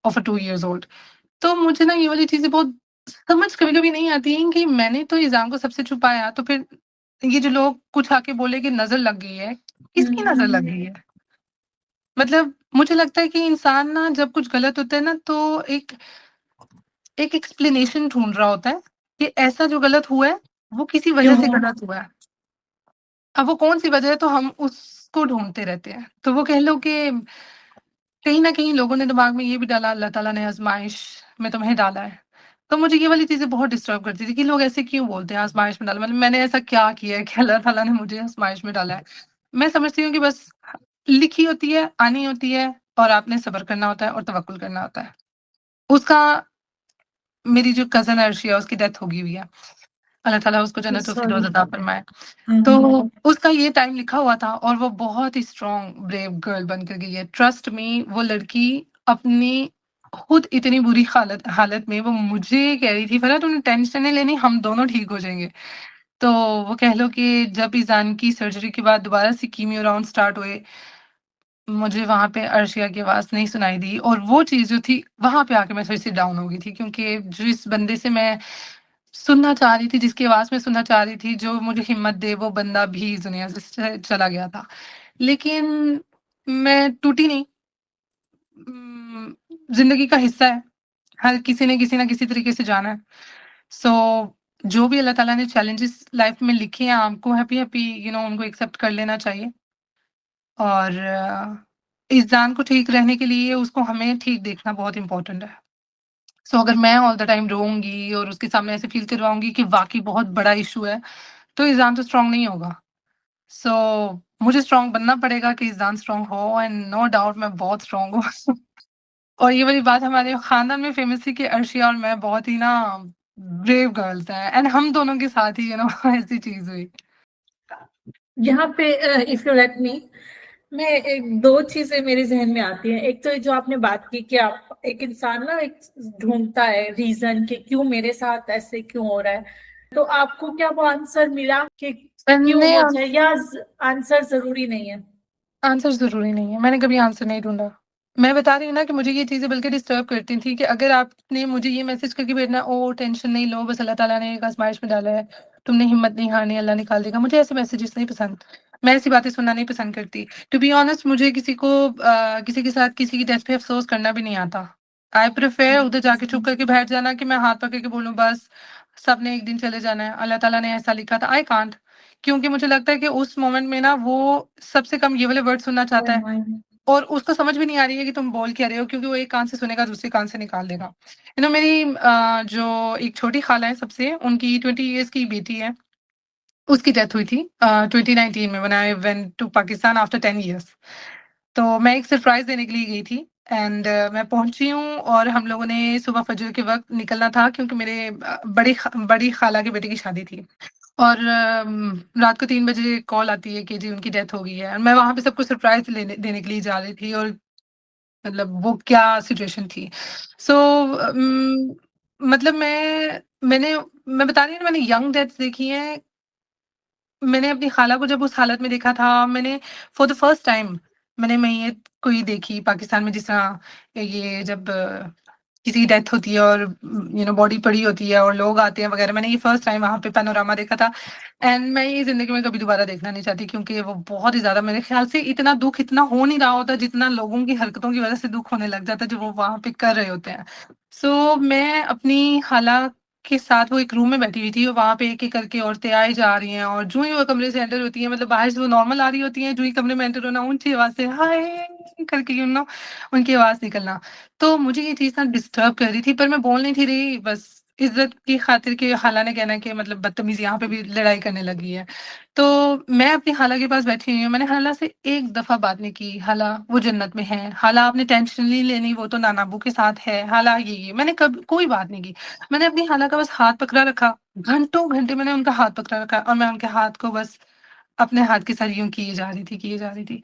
of a 2 years old. तो मुझे ना ये वाली चीज़ें बहुत समझ कभी-कभी नहीं आती हैं कि मैंने तो इज़ान को सबसे छुपाया, तो फिर ये जो लोग कुछ आके बोले कि नज़र लग गई है, किसकी नज़र लग गई है? मतलब मुझे लगता है कि इंसान ना जब कुछ गलत होता है ना तो एक एक एक्सप्लेनेशन ढूँढ रहा होता है कि ऐसा जो गलत हुआ है, वो किसी वजह से क्यों? गलत हुआ है। अब वो कौन-सी वजह है तो हम उसको ढूँढते रहते हैं। तो वो कह लो कि कहीं न कहीं लोगों ने दिमाग में ये भी डाला अल्लाह ताला ने आज़माइश में तुम्हें डाला है। तो मुझे ये वाली चीज़ें बहुत डिस्टर्ब करती थी कि लोग ऐसे क्यों बोलते हैं आज़माइश में डाला मतलब मैंने ऐसा क्या किया है कि अल्लाह ताला ने मुझे आज़माइश में डाला है। मैं समझती हूँ कि बस लिखी होती है, आनी होती है और आपने सब्र करना होता है और तवक्कुल करना होता है। उसका मेरी जो कज़िन अर्शिया उसकी डेथ हो गई हुई है। अल्लाह ताला उसको जन्नतुल सॉरी। फ़िरदौस अता फरमाए। हाँ, तो हाँ। उसका ये टाइम लिखा हुआ था और वो बहुत ही स्ट्रॉन्ग ब्रेव गर्ल बन कर गई है। ट्रस्ट मी वो लड़की अपनी खुद इतनी बुरी हालत हालत में वो मुझे कह रही थी, "फ़रा तूने टेंशन नहीं लेनी, हम दोनों ठीक हो जाएँगे।" तो वो कह लो कि जब ईज़ान की सर्जरी के बाद दोबारा से कीमो राउंड स्टार्ट हुए, मुझे वहाँ पे अर्शिया की आवाज़ नहीं सुनाई दी और वो चीज़ जो थी, वहाँ पे आके मैं थोड़ी-सी डाउन हो गई थी क्योंकि जिस बंदे से मैं सुनना चाह रही थी, जिसकी आवाज़ मैं सुनना चाह रही थी, जो मुझे हिम्मत दे, वो बंदा भी इस दुनिया से चला गया था। लेकिन मैं टूटी नहीं। ज़िंदगी का हिस्सा है। हर किसी ने किसी न किसी तरीके से जाना है। सो जो भी अल्लाह ताला ने चैलेंजेस लाइफ़ में लिखे हैं, आपको हैप्पी-हैप्पी उनको एक्सेप्ट कर लेना चाहिए और इस जान को ठीक रहने के लिए उसको हमें ठीक देखना बहुत इम्पोर्टेंट है। सो अगर मैं ऑल द टाइम रोऊँगी और उसके सामने ऐसे फ़ील करवाऊँगी कि वाक़ई बहुत बड़ा इश्यू है, तो इज़ान तो स्ट्रॉन्ग नहीं होगा। सो मुझे स्ट्रॉन्ग बनना पड़ेगा कि इज़ान स्ट्रॉन्ग हो एंड नो डाउट मैं बहुत स्ट्रॉन्ग हूँ। और ये वाली बात हमारे खानदान में फ़ेमस थी कि अर्शिया और मैं बहुत ही ना ब्रेव गर्ल्स हैं एंड हम दोनों के साथ ही ऐसी चीज़ हुई। यहाँ पे इफ यू लेट मी, मैं एक 2 चीज़ें मेरे ज़हन में आती हैं। एक तो ये जो आपने बात की कि आप एक इंसान ना एक ढूँढता है रीज़न कि क्यों मेरे साथ ऐसे क्यों हो रहा है। तो आपको क्या वो आंसर मिला कि क्यों मैंने हो जाए या आंसर ज़रूरी नहीं है? आंसर ज़रूरी नहीं है, मैंने कभी आंसर नहीं ढूँढा। मैं बता रही हूँ ना कि मुझे ये चीज़ें बल्कि डिस्टर्ब करती थी कि अगर आपने मुझे ये मैसेज करके भेजना, ओह! टेंशन नहीं लो, बस अल्लाह ताला ने एक आज़माइश में डाला है, तुमने हिम्मत नहीं हारनी, अल्लाह निकाल देगा। मुझे ऐसे मैसेजेस नहीं पसंद। मैं ऐसी बातें सुनना नहीं पसंद करती। टू बी ऑनेस्ट मुझे किसी के साथ किसी की डेथ पे अफ़सोस करना भी नहीं आता। आई प्रेफर उधर जाके चुप करके बैठ जाना कि मैं हाथ पकड़ के बोलूँ बस, सबने एक दिन चले जाना है, अल्लाह ताला ने ऐसा लिखा था। आई कांट क्योंकि मुझे लगता है कि उस मोमेंट में ना वो सबसे कम ये वाले वर्ड सुनना चाहता ओह है माय! और उसको समझ भी नहीं आ रही है कि तुम बोल क्या रहे हो क्योंकि वो एक कान से सुनेगा दूसरे कान से निकाल देगा। मेरी जो एक छोटी खाला है सबसे उनकी 20 इयर्स की बेटी है। उसकी डेथ हुई थी 2019 में when I went to Pakistan after 10 years. तो मैं एक सरप्राइज़ देने के लिए गई थी एंड मैं पहुँची हूँ और हम लोगों ने सुबह फ़जर के वक़्त निकलना था क्योंकि मेरे बड़ी ख़ाला के बेटे की शादी थी। और रात को 3 बजे कॉल आती है कि जी उनकी डेथ हो गई है। मैं वहाँ पे सबको सरप्राइज़ लेने देने के लिए जा रही थी और मतलब वो क्या सिचुएशन थी। सो मतलब मैं बता रही हूँ ना मैंने यंग डेथ्स देखी हैं। मैंने अपनी खाला को जब उस हालत में देखा था, मैंने फॉर द फर्स्ट टाइम मैंने मैयत कोई देखी पाकिस्तान में जिस तरह ये जब किसी की डेथ होती है और बॉडी पड़ी होती है और लोग आते हैं वगैरह। मैंने ये फर्स्ट टाइम वहाँ पे पैनोरामा देखा था एंड मैं ये ज़िंदगी में कभी दोबारा देखना नहीं चाहती क्योंकि वो बहुत ही ज़्यादा मेरे ख़्याल से इतना दुःख इतना हो नहीं रहा होता जितना लोगों की हरकतों की वज़ह से दुःख होने लग जाता है जो वो वहाँ पे कर रहे होते हैं। सो मैं अपनी खाला के साथ वो एक रूम में बैठी हुई थी और वहाँ पे एक-एक करके औरतें आई जा रही हैं और जो ही वो कमरे से एंटर होती हैं मतलब बाहर से वो नॉर्मल आ रही होती हैं, जो ही कमरे में एंटर होना ऊँची आवाज़ से हाय करके उनकी आवाज़ निकलना। तो मुझे ये चीज़ ना डिस्टर्ब कर रही थी पर मैं बोल नहीं थी रही बस इज़्ज़त की खातिर कि खाला ने कहना कि मतलब बदतमीज़ी यहाँ पे भी लड़ाई करने लगी है। तो मैं अपनी खाला के पास बैठी हुई हूँ, मैंने खाला से एक दफ़ा बात नहीं की, खाला वो जन्नत में है, खाला आपने टेंशन नहीं लेनी वो तो नाना-अब्बू के साथ है, खाला ये। मैंने कभी कोई बात नहीं की। मैंने अपनी खाला का बस हाथ पकड़ा रखा, घंटों घंटे मैंने उनका हाथ पकड़ा रखा और मैं उनके हाथ को बस अपने हाथ के साथ यूँ किए जा रही थी, किए जा रही थी।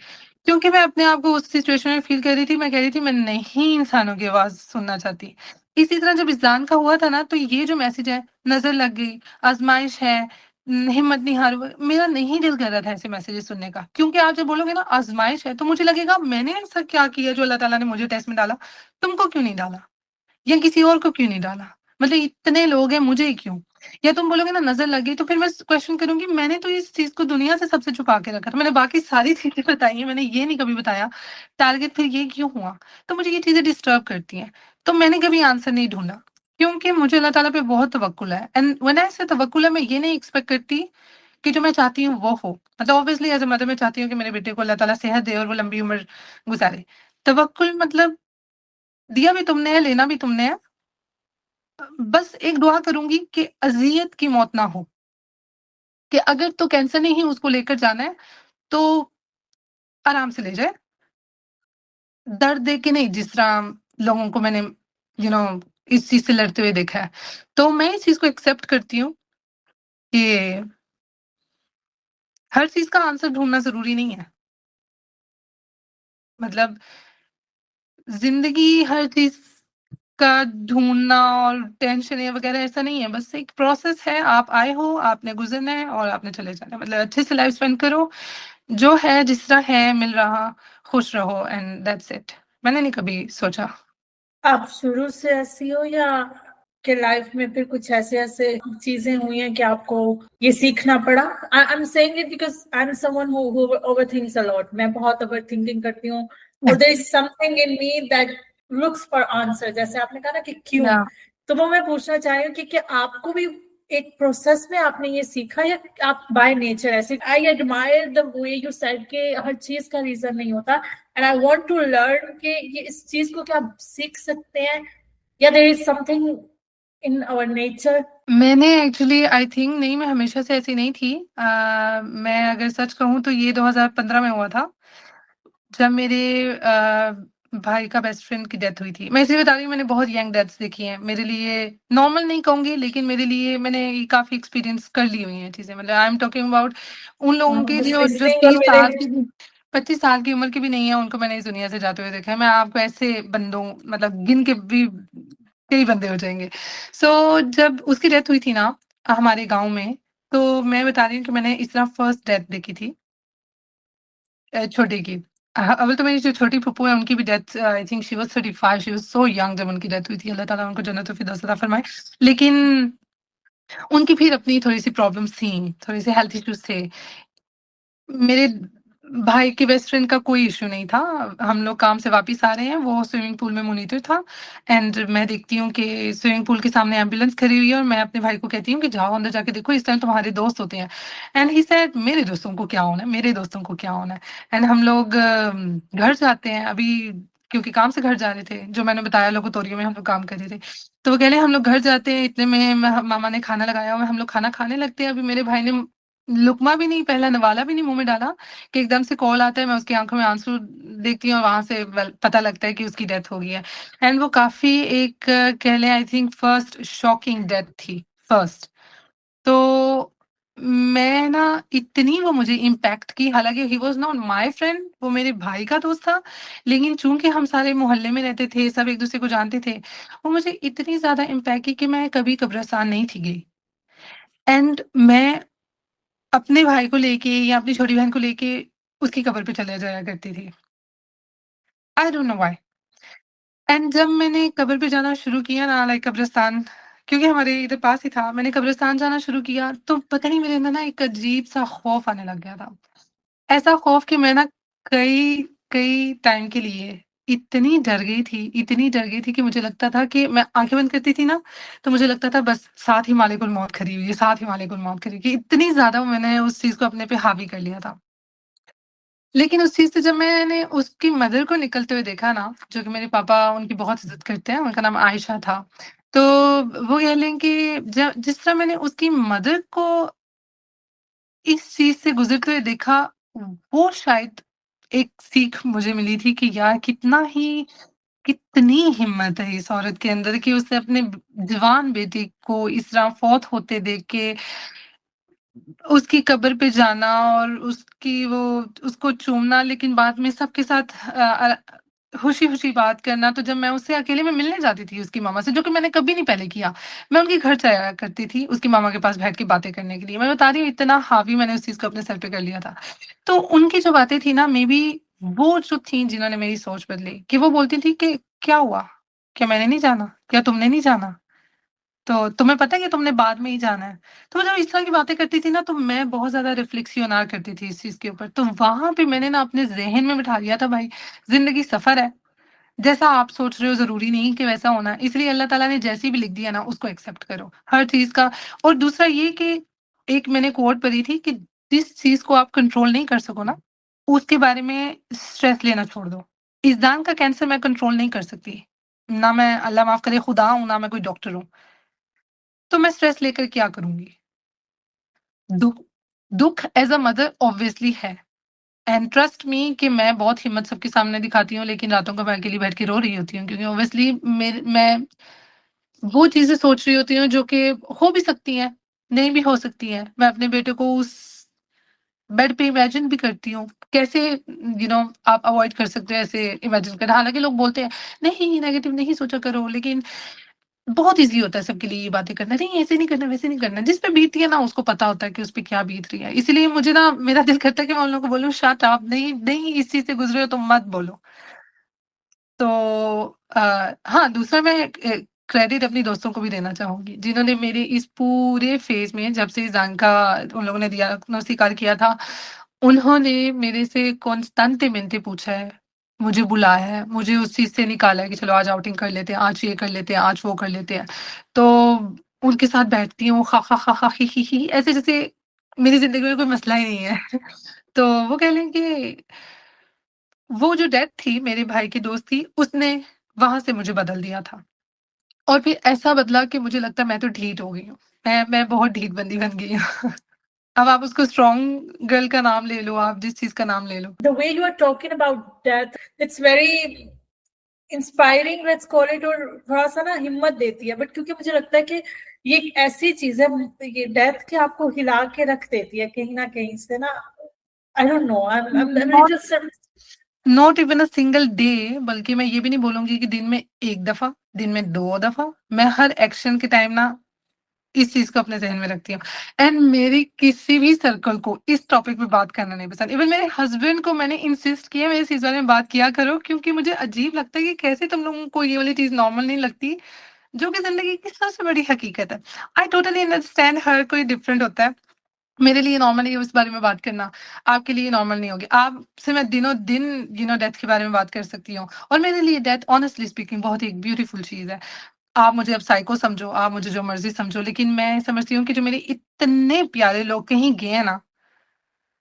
क्योंकि मैं अपने आप को उस सिचुएशन में फ़ील कर रही थी, मैं कह रही थी मैं नहीं इंसानों की आवाज़ सुनना चाहती। इसी तरह जब इज़्ज़ान का हुआ था ना, तो ये जो मैसेज है, नज़र लग गई, आज़माइश है, हिम्मत नहीं हारो, मेरा नहीं दिल कर रहा था ऐसे मैसेजेस सुनने का। क्योंकि आप जब बोलोगे ना आज़माइश है, तो मुझे लगेगा मैंने ऐसा क्या किया जो अल्लाह ताला ने मुझे टेस्ट में डाला, तुमको क्यों नहीं डाला? या किसी और को क्यों नहीं डाला? मतलब इतने लोग हैं, मुझे ही क्यों? या तुम बोलोगे ना नज़र लग गई, तो फिर मैं क्वेश्चन करूँगी मैंने तो इस चीज़ को दुनिया से सबसे छुपा के रखा था। मैंने बाकी सारी चीज़ें बताई हैं, मैंने ये नहीं कभी बताया, टारगेट फिर ये क्यों हुआ? तो मुझे ये चीज़ें डिस्टर्ब करती हैं। तो मैंने कभी आंसर नहीं ढूँढा, क्योंकि मुझे अल्लाह ताला पे बहुत तवक्कुल है एंड व्हेन आई से तवक्कुल है, मैं ये नहीं एक्सपेक्ट करती कि जो मैं चाहती हूँ वो हो। मतलब ऑब्वियसली एज़ अ मदर मैं चाहती हूँ कि मेरे बेटे को अल्लाह ताला सेहत दे और वो लंबी उम्र गुज़ारे। तवक्कुल मतलब दिया भी तुमने है, लेना भी तुमने है। बस एक दुआ करूँगी कि अज़ियत की मौत ना हो, कि अगर तो कैंसर ने ही उसको लेकर जाना है, तो आराम से ले जाए। दर्द दे के नहीं, जिस तरह लोगों को मैंने यू नो इस चीज़ से लड़ते हुए देखा है। तो मैं इस चीज़ को एक्सेप्ट करती हूँ कि हर चीज़ का आंसर ढूँढना ज़रूरी नहीं है। मतलब ज़िंदगी हर चीज़ का ढूँढना और टेंशन या वग़ैरह ऐसा नहीं है, बस एक प्रोसेस है, आप आए हो, आपने गुज़रना है और आपने चले जाना है। मतलब अच्छे से लाइफ़ स्पेंड करो, जो है जिस तरह है मिल रहा, खुश रहो एंड दैट्स इट। मैंने नहीं कभी सोचा। आप शुरू से ऐसी हो या कि लाइफ में फिर कुछ ऐसे-ऐसे चीज़ें हुई हैं कि आपको ये सीखना पड़ा? I am saying it because I am someone who overthinks a lot. मैं बहुत ओवरथिंकिंग करती हूँ और there is something in me that looks for answer. जैसे आपने कहा ना कि क्यों? या तो वो मैं पूछना चाह रही हूँ कि क्या आपको भी एक प्रोसेस में आपने ये सीखा या आप बाय नेचर ऐसे? I admire the way you said कि हर चीज़ का रीज़न नहीं होता and I want to learn कि ये इस चीज़ को क्या आप सीख सकते हैं या there is something in our nature? मैंने एक्चुअली आई थिंक नहीं, मैं हमेशा से ऐसी नहीं थी। मैं अगर सच कहूँ तो ये 2015 में हुआ था। जब मेरे भाई का बेस्ट फ्रेंड की डेथ हुई थी। मैं इसलिए बता रही हूँ मैंने बहुत यंग डेथ्स देखी हैं। मेरे लिए नॉर्मल नहीं कहूँगी लेकिन मेरे लिए मैंने ये काफ़ी एक्सपीरियंस कर ली हुई हैं चीज़ें। मतलब आई एम टॉकिंग अबाउट उन लोगों के लिए जो लिस्टिंग और 30 मेरे साल की भी 25 साल की उम्र की भी नहीं है, उनको मैंने इस दुनिया से जाते हुए देखा है। मैं आपको ऐसे बंदों मतलब गिन के भी कई बंदे हो जाएँगे। जब उसकी डेथ हुई थी ना हमारे गाँव में, तो मैं बता रही हूँ कि मैंने इस तरह फर्स्ट डेथ देखी थी। छोटे की। अव्वल तो मेरी जो छोटी फूफू है उनकी भी death I think she was 35 she was so young जब उनकी डेथ हुई थी। अल्लाह ताला उनको जन्नत फ़िरदौस अता फ़रमाए। लेकिन उनकी फिर अपनी थोड़ी-सी प्रॉब्लम्स थी, थोड़े-से हेल्थ इश्यूज़ थे। मेरे भाई के बेस्ट फ्रेंड का कोई इश्यू नहीं था। हम लोग काम से वापस आ रहे हैं, वो स्विमिंग पूल में मॉनिटर था एंड मैं देखती हूँ कि स्विमिंग पूल के सामने एम्बुलेंस खड़ी हुई है और मैं अपने भाई को कहती हूँ कि जाओ अंदर जाके देखो इस टाइम तुम्हारे दोस्त होते हैं। एंड ही सेड मेरे दोस्तों को क्या होना है, मेरे दोस्तों को क्या होना है? एंड हम लोग घर जाते हैं अभी क्योंकि काम से घर जा रहे थे, जो मैंने बताया लोकोतोरियो में हम लोग काम कर रहे थे। तो वो कह रहे हैं हम लोग घर जाते हैं इतने में मामा ने खाना लगाया हुआ है, हम लोग खाना खाने लगते हैं। अभी मेरे भाई ने लुक़मा भी नहीं, पहला नवाला भी नहीं मुँह में डाला कि एकदम से कॉल आता है, मैं उसकी आँखों में आँसू देखती हूँ और वहाँ से वेल पता लगता है कि उसकी डेथ हो गई है। एंड वो काफ़ी एक कह लें आई थिंक फर्स्ट शॉकिंग डेथ थी, फर्स्ट। तो मैं ना इतनी वो मुझे इम्पैक्ट की, हालाँकि he was not my friend, वो मेरे भाई का दोस्त था, लेकिन चूँकि हम सारे मोहल्ले में रहते थे, सब एक-दूसरे को जानते थे, वो मुझे इतनी ज़्यादा इम्पैक्ट की कि मैं कभी कब्रिस्तान नहीं थी गई। एंड मैं अपने भाई को लेके या अपनी छोटी बहन को लेके उसकी कब्र पे चले जाया करती थी। आई डोंट नो व्हाई। एंड जब मैंने कब्र पे जाना शुरू किया ना लाइक कब्रिस्तान, क्योंकि हमारे इधर पास ही था, मैंने कब्रिस्तान जाना शुरू किया, तो पता नहीं मेरे अंदर ना एक अजीब-सा खौफ आने लग गया था। ऐसा खौफ कि मैं ना कई कई टाइम के लिए इतनी डर गई थी कि मुझे लगता था कि मैं आँखें बंद करती थी ना, तो मुझे लगता था बस साथ ही मालिकुल मौत खड़ी हुई है, साथ ही मालिकुल मौत खड़ी हुई है। इतनी ज़्यादा मैंने उस चीज़ को अपने पे हावी कर लिया था। लेकिन उस चीज़ से जब मैंने उसकी मदर को निकलते हुए देखा ना, जो कि मेरे पापा उनकी बहुत इज़्ज़त करते हैं, उनका नाम आयशा था। तो वो कह लें कि ज जिस तरह मैंने उसकी मदर को इस चीज़ से गुज़रते हुए देखा, वो शायद एक सीख मुझे मिली थी कि यार कितनी हिम्मत है इस औरत के अंदर कि उसने अपने जवान बेटे को इस तरह फौत होते देख के उसकी कब्र पे जाना और उसकी वो उसको चूमना, लेकिन बाद में सबके साथ खुशी-खुशी बात करना। तो जब मैं उससे अकेले में मिलने जाती थी उसकी मामा से, जो कि मैंने कभी नहीं पहले किया, मैं उनके घर जाया करती थी उसकी मामा के पास बैठ के बातें करने के लिए। मैं बता रही हूँ इतना हावी मैंने उस चीज़ को अपने सर पे कर लिया था। तो उनकी जो बातें थी ना, मे बी वो जो थी जिन्होंने मेरी सोच बदली, कि वो बोलती थी कि क्या हुआ? क्या मैंने नहीं जाना? क्या तुमने नहीं जाना? तो तुम्हें पता है कि तुमने बाद में ही जाना है। तो वो जब इस तरह की बातें करती थी ना, तो मैं बहुत ज़्यादा रिफ्लेक्सियोनार करती थी इस चीज़ के ऊपर। तो वहाँ पे मैंने ना अपने ज़हन में बिठा लिया था भाई, ज़िंदगी सफ़र है। जैसा आप सोच रहे हो ज़रूरी नहीं कि वैसा होना है। इसलिए अल्लाह ताला ने जैसी भी लिख दिया ना, उसको एक्सेप्ट करो। हर चीज़ का। और दूसरा ये कि एक मैंने कोट पढ़ी थी कि जिस चीज़ को आप कंट्रोल नहीं कर सको ना, उसके बारे में स्ट्रेस लेना छोड़ दो। इस दाँत का कैंसर मैं कंट्रोल नहीं कर सकती। ना मैं अल्लाह माफ़ करे खुदा हूँ, ना मैं कोई डॉक्टर हूँ। तो मैं स्ट्रेस लेकर क्या करूँगी? दुःख दुःख एज़ अ मदर ऑब्वियसली है। एंड ट्रस्ट मी कि मैं बहुत हिम्मत सबके सामने दिखाती हूँ, लेकिन रातों को मैं अकेली बैठ के रो रही होती हूँ, क्योंकि ऑब्वियसली मैं वो चीज़ें सोच रही होती हूँ जो कि हो भी सकती हैं, नहीं भी हो सकती हैं। मैं अपने बेटे को उस बेड पे इमेजिन भी करती हूँ। कैसे आप अवॉइड कर सकते हो ऐसे इमेजिन करना। हालाँकि लोग बोलते हैं, "नहीं, नेगेटिव नहीं सोचा करो।" लेकिन बहुत ईज़ी होता है सबके लिए ये बातें करना। नहीं, ऐसे नहीं करना, वैसे नहीं करना। जिस पे बीतती है ना, उसको पता होता है कि उस पे क्या बीत रही है। इसीलिए मुझे ना मेरा दिल करता है कि मैं उन लोगों को बोलूँ, शट अप, नहीं नहीं इस चीज़ से गुज़रे हो तो मत बोलो। तो हाँ, दूसरा मैं क्रेडिट अपनी दोस्तों को भी देना चाहूँगी, जिन्होंने मेरे इस पूरे फ़ेज़ में, जब से ज़ंग का उन लोगों ने दिया स्वीकार किया था, उन्होंने मेरे से कॉन्स्टेंटमेंटे पूछा है, मुझे बुलाया है, मुझे उस चीज़ से निकाला है कि चलो आज आउटिंग कर लेते हैं, आज ये कर लेते हैं, आज वो कर लेते हैं। तो उनके साथ बैठती हूँ, खा, खा, खा, खा, ही, ही, ऐसे जैसे मेरी ज़िंदगी में कोई मसला ही नहीं है। तो वो कह लें कि वो जो डेथ थी मेरे भाई की दोस्त की, उसने वहाँ से मुझे बदल दिया था। और फिर ऐसा बदला कि मुझे लगता है मैं तो ढीठ हो गई हूँ। मैं बहुत ढीठ बंदी बन गई हूँ। अब आप उसको स्ट्रॉन्ग गर्ल का नाम ले लो, आप जिस चीज़ का नाम ले लो। The way you are talking about death, it's very inspiring, let's call it, और थोड़ा-सा ना हिम्मत देती है। बट क्योंकि मुझे लगता है कि ये एक ऐसी चीज़ है, ये डेथ के आपको हिला के रख देती है कहीं न कहीं से ना। आई don't no, I am not little not even a single day, बल्कि मैं ये भी नहीं बोलूँगी कि दिन में 1 दफ़ा, दिन में 2 दफ़ा, मैं हर एक्शन के टाइम ना इस चीज़ को अपने ज़हन में रखती हूँ। एंड मेरी किसी भी सर्कल को इस टॉपिक पे बात करना नहीं पसंद। इवन मेरे हस्बैंड को मैंने इंसिस्ट किया मेरे इस बारे में बात किया करो, क्योंकि मुझे अजीब लगता है कि कैसे तुम लोगों को ये वाली चीज़ नॉर्मल नहीं लगती, जो कि ज़िंदगी की सबसे बड़ी हकीकत है। आई टोटली अंडरस्टैंड, हर कोई डिफरेंट होता है। मेरे लिए नॉर्मल है उस बारे में बात करना, आपके लिए नॉर्मल नहीं होगी। आपसे मैं दिनों-दिन डेथ के बारे में बात कर सकती हूँ, और मेरे लिए डेथ ऑनेस्टली स्पीकिंग बहुत ही एक ब्यूटीफुल चीज़ है। आप मुझे अब साइको समझो, आप मुझे जो मर्ज़ी समझो, लेकिन मैं समझती हूँ कि जो मेरे इतने प्यारे लोग कहीं गए हैं ना,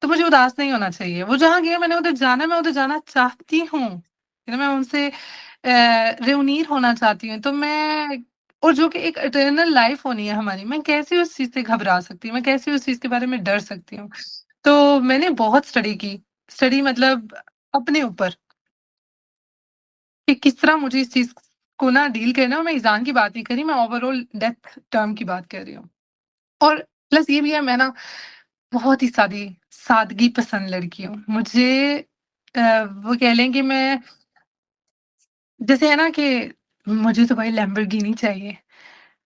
तो मुझे उदास नहीं होना चाहिए। वो जहाँ गए मैंने उधर जाना है, मैं उधर जाना चाहती हूँ। मैं उनसे रियूनीट होना चाहती हूँ। तो मैं और जो कि एक इटर्नल लाइफ होनी है हमारी, मैं कैसे उस चीज़ से घबरा सकती हूँ? मैं कैसे उस चीज़ के बारे में डर सकती हूँ? तो मैंने बहुत स्टडी की, स्टडी मतलब अपने ऊपर कि किस तरह मुझे इस चीज़ को ना डील करना है और मैं एग्ज़ाम की बात नहीं कर रही, मैं ओवरऑल डेप्थ टर्म की बात कर रही हूँ। और प्लस ये भी है मैं ना बहुत ही सादगी पसंद लड़की हूँ। मुझे वो कह लें कि मैं जैसे है ना कि मुझे तो भाई लैम्बोर्गिनी चाहिए।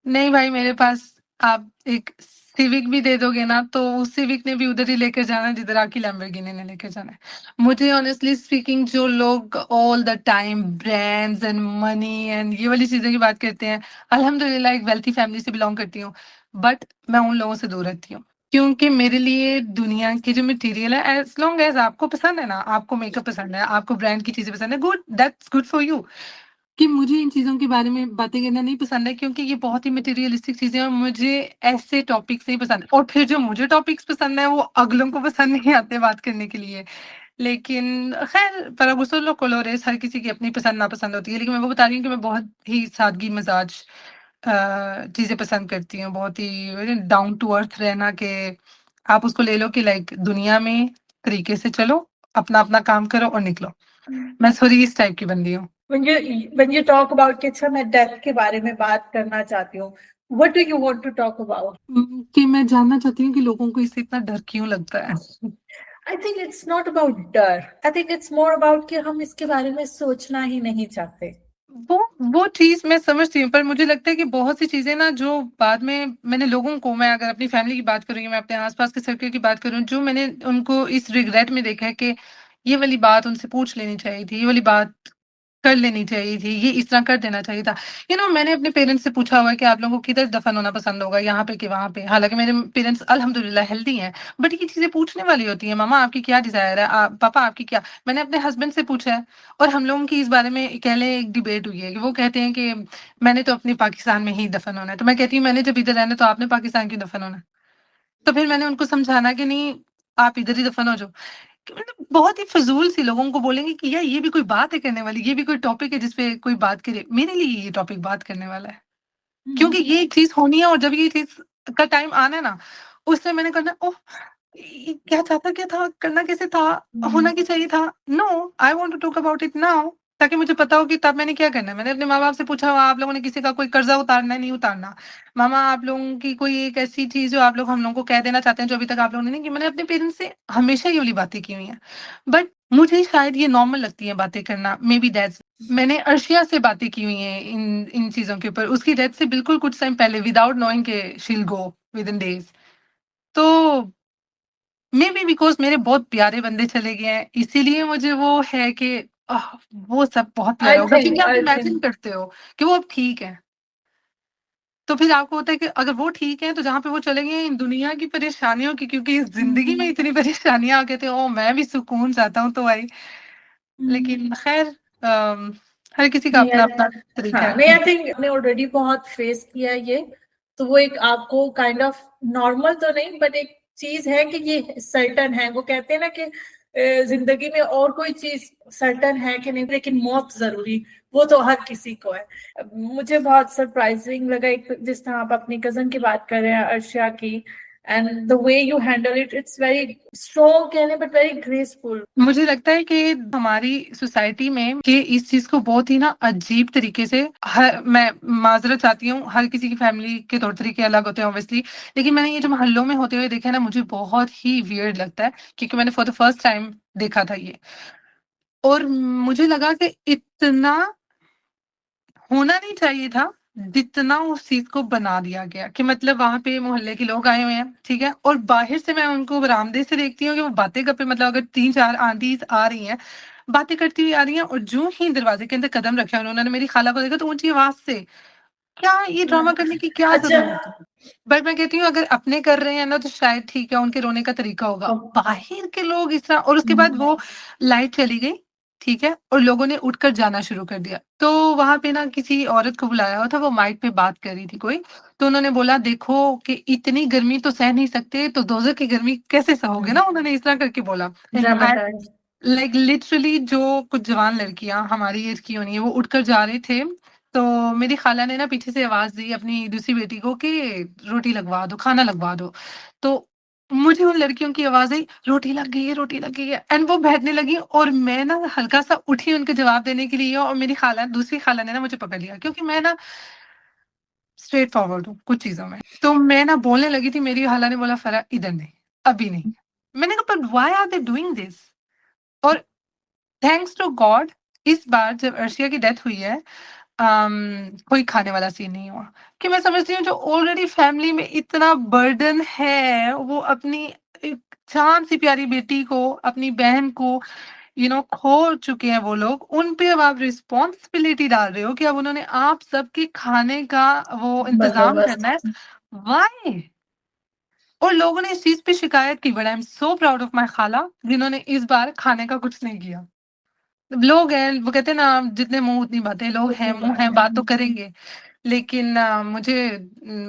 नहीं भाई मेरे पास आप एक सिविक भी दे दोगे ना तो उस सिविक ने भी उधर ही लेकर जाना है जिधर आपकी लैम्बोर्गिनी ने लेकर जाना है। मुझे ऑनेस्टली स्पीकिंग जो लोग all the time brands and money and ये वाली चीज़ें की बात करते हैं, अल्हम्दुलिल्लाह एक वेल्थी फैमिली से बिलॉन्ग करती हूँ। बट मैं उन लोगों से दूर रहती हूँ। क्योंकि मेरे लिए दुनिया की जो मटेरियल है एज़ लॉन्ग एज़ आपको पसंद है ना, आपको मेकअप पसंद है, आपको ब्रांड की चीज़ें पसंद है, good that's good for you. कि मुझे इन चीज़ों के बारे में बातें करना नहीं पसंद है क्योंकि ये बहुत ही मटेरियलिस्टिक चीज़ें हैं और मुझे ऐसे टॉपिक्स नहीं पसंद और फिर जो मुझे टॉपिक्स पसंद है वो अगलों को पसंद नहीं आते बात करने के लिए। लेकिन खैर para gustos los colores हर किसी की अपनी पसंद नापसंद होती है। लेकिन मैं वो बता रही हूँ कि मैं बहुत ही सादगी मिजाज चीज़ें पसंद करती हूँ। बहुत ही डाउन टू अर्थ रहना कि आप उसको ले लो कि लाइक दुनिया में तरीके से चलो, अपना-अपना काम करो और निकलो। मैं थोड़ी इस टाइप की बंदी हूँ। when you talk about कि अच्छा मैं डेथ के बारे में बात करना चाहती हूँ, what do you want to talk about? कि मैं जानना चाहती हूँ कि लोगों को इससे इतना डर क्यों लगता है? I think it's not about डर, I think it's more about कि हम इसके बारे में सोचना ही नहीं चाहते। वो वो चीज़ मैं समझती हूँ, पर मुझे लगता है कि बहुत सी चीज़ें ना जो बाद में मैंने लोगों को मैं अगर अपनी फैमिली की बात करूँ या मैं अपने आस-पास के सर्कल की बात करूँ, जो मैंने उनको इस रिग्रेट में देखा है कि ये वाली बात उनसे पूछ लेनी चाहिए थी, ये वाली बात कर लेनी चाहिए थी, ये इस तरह कर देना चाहिए था। मैंने अपने पेरेंट्स से पूछा हुआ है कि आप लोगों को किधर दफ़न होना पसंद होगा, यहाँ पे कि वहाँ पे? हालाँकि मेरे पेरेंट्स अल्हम्दुलिल्लाह हेल्दी हैं, बट ये चीज़ें पूछने वाली होती हैं, मम्मा आपकी क्या डिज़ायर है? पापा आपकी क्या? मैंने अपने हस्बैंड से पूछा है और हम लोगों की इस बारे में कह लें एक डिबेट हुई है कि वो कहते हैं कि मैंने तो अपने पाकिस्तान में ही दफ़न होना है। तो मैं कहती हूँ मैंने जब इधर रहना है तो आपने पाकिस्तान क्यों दफ़न होना है? तो फिर मैंने उनको समझाना कि नहीं आप इधर ही दफ़न हो जाओ। कि मतलब बहुत ही फ़िज़ूल सी लोगों को बोलेंगे कि यार ये भी कोई बात है करने वाली, ये भी कोई टॉपिक है जिस पे कोई बात करे। मेरे लिए ये टॉपिक बात करने वाला है। क्योंकि ये चीज़ होनी है और जब ये चीज़ का टाइम आना है ना, उस टाइम मैंने करना ओह! ये क्या चाहता क्या था? करना कैसे था? होना क्या चाहिए था? No, I want to talk about it now ताकि मुझे पता हो कि तब मैंने क्या करना है। मैंने अपने माँ-बाप से पूछा आप लोगों ने किसी का कोई कर्ज़ा उतारना है, नहीं उतारना। मामा आप लोगों की कोई एक ऐसी चीज़ जो आप लोग हम लोगों को कह देना चाहते हैं जो अभी तक आप लोगों ने नहीं की। मैंने अपने पेरेंट्स से हमेशा ये वाली बातें की हुई हैं। बट मुझे शायद ये नॉर्मल लगती है बातें करना, मे बी दैट्स मैंने अर्शिया से बातें की हुई हैं इन इन चीज़ों के ऊपर। उसकी डेथ से बिल्कुल कुछ टाइम पहले विदाउट नोइंग कि she will go within days. तो मे बी बिकॉज़ मेरे बहुत प्यारे बंदे चले गए हैं, इसीलिए मुझे वो है कि वो सब बहुत प्यारा होगा क्योंकि आप I इमेजिन think करते हो कि वो अब ठीक है। तो फिर आपको होता है कि अगर वो ठीक है, तो जहाँ पे वो चले गए हैं, इन दुनिया की परेशानियों की क्योंकि इस ज़िंदगी में इतनी परेशानियाँ आ गई थी, ओह! मैं भी सुकून चाहता हूँ तो भाई लेकिन ख़ैर हर किसी का नहीं अपना-अपना तरीका हाँ, है। नहीं आई थिंक आपने ऑलरेडी बहुत फेस किया है ये, तो वो एक आपको काइंड ऑफ नॉर्मल तो नहीं बट एक चीज है कि ये सर्टन है। वो कहते हैं ना कि जिंदगी में और कोई चीज सर्टन है कि नहीं, लेकिन मौत जरूरी, वो तो हर किसी को है। मुझे बहुत सरप्राइजिंग लगा एक जिस तरह आप अपनी कजन की बात कर रहे हैं अर्शिया की, and the way you handle it, it's very strong कहने बट वेरी ग्रेसफुल। मुझे लगता है कि हमारी सोसाइटी में कि इस चीज़ को बहुत ही ना अजीब तरीके से मैं माज़रत चाहती हूँ, हर किसी की फैमिली के तौर तरीके अलग होते हैं ऑब्वियसली, लेकिन मैंने ये जो मोहल्लों में होते हुए देखा है ना, मुझे बहुत ही वियर्ड लगता है क्योंकि मैंने फॉर द फर्स्ट टाइम देखा था ये और मुझे लगा कि इतना होना नहीं चाहिए था, जितना उस चीज़ को बना दिया गया कि मतलब वहाँ पे मोहल्ले के लोग आए हुए हैं, ठीक है? और बाहर से मैं उनको बरामदे से देखती हूँ कि वो बातें-गप्पे मतलब अगर 3-4 आंटीज़ आ रही हैं, बातें करती हुई आ रही हैं और जो ही दरवाज़े के अंदर कदम रखे और उन्होंने मेरी खाला को देखा तो ऊँची आवाज़ से, क्या ये ड्रामा करने की क्या अच्छा ज़रूरत है? बट मैं कहती हूँ अगर अपने कर रहे हैं ना तो शायद ठीक है, उनके रोने का तरीका होगा। बाहर के लोग इस तरह और उसके बाद वो लाइट चली गई, ठीक है? और लोगों ने उठकर जाना शुरू कर दिया। तो वहाँ पे ना किसी औरत को बुलाया हुआ था, वो माइक पे बात कर रही थी कोई, तो उन्होंने बोला देखो कि इतनी गर्मी तो सह नहीं सकते, तो दोज़ख की गर्मी कैसे सहोगे ना? उन्होंने इस तरह करके बोला। ड्रामेटाइज। लाइक लिटरली जो कुछ जवान लड़कियाँ हमारी एज की होनी है, वो उठकर जा रहे थे। तो मेरी खाला ने ना पीछे से आवाज़ दी अपनी दूसरी बेटी को कि रोटी लगवा दो, खाना लगवा दो। तो मुझे उन लड़कियों की आवाज़ आई, रोटी लग गई है एंड वो बैठने लगी और मैं ना हल्का-सा उठी उनके जवाब देने के लिए और मेरी खाला दूसरी खाला ने ना मुझे पकड़ लिया क्योंकि मैं ना स्ट्रेट फॉरवर्ड हूँ कुछ चीज़ों में। तो मैं ना बोलने लगी थी, मेरी खाला ने बोला, "फ़रा इधर नहीं, अभी नहीं।" मैंने कहा, "but why are they doing this?" और थैंक्स टू गॉड इस बार जब अर्शिया की डेथ हुई है कोई खाने वाला सीन नहीं हुआ। कि मैं समझती हूँ जो ऑलरेडी फैमिली में इतना बर्डन है, वो अपनी एक जान सी प्यारी बेटी को, अपनी बहन को खो चुके हैं वो लोग, उन पे अब आप रिस्पॉन्सिबिलिटी डाल रहे हो कि अब उन्होंने आप सबके खाने का वो इंतज़ाम बंदोबस्त। करना है। व्हाई? और लोगों ने इस चीज़ पे शिकायत की but I am so proud of my खाला जिन्होंने इस बार खाने का कुछ नहीं किया। लोग हैं, वो कहते हैं ना जितने मुँह उतनी बातें, लोग हैं, उतनी मुँह बात है, है। बात तो करेंगे। लेकिन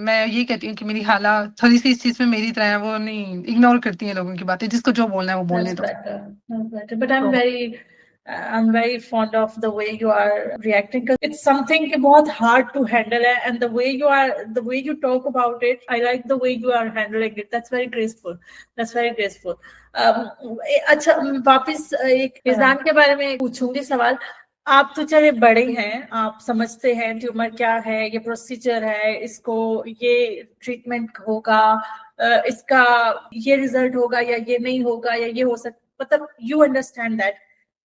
मैं ये कहती हूँ कि मेरी खाला थोड़ी-सी इस चीज़ में मेरी तरह है, वो नहीं इग्नोर करती हैं लोगों की बातें, जिसको जो बोलना है वो बोलने That's दो। better. That's better. But तो I'm very fond of the way you are reacting because it's something कि बहुत hard to handle है, and the way you talk about it, I like the way you are handling it. That's very graceful. That's very graceful. अच्छा, वापस एक इज़ान के बारे में पूछूंगी सवाल। आप तो चले बड़े हैं, आप समझते हैं ट्यूमर क्या है, ये प्रोसीजर है, इसको ये ट्रीटमेंट होगा, इसका ये रिजल्ट होगा या ये नहीं होगा या ये हो सकता, मतलब you understand that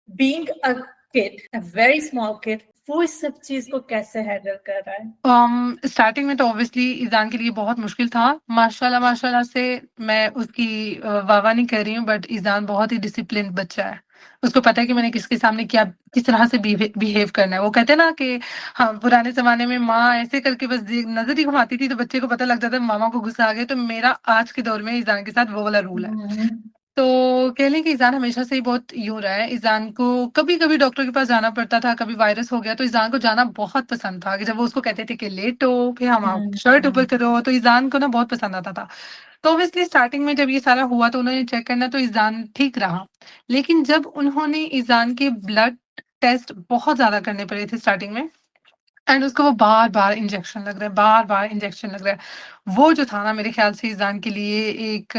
being a kid, a very small kid, वो इस सब चीज को कैसे हैंडल कर रहा है? स्टार्टिंग में तो ऑब्वियसली ईज़ान के लिए बहुत मुश्किल था। माशाल्लाह माशाल्लाह से मैं उसकी वाह-वाह नहीं कर रही हूँ बट ईज़ान बहुत ही डिसिप्लिन्ड बच्चा है। उसको पता है कि मैंने किसके सामने क्या किस तरह से बिहेव करना है। वो कहते हैं ना कि हाँ, पुराने ज़माने में माँ ऐसे करके बस नज़र ही घुमाती थी तो बच्चे को पता लग जाता है मामा को गुस्सा आ गया, तो मेरा आज के दौर में ईज़ान के साथ वो वाला रूल है। तो कह लें कि ईज़ान हमेशा से ही बहुत यूँ रहा है। ईज़ान को कभी-कभी डॉक्टर के पास जाना पड़ता था, कभी वायरस हो गया तो ईज़ान को जाना बहुत पसंद था कि जब वो उसको कहते थे कि लेटो, फिर हम आप शर्ट ऊपर करो, तो ईज़ान को ना बहुत पसंद आता था। तो ऑब्वियसली स्टार्टिंग में जब ये सारा हुआ तो उन्होंने चेक करना तो ईज़ान ठीक रहा। लेकिन जब उन्होंने ईज़ान के ब्लड टेस्ट बहुत ज़्यादा करने पड़े थे स्टार्टिंग में एंड उसको वो बार-बार इंजेक्शन लग रहा है, बार-बार इंजेक्शन लग रहा है। वो जो था ना मेरे ख़्याल से ईज़ान के लिए एक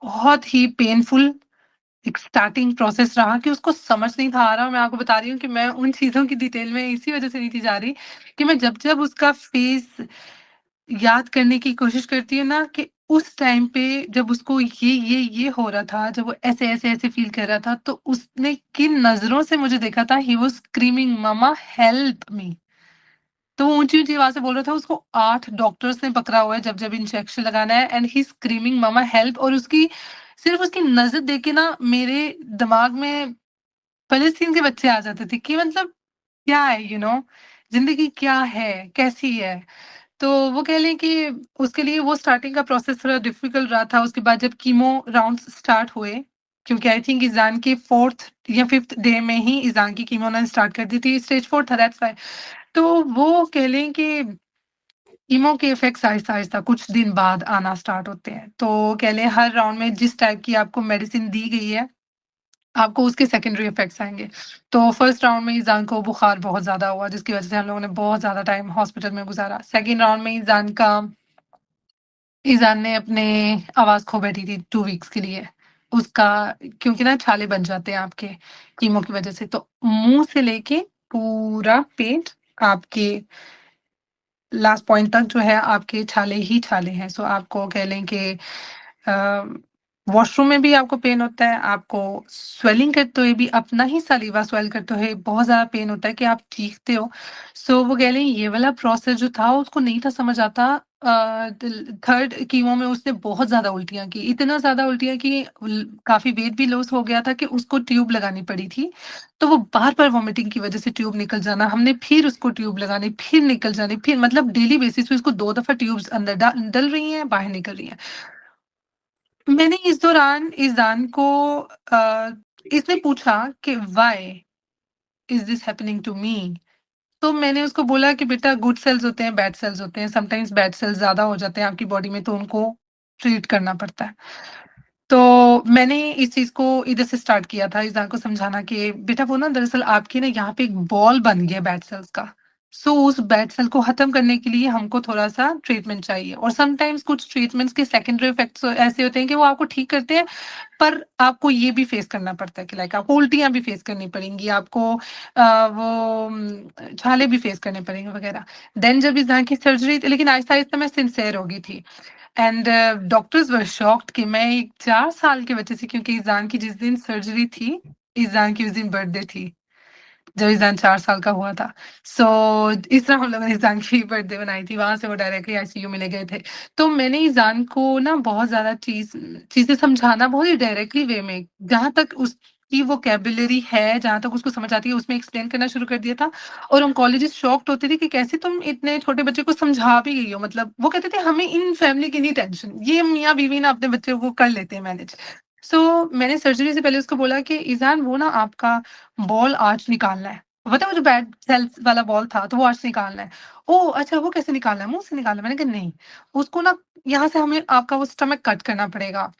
बहुत ही पेनफुल एक स्टार्टिंग प्रोसेस रहा कि उसको समझ नहीं था आ रहा। मैं आपको बता रही हूँ कि मैं उन चीज़ों की डिटेल में इसी वज़ह से नहीं थी जा रही कि मैं जब-जब उसका फेस याद करने की कोशिश करती हूँ ना कि उस टाइम पे जब उसको ये हो रहा था, जब वो ऐसे फ़ील कर रहा था, तो उसने किन नज़रों से मुझे देखा था, he was screaming mama help me. तो वो ऊँची-ऊँची आवाज़ से बोल रहा था, उसको 8 डॉक्टर्स ने पकड़ा हुआ है जब-जब इंजेक्शन लगाना है and he is screaming mama help और उसकी सिर्फ़ उसकी नज़र देख के ना मेरे दिमाग में फ़लस्तीन के बच्चे आ जाते थे कि मतलब क्या है ज़िंदगी क्या है? कैसी है? तो वो कह लें कि उसके लिए वो स्टार्टिंग का प्रोसेस थोड़ा डिफ़िकल्ट रहा था। उसके बाद जब कीमो राउंड्स स्टार्ट हुए, क्योंकि आई थिंक इज़ान के 4th या 5th डे में ही इज़ान की कीमो उन्होंने स्टार्ट कर दी थी। स्टेज 4 था दैट्स व्हाई। तो वो कह लें कि कीमो के इफ़ेक्ट्स आहिस्ता-आहिस्ता कुछ दिन बाद आना स्टार्ट होते हैं। तो कह लें हर राउंड में जिस टाइप की आपको मेडिसिन दी गई है, आपको उसके सेकेंडरी इफ़ेक्ट्स आएँगे। तो फर्स्ट राउंड में ईज़ान को बुखार बहुत ज़्यादा हुआ, जिसकी वज़ह से हम लोगों ने बहुत ज़्यादा टाइम हॉस्पिटल में गुज़ारा। सेकंड राउंड में ईज़ान ने अपने आवाज़ खो बैठी थी 2 वीक्स के लिए। उसका क्योंकि ना छाले बन जाते हैं आपके कीमो की वज़ह से, तो मुँह से लेके पूरा पेट आपके लास्ट पॉइंट तक जो है आपके छाले ही छाले हैं। सो आपको कह लें कि अ, वॉशरूम में भी आपको पेन होता है, आपको स्वेलिंग करते हुए भी अपना ही सलीवा स्वेल करते हुए बहुत ज़्यादा पेन होता है कि आप चीखते हो। सो वो कह लें ये वाला प्रोसेस जो था उसको नहीं था समझ आता। थर्ड कीमो में उसने बहुत ज़्यादा उल्टियाँ की, इतना ज़्यादा उल्टियाँ की काफ़ी वेट भी लॉस हो गया था कि उसको ट्यूब लगानी पड़ी थी। तो वो बार-बार वॉमिटिंग की वज़ह से ट्यूब निकल जाना, हमने फिर उसको ट्यूब लगानी, फिर निकल जानी, फिर मतलब डेली बेसिस पे उसको 2 दफ़ा ट्यूब्स अंदर डल रही हैं, बाहर निकल रही हैं। मैंने इस दौरान इज़ान को इसने पूछा कि why is this happening to me? तो मैंने उसको बोला कि बेटा गुड सेल्स होते हैं, बैड सेल्स होते हैं, समटाइम्स बैड सेल्स ज़्यादा हो जाते हैं आपकी बॉडी में तो उनको ट्रीट करना पड़ता है। तो मैंने इस चीज़ को इधर से स्टार्ट किया था इज़ान को समझाना कि बेटा वो ना दरअसल आपके ना यहाँ पे एक बॉल बन गया बैड सेल्स का। सो उस बैड सेल को खत्म करने के लिए हमको थोड़ा-सा ट्रीटमेंट चाहिए और समटाइम्स कुछ ट्रीटमेंट्स के सेकेंडरी इफेक्ट्स ऐसे होते हैं कि वो आपको ठीक करते हैं, पर आपको ये भी फेस करना पड़ता है कि लाइक आपको उल्टियाँ भी फेस करनी पड़ेंगी, आपको छाले भी फेस करने पड़ेंगे वगैरह। देन जब इस दाँत की सर्जरी थी, लेकिन आहिस्ता-आहिस्ता मैं सिंसियर हो गई थी एंड डॉक्टर्स वर शॉक्ड कि मैं एक 4 साल के बच्चे से, क्योंकि ईज़ान की जिस दिन सर्जरी थी, ईज़ान की उस दिन बर्थडे थी। जब ईज़ान 4 साल का हुआ था। सो इस तरह हम लोगों ने ईज़ान की बर्थडे बनाई थी, वहाँ से वो डायरेक्टली आईसीयू में ले गए थे। तो मैंने ईज़ान को ना बहुत ज़्यादा चीज़ें समझाना बहुत ही डायरेक्टली वे में, जहाँ तक उसकी वोकैब्युलरी है, जहाँ तक उसको समझ आती है, उसमें एक्सप्लेन करना शुरू कर दिया था और ऑन्कोलॉजिस्ट शॉक्ड होते थे कि कैसे तुम इतने छोटे बच्चे को समझा भी गई हो। मतलब वो कहते थे हमें इन फैमिली की नहीं टेंशन, ये मियाँ-बीवी ना अपने बच्चे को कर लेते हैं मैनेज। सो मैंने सर्जरी से पहले उसको बोला कि ईज़ान वो ना आपका बॉल आर्च निकालना है। पता है वो जो बैड सेल्स वाला बॉल था, तो वो आर्च निकालना है। ओह! अच्छा वो कैसे निकालना है? मुँह से निकालना है? मैंने कहा नहीं, उसको ना यहाँ से हमें आपका वो स्टमक कट करना पड़ेगा।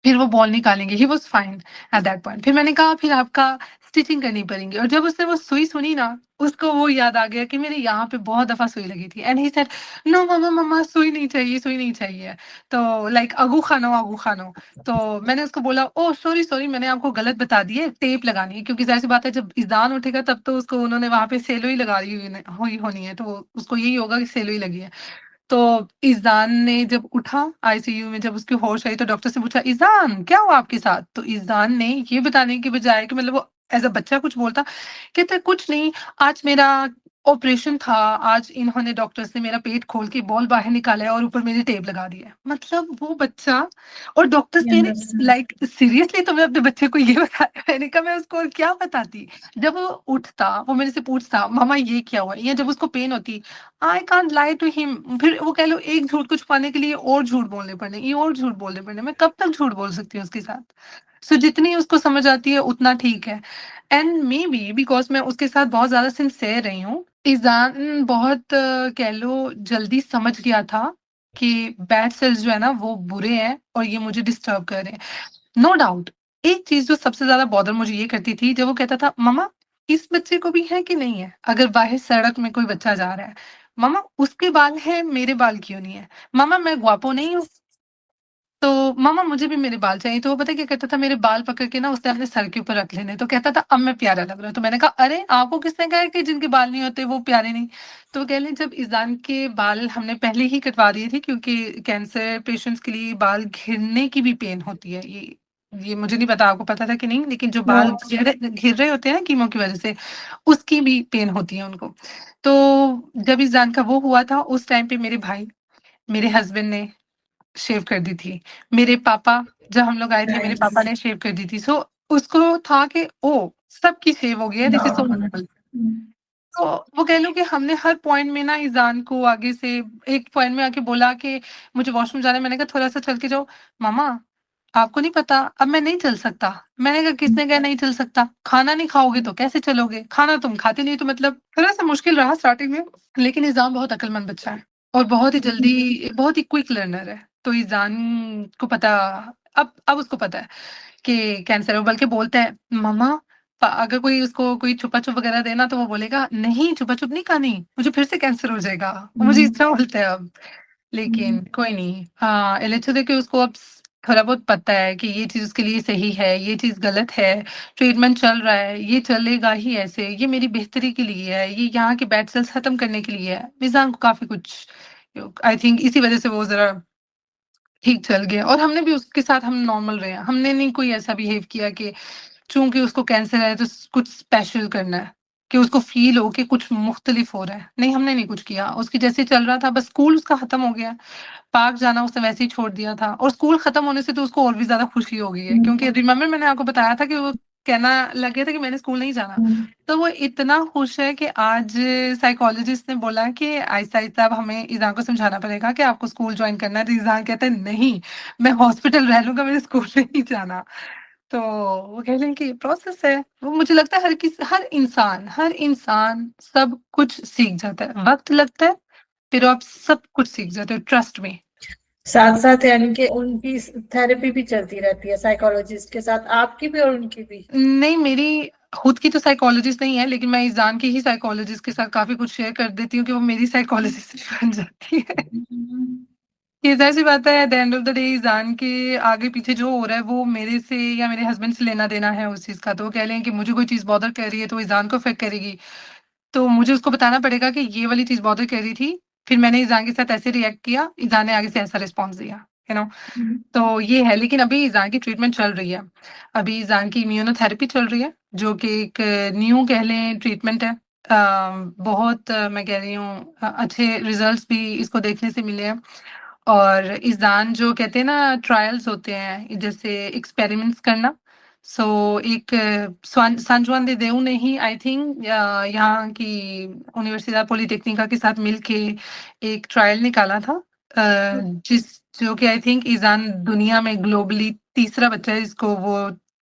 फिर वो बॉल निकालेंगे, he was fine at that point. फिर मैंने कहा फिर आपका स्टिचिंग करनी पड़ेगी और जब उसने वो सुई सुनी ना, उसको वो याद आ गया कि मेरे यहाँ पे बहुत दफ़ा सुई लगी थी एंड ही सेड नो मम्मा मम्मा सुई नहीं चाहिए, सुई नहीं चाहिए। तो लाइक अगू खानो, अगू खानो। तो मैंने उसको बोला ओह! सॉरी, सॉरी मैंने आपको गलत बता दी है, टेप लगानी है क्योंकि ज़ाहिर-सी बात है जब इज़ान उठेगा तब तो उसको उन्होंने वहाँ पे सेलोई लगाई हुई होनी है, तो उसको यही होगा कि सेलोई लगी है। तो इज़ान ने जब उठा आईसीयू में, जब उसकी होश आई तो डॉक्टर से पूछा, "इज़ान, क्या हुआ आपके साथ?" तो इज़ान ने ये बताने के बजाय कि मतलब वो एज़ अ बच्चा कुछ बोलता, कहता, "कुछ नहीं, आज मेरा ऑपरेशन था, आज इन्होंने डॉक्टर्स ने मेरा पेट खोल के बॉल बाहर निकाला है और ऊपर मेरे टेप लगा दी है।" मतलब वो बच्चा और डॉक्टर्स जी, ने अंडरस्टैंड। लाइक सीरियसली तुमने अपने बच्चे को ये बताया? मैंने कहा मैं उसको और क्या बताती? जब वो उठता, वो मेरे से पूछता, "मम्मा ये क्या हुआ?" या जब उसको पेन होती, I can't lie to him. फिर वो कह लो एक झूठ को छुपाने के लिए और झूठ बोलने पड़े, ये और झूठ बोलने पड़े। मैं कब तक झूठ बोल सकती हूँ उसके साथ? सो जितनी उसको समझ आती है उतना ठीक है। एंड मे बी बिकॉज़ मैं उसके साथ बहुत ज़्यादा सिंसियर रही हूँ, इज़ान बहुत कह लो जल्दी समझ गया था कि बैड सेल्स जो है ना वो बुरे हैं और ये मुझे डिस्टर्ब कर रहे हैं। नो डाउट, एक चीज़ जो सबसे ज़्यादा बॉदर मुझे ये करती थी जब वो कहता था, "मम्मा इस बच्चे को भी है कि नहीं है?" अगर बाहर सड़क में कोई बच्चा जा रहा है, "मम्मा उसके बाल हैं, मेरे बाल क्यों नहीं है? मम्मा मैं ग्वापो नहीं हूँ, तो मम्मा मुझे भी मेरे बाल चाहिए।" तो वो पता है क्या करता था, मेरे बाल पकड़ के ना उसने अपने सर के ऊपर रख लेने, तो कहता था, "अब मैं प्यारा लग रहा हूँ।" तो मैंने कहा, "अरे! आपको किसने कहा है कि जिनके बाल नहीं होते वो प्यारे नहीं?" तो वो कह लें जब इज़ान के बाल हमने पहले ही कटवा दिए थे क्योंकि कैंसर पेशेंट्स के लिए बाल घिरने की भी पेन होती है। ये मुझे नहीं पता आपको पता था कि नहीं, लेकिन जो बाल हाँ, घिर रहे होते हैं ना कीमो की वज़ह से, उसकी भी पेन होती है उनको। तो जब इज़ान का वो हुआ था उस टाइम पे मेरे भाई, मेरे हस्बैंड ने शेव कर दी थी। मेरे पापा जब हम लोग आए थे मेरे पापा नाइस। ने शेव कर दी थी। सो उसको था कि ओह! सबकी शेव हो गई है, दिस इज़ सो नॉर्मल। हुँ, तो वो कह लो कि हमने हर पॉइंट में ना इज़ान को आगे से एक पॉइंट में आके बोला कि मुझे वॉशरूम जाना है, मैंने कहा थोड़ा-सा चल के जाओ। मामा आपको नहीं पता अब मैं नहीं चल सकता। मैंने कहा हुँ, किसने कहा नहीं चल सकता? खाना नहीं खाओगे तो कैसे चलोगे? खाना तुम खाते नहीं तो मतलब थोड़ा-सा मुश्किल रहा स्टार्टिंग में, लेकिन इज़ान बहुत अक्लमंद बच्चा है और बहुत ही जल्दी बहुत ही क्विक लर्नर है। तो इज़ान को पता अब उसको पता है कि कैंसर है, वो बल्कि बोलता है, "मम्मा अगर कोई उसको कोई छुपा-छुप वगैरह दे ना तो वो बोलेगा, "नहीं छुपा-छुप नहीं खानी, मुझे फिर से कैंसर हो जाएगा।" वो मुझे इस तरह बोलता है अब। हुँ। लेकिन कोई नहीं, हाँ, एलिचो देखिए उसको अब थोड़ा बहुत पता है कि ये चीज़ उसके लिए सही है, ये चीज़ गलत है, ट्रीटमेंट चल रहा है, ये चलेगा ही ऐसे, ये मेरी बेहतरी के लिए है, ये यहाँ के बैड सेल्स खत्म करने के लिए है। मिज़ान को काफ़ी कुछ आई थिंक इसी वज़ह से वो ज़रा ठीक चल गया और हमने भी उसके साथ हम नॉर्मल रहे हैं। हमने नहीं कोई ऐसा बिहेव किया कि चूँकि उसको कैंसर है तो कुछ स्पेशल करना है, कि उसको फ़ील हो कि कुछ मुख्तलिफ हो रहा है। नहीं, हमने नहीं कुछ किया। उसकी जैसे ही चल रहा था बस स्कूल उसका खत्म हो गया। पार्क जाना उसने वैसे ही छोड़ दिया था और स्कूल खत्म होने से तो उसको और भी ज़्यादा खुशी हो गई है क्योंकि रिमेंबर मैंने आपको बताया था कि वो कहना लग गया था कि मैंने स्कूल नहीं जाना। हुँ, तो वो इतना खुश है कि आज साइकोलॉजिस्ट ने बोला कि आहिस्ता-आहिस्ता अब हमें इज़ान को समझाना पड़ेगा कि आपको स्कूल जॉइन करना है। तो इज़ान कहता है नहीं, मैं हॉस्पिटल रह लूँगा, मुझे स्कूल नहीं जाना। तो वो कह लें कि प्रोसेस है। वो मुझे लगता है हर इंसान सब कुछ सीख जाता है। वक़्त लगता है, फिर आप सब कुछ सीख जाते हो, ट्रस्ट मी। साथ-साथ यानी कि उनकी थेरेपी भी चलती रहती है साइकोलॉजिस्ट के साथ, आपकी भी और उनकी भी? नहीं मेरी खुद की तो साइकोलॉजिस्ट नहीं है, लेकिन मैं ईज़ान की ही साइकोलॉजिस्ट के साथ काफ़ी कुछ शेयर कर देती हूँ कि वो मेरी साइकोलॉजिस्ट भी बन जाती है। ये ज़ाहिर-सी बात है at the end of the day Izaan के आगे-पीछे जो हो रहा है वो मेरे से या मेरे हस्बैंड से लेना-देना है उस चीज़ का। तो वो कह लें कि मुझे कोई चीज़ बॉदर कर रही है तो वो ईज़ान को अफ़ेक्ट करेगी। तो मुझे उसको बताना पड़ेगा कि ये वाली चीज़ बॉदर कर रही थी, फिर मैंने ईज़ान के साथ ऐसे रिएक्ट किया, ईज़ान ने आगे से ऐसा रिस्पॉन्स दिया, यू नो। तो ये है, लेकिन अभी ईज़ान की ट्रीटमेंट चल रही है। अभी ईज़ान की इम्यूनोथेरेपी चल रही है, जो कि एक न्यू कह लें ट्रीटमेंट है। बहुत मैं कह रही हूँ अच्छे रिज़ल्ट्स भी इसको देखने से मिले हैं। और ईज़ान जो कहते हैं ना ट्रायल्स होते हैं, जैसे एक्सपेरिमेंट्स करना। सो एक सान जुआन दे देऊ ने ही आई थिंक यहाँ की यूनिवर्सिडad पॉलिटेक्निका के साथ मिलके एक ट्रायल निकाला था। जिस जो कि आई थिंक ईज़ान दुनिया में ग्लोबली तीसरा बच्चा है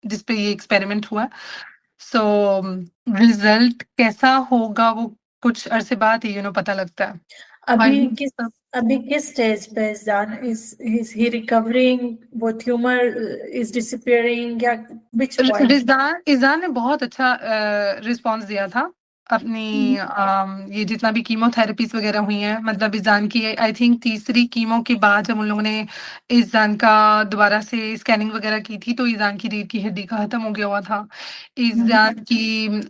जिस पे ये एक्सपेरिमेंट हुआ। सो रिज़ल्ट कैसा होगा वो कुछ अरसे बाद ही पता लगता है। अभी आई किस होप अभी किस स्टेज पे ज़ान is he recovering? वो ट्यूमर is disappearing या which point? इज़ान ने बहुत अच्छा रिस्पॉन्स दिया था। अपनी ये जितना भी कीमोथेरेपीज़ वग़ैरह हुई हैं, मतलब इज़ान की आई थिंक तीसरी कीमो के बाद जब उन लोगों ने इज़ान का दोबारा से स्कैनिंग वग़ैरह की थी, तो इज़ान की रीढ़ की हड्डी का ख़त्म हो गया हुआ था। इज़ान की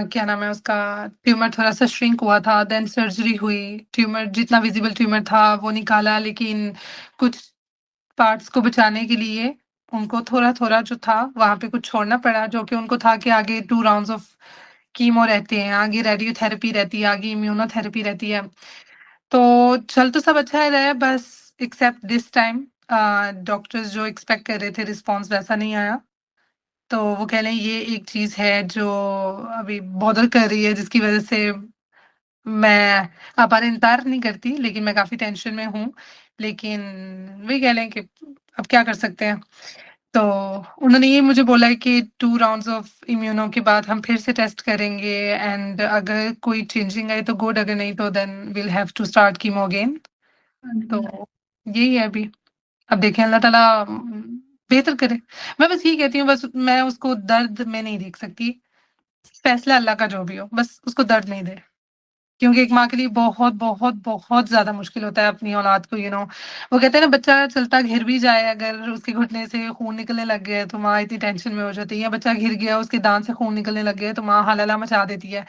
क्या नाम है उसका, ट्यूमर थोड़ा-सा श्रिंक हुआ था, देन सर्जरी हुई, ट्यूमर जितना विज़िबल ट्यूमर था वो निकाला, लेकिन कुछ पार्ट्स को बचाने के लिए उनको थोड़ा-थोड़ा जो था वहाँ पे कुछ छोड़ना पड़ा, जो कि उनको था कि आगे 2 राउंड्स ऑफ कीमो रहते हैं, आगे रेडियोथेरेपी रहती है, आगे इम्यूनोथेरेपी रहती है। तो चल तो सब अच्छा ही रहा है, बस एक्सेप्ट दिस टाइम डॉक्टर्स जो एक्सपेक्ट कर रहे थे रिस्पॉन्स वैसा नहीं आया। तो वो कह लें ये एक चीज़ है जो अभी बॉदर कर रही है, जिसकी वज़ह से मैं अपार-इंतार नहीं करती, लेकिन मैं काफ़ी टेंशन में हूँ। लेकिन वही कह लें कि अब क्या कर सकते हैं। तो उन्होंने ये मुझे बोला है कि 2 राउंड्स ऑफ इम्यूनो के बाद हम फिर से टेस्ट करेंगे, एंड अगर कोई चेंजिंग आए तो गुड, अगर नहीं तो then we will have to start chemo again. तो यही है अभी। अब देखें अल्लाह ताला बेहतर करे। मैं बस यही कहती हूँ, बस मैं उसको दर्द में नहीं देख सकती। फैसला अल्लाह का जो भी हो, बस उसको दर्द नहीं दे। क्योंकि एक माँ के लिए बहुत, बहुत, बहुत ज़्यादा मुश्किल होता है अपनी औलाद को वो कहते हैं ना, बच्चा चलता घिर भी जाए, अगर उसके घुटने से खून निकलने लग गया है, तो माँ इतनी टेंशन में हो जाती है, या बच्चा घिर गया, उसके दाँत से खून निकलने लग गया है, तो माँ हलहला मचा देती है।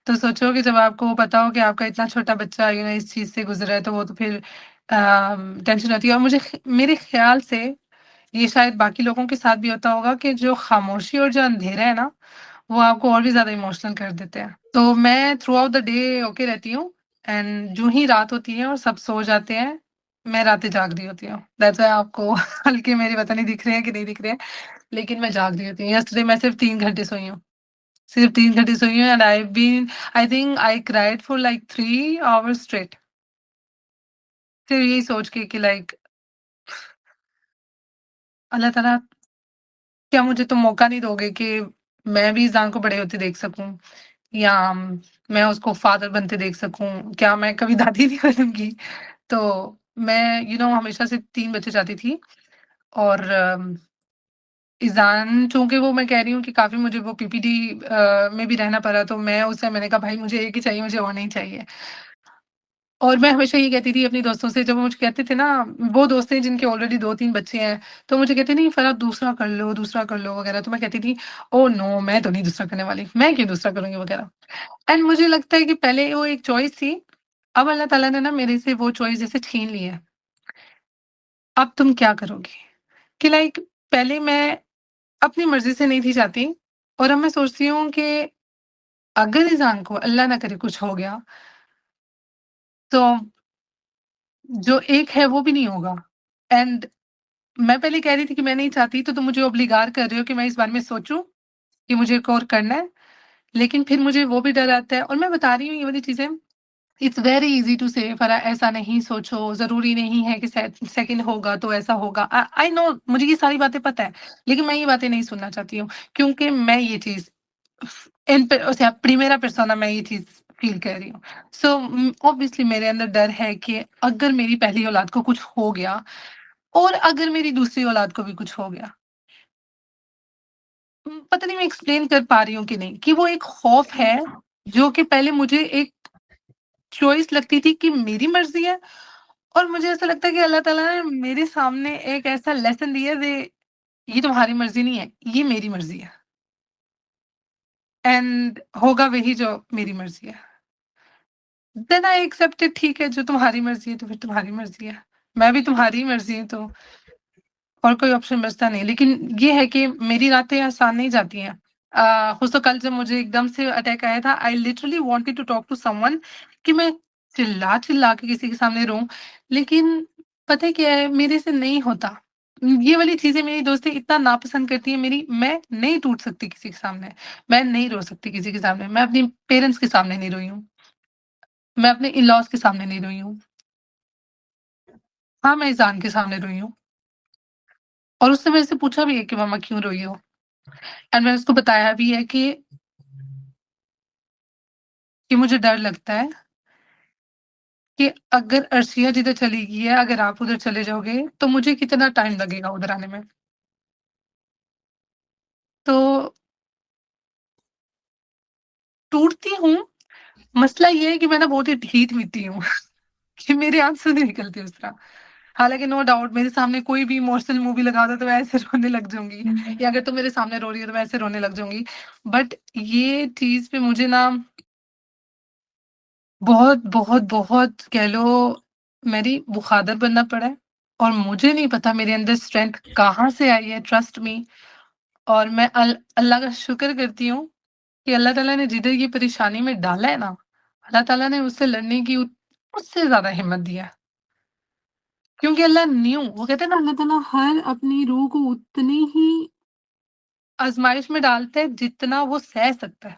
तो सोचो कि जब आपको पता हो कि आपका इतना छोटा बच्चा इस चीज़ से गुज़रा है, तो वो तो फिर टेंशन होती है। और मेरे ख़्याल से ये शायद बाकी लोगों के साथ भी होता होगा कि जो खामोशी और जो अंधेरा है ना, वो आपको और भी ज़्यादा इमोशनल कर देते हैं। तो मैं through out the day okay रहती हूँ, एंड जो ही रात होती है और सब सो जाते हैं, मैं रातें जाग रही होती हूँ। दैट्स व्हाई आपको हल्के मेरे पता नहीं दिख रहे हैं कि नहीं दिख रहे हैं, लेकिन मैं जाग रही होती हूँ। यस्टरडे मैं सिर्फ़ 3 घंटे सोई हूँ। सिर्फ़ 3 घंटे सोई हूँ, and I think I cried for like 3 hours straight. सिर्फ़ यही सोच के कि लाइक अल्लाह ताला, क्या मुझे तुम मौका नहीं दोगे कि मैं भी ज़ान को बड़े होते देख सकूँ, या मैं उसको फ़ादर बनते देख सकूँ? क्या मैं कभी दादी नहीं बनूँगी? तो मैं हमेशा से 3 बच्चे चाहती थी, और इज़ान चूँकि वो मैं कह रही हूँ कि काफ़ी मुझे वो पीपीडी में भी रहना पड़ा, तो मैंने कहा भाई मुझे एक ही चाहिए, मुझे और नहीं चाहिए। और मैं हमेशा ये कहती थी अपनी दोस्तों से, जब वो मुझे कहते थे ना, वो दोस्त हैं जिनके ऑलरेडी 2-3 बच्चे हैं, तो मुझे कहते नहीं फराह दूसरा कर लो वगैरह, तो मैं कहती थी ओह नो! मैं तो नहीं दूसरा करने वाली, मैं क्यों दूसरा करूँगी वगैरह। एंड मुझे लगता है कि पहले वो एक चॉइस थी, अब अल्लाह ताला ने ना मेरे से वो चॉइस जैसे छीन ली है। अब तुम क्या करोगी? कि लाइक पहले मैं अपनी मर्ज़ी से नहीं थी चाहती, और अब मैं सोचती हूँ कि अगर इंसान को अल्लाह ना करे कुछ हो गया, तो जो एक है वो भी नहीं होगा। एंड मैं पहले कह रही थी कि मैं नहीं चाहती, तो तुम मुझे ऑब्लिगार कर रहे हो कि मैं इस बारे में सोचूँ, कि मुझे एक और करना है। लेकिन फिर मुझे वो भी डर आता है, और मैं बता रही हूँ ये वाली चीज़ें, इट्स वेरी ईज़ी टू से फरा ऐसा नहीं सोचो, ज़रूरी नहीं है कि सेकंड होगा तो ऐसा होगा। आई नो, मुझे ये सारी बातें पता है, लेकिन मैं ये बातें नहीं सुनना चाहती हूँ, क्योंकि मैं ये चीज़ o sea, primera persona मैं ये चीज़ फ़ील कर रही हूँ। सो ऑब्वियसली मेरे अंदर डर है कि अगर मेरी पहली औलाद को कुछ हो गया, और अगर मेरी दूसरी औलाद को भी कुछ हो गया, पता नहीं मैं एक्सप्लेन कर पा रही हूँ कि नहीं, कि वो एक खौफ है, जो कि पहले मुझे एक चॉइस लगती थी कि मेरी मर्ज़ी है, और मुझे ऐसा लगता है कि अल्लाह ताला ने मेरे सामने एक ऐसा लेसन दिया है, ये तुम्हारी मर्ज़ी नहीं है, ये मेरी मर्ज़ी है, एंड होगा वही जो मेरी मर्ज़ी है। देन आई एक्सेप्टेड, ठीक है, जो तुम्हारी मर्ज़ी है तो फिर तुम्हारी मर्ज़ी है। मैं भी तुम्हारी ही मर्ज़ी हूँ, तो और कोई ऑप्शन बचता नहीं। लेकिन ये है कि मेरी रातें आसान नहीं जाती हैं। तो कल जब मुझे एकदम से अटैक आया था, I literally wanted to talk to someone, कि मैं चिल्ला-चिल्ला के किसी के सामने रोऊँ, लेकिन पता है क्या है, मेरे से नहीं होता। ये वाली चीज़ें मेरी दोस्तें इतना नापसंद करती हैं मेरी, मैं नहीं टूट सकती किसी के सामने, मैं नहीं रो सकती किसी के सामने, मैं अपनी पेरेंट्स के सामने नहीं रोई हूँ, मैं अपने इन-लॉज़ के सामने नहीं रोई हूँ। हाँ, मैं ईज़ान के सामने रोई हूँ, और उसने मेरे से पूछा भी है कि मम्मा क्यों रोई हो? एंड मैंने उसको बताया भी है कि मुझे डर लगता है कि अगर अर्शिया जिधर चली गई है, अगर आप उधर चले जाओगे, तो मुझे कितना टाइम लगेगा उधर आने में। तो टूटती हूँ, मसला ये है कि मैं ना बहुत ही ढीठ-मिट्टी हूँ कि मेरे आँसू नहीं निकलते उस तरह। हालाँकि नो डाउट मेरे सामने कोई भी इमोशनल मूवी लगा दो तो मैं ऐसे रोने लग जाऊँगी, या अगर तुम मेरे सामने रो रही हो तो मैं ऐसे रोने लग जाऊँगी। बट ये चीज़ पे मुझे ना बहुत, बहुत, बहुत कह लो मेरी मुख़ातर बनना पड़ा है, और मुझे नहीं पता मेरे अंदर स्ट्रेंथ कहाँ से आई है, ट्रस्ट मी। और मैं अल्लाह का शुक्र करती हूँ कि अल्लाह ताला ने जिधर ये परेशानी में डाला है ना, अल्लाह ताला ने उससे लड़ने की उससे ज़्यादा हिम्मत दिया है। क्योंकि अल्लाह न्यू, वो कहते हैं ना, अल्लाह ताला हर अपनी रूह को उतनी ही आज़माइश में डालता है जितना वो सह सकता है।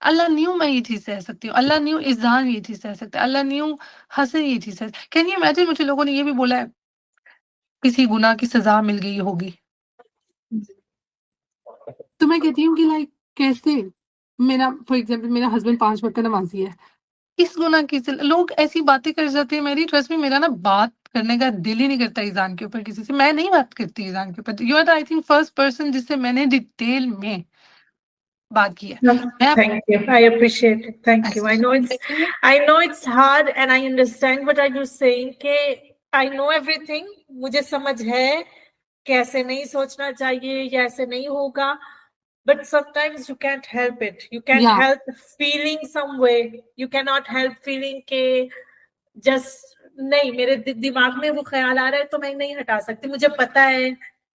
अल्लाह न्यू मैं ये चीज़ सह सकती हूँ, अल्लाह न्यू इज़हान ये चीज़ सह सकता है, अल्लाह न्यू हसन ये चीज़ सह, कैन यू इमेजिन, मुझे लोगों ने ये भी बोला है, किसी गुनाह की सज़ा मिल गई होगी। तो मैं कहती हूँ कि लाइक कैसे? मेरा फॉर एग्ज़ाम्पल मेरा हस्बैंड 5 वक़्त का नमाज़ी है। इस गुनाह की लोग ऐसी बातें कर जाते हैं, मेरी ट्रस्ट में मेरा ना बात करने का दिल ही नहीं करता ईज़ान के ऊपर किसी से। मैं नहीं बात करती ईज़ान के ऊपर। You are the I think first person जिससे मैंने डिटेल में बात की है। No, मैं thank you. I appreciate it. Thank you. I know it's hard and I understand what are you saying कि I know everything. मुझे समझ है कैसे नहीं सोचना चाहिए या ऐसे नहीं होगा. But sometimes you can't help it. You can't या help feeling some way. You cannot help feeling के जस्ट नहीं मेरे दिमाग में वो ख्याल आ रहा है तो मैं नहीं हटा सकती. मुझे पता है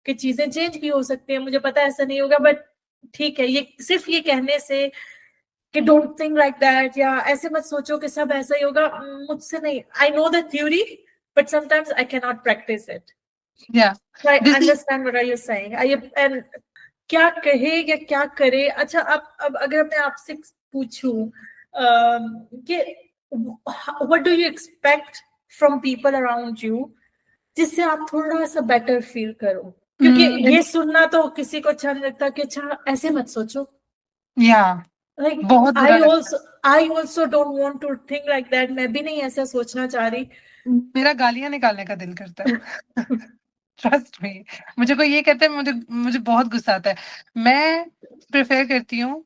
कि चीजें चेंज भी हो सकती है, मुझे पता है ऐसा नहीं होगा, बट ठीक है, ये सिर्फ ये कहने से कि डोंट थिंक लाइक दैट या ऐसे मत सोचो कि सब ऐसा ही होगा, मुझसे नहीं. I know the theory but sometimes I can not practice it. Yeah I this is understand what are you saying. I and क्या कहे या क्या करे. अच्छा, अब अगर मैं आपसे पूछूं कि what do you expect from people around you जिससे आप थोड़ा सा बेटर फील करो, क्योंकि ये सुनना तो किसी को अच्छा नहीं लगता कि अच्छा ऐसे मत सोचो. या लाइक बहुत बुरा लगता I also don't want to think like that. मैं भी नहीं ऐसा सोचना चाह रही. है। मेरा गालियाँ निकालने का दिल करता है। ट्रस्ट मी, मुझे कोई ये कहता है, मुझे मुझे बहुत गुस्सा आता है। मैं प्रेफ़र करती हूँ,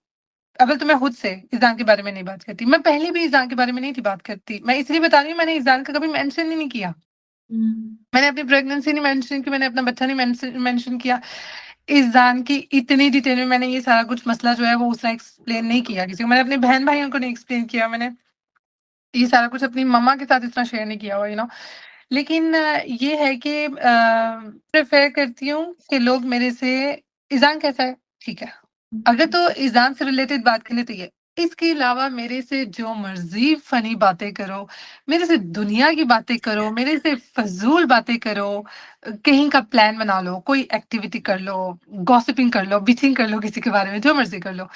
अगर तो मैं खुद से इज़ान के बारे में नहीं बात करती। मैं पहले भी इज़ान के बारे में नहीं थी बात करती। मैं इसलिए बता रही हूँ, मैंने इज़ान का कभी मेंशन ही नहीं किया। मैंने अपनी प्रेगनेंसी नहीं मेंशन की, मैंने अपना बच्चा नहीं मेंशन किया। इज़ान की इतनी डिटेल में मैंने ये सारा कुछ मसला जो है वो उतना एक्सप्लेन नहीं किया किसी को। मैंने अपने बहन-भाइयों को नहीं एक्सप्लेन किया। मैंने ये सारा कुछ अपनी मम्मा के साथ इतना शेयर नहीं किया हुआ, लेकिन ये है कि प्रेफ़र करती हूँ कि लोग मेरे से इज़ान कैसा है? ठीक है। अगर तो इज़ान से रिलेटेड बात करें तो ये। इसके अलावा मेरे से जो मर्ज़ी फ़नी बातें करो, मेरे से दुनिया की बातें करो, मेरे से फ़ज़ूल बातें करो, कहीं का प्लान बना लो, कोई एक्टिविटी कर लो, गॉसिपिंग कर लो, बिचिंग कर लो किसी के बारे में, जो मर्ज़ी कर लो।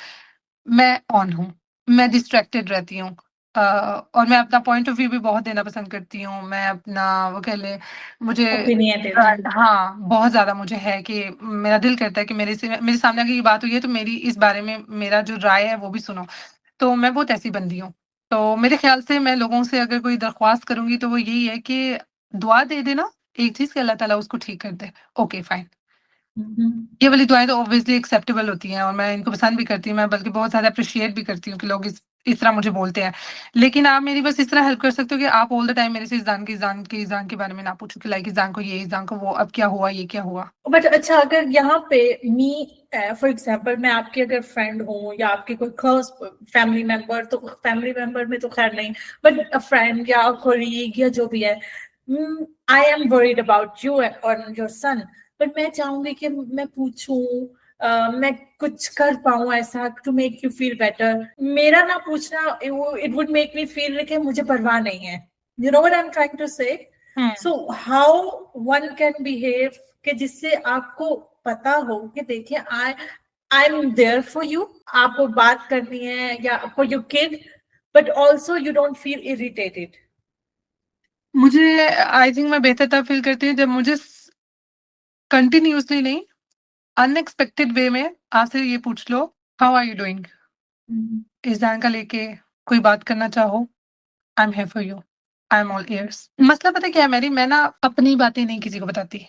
मैं ऑन हूँ, मैं डिस्ट्रैक्टेड रहती हूँ। और मैं अपना पॉइंट ऑफ व्यू भी बहुत देना पसंद करती हूँ। मैं अपना वो कह लें, मुझे ओपिनियन देना. हाँ, बहुत ज़्यादा मुझे है कि मेरा दिल करता है कि मेरे सामने अगर ये बात हुई है तो मेरी इस बारे में मेरा जो राय है वो भी सुनो। तो मैं बहुत ऐसी बंदी हूँ। तो मेरे ख़्याल से मैं लोगों से अगर कोई दरख्वास्त करूँगी तो वो यही है कि दुआ दे देना एक चीज़ कि अल्लाह ताला उसको ठीक कर दे। Okay fine. ये वाली दुआएँ तो ऑब्वियसली एक्सेप्टेबल होती हैं और मैं इनको पसंद भी करती हूँ, मैं बल्कि बहुत ज़्यादा एप्रिशिएट भी करती हूँ कि लोग इस तरह मुझे बोलते हैं। लेकिन आप मेरी बस इस तरह हेल्प कर सकते हो कि आप ऑल द टाइम मेरे से इज़ान के बारे में ना पूछो कि लाइक इज़ान को ये, इज़ान को वो, अब क्या हुआ, ये क्या हुआ? बट अच्छा, अगर यहाँ पे मी फॉर एग्जांपल मैं आपकी अगर फ्रेंड हूँ या आपके कोई क्लोज फैमिली मेंबर, तो फैमिली मेंबर में तो खैर नहीं, बट अ फ्रेंड या कोलीग या जो भी है, I am worried about you और योर सन, बट मैं चाहूंगी कि मैं पूछूं, मैं कुछ कर पाऊं ऐसा to make you feel better. मेरा ना पूछना, it would make me feel कि मुझे परवाह नहीं है। You know what I am trying to say? Hmm. So how one can behave कि जिससे आपको पता हो कि देखिए I am there for you, आपको बात करनी है या for your kid, but also you don't feel irritated. मुझे आई थिंक मैं बेहतर तब फ़ील करती हूँ जब मुझे कंटिन्यूअसली नहीं, अनएक्सपेक्टेड वे में आपसे ये पूछ लो, हाउ आर यू डूइंग? इज़ान का लेके कोई बात करना चाहो, I am here for you, I am all ears. मसला पता है क्या है मेरी, मैं ना अपनी बातें नहीं किसी को बताती।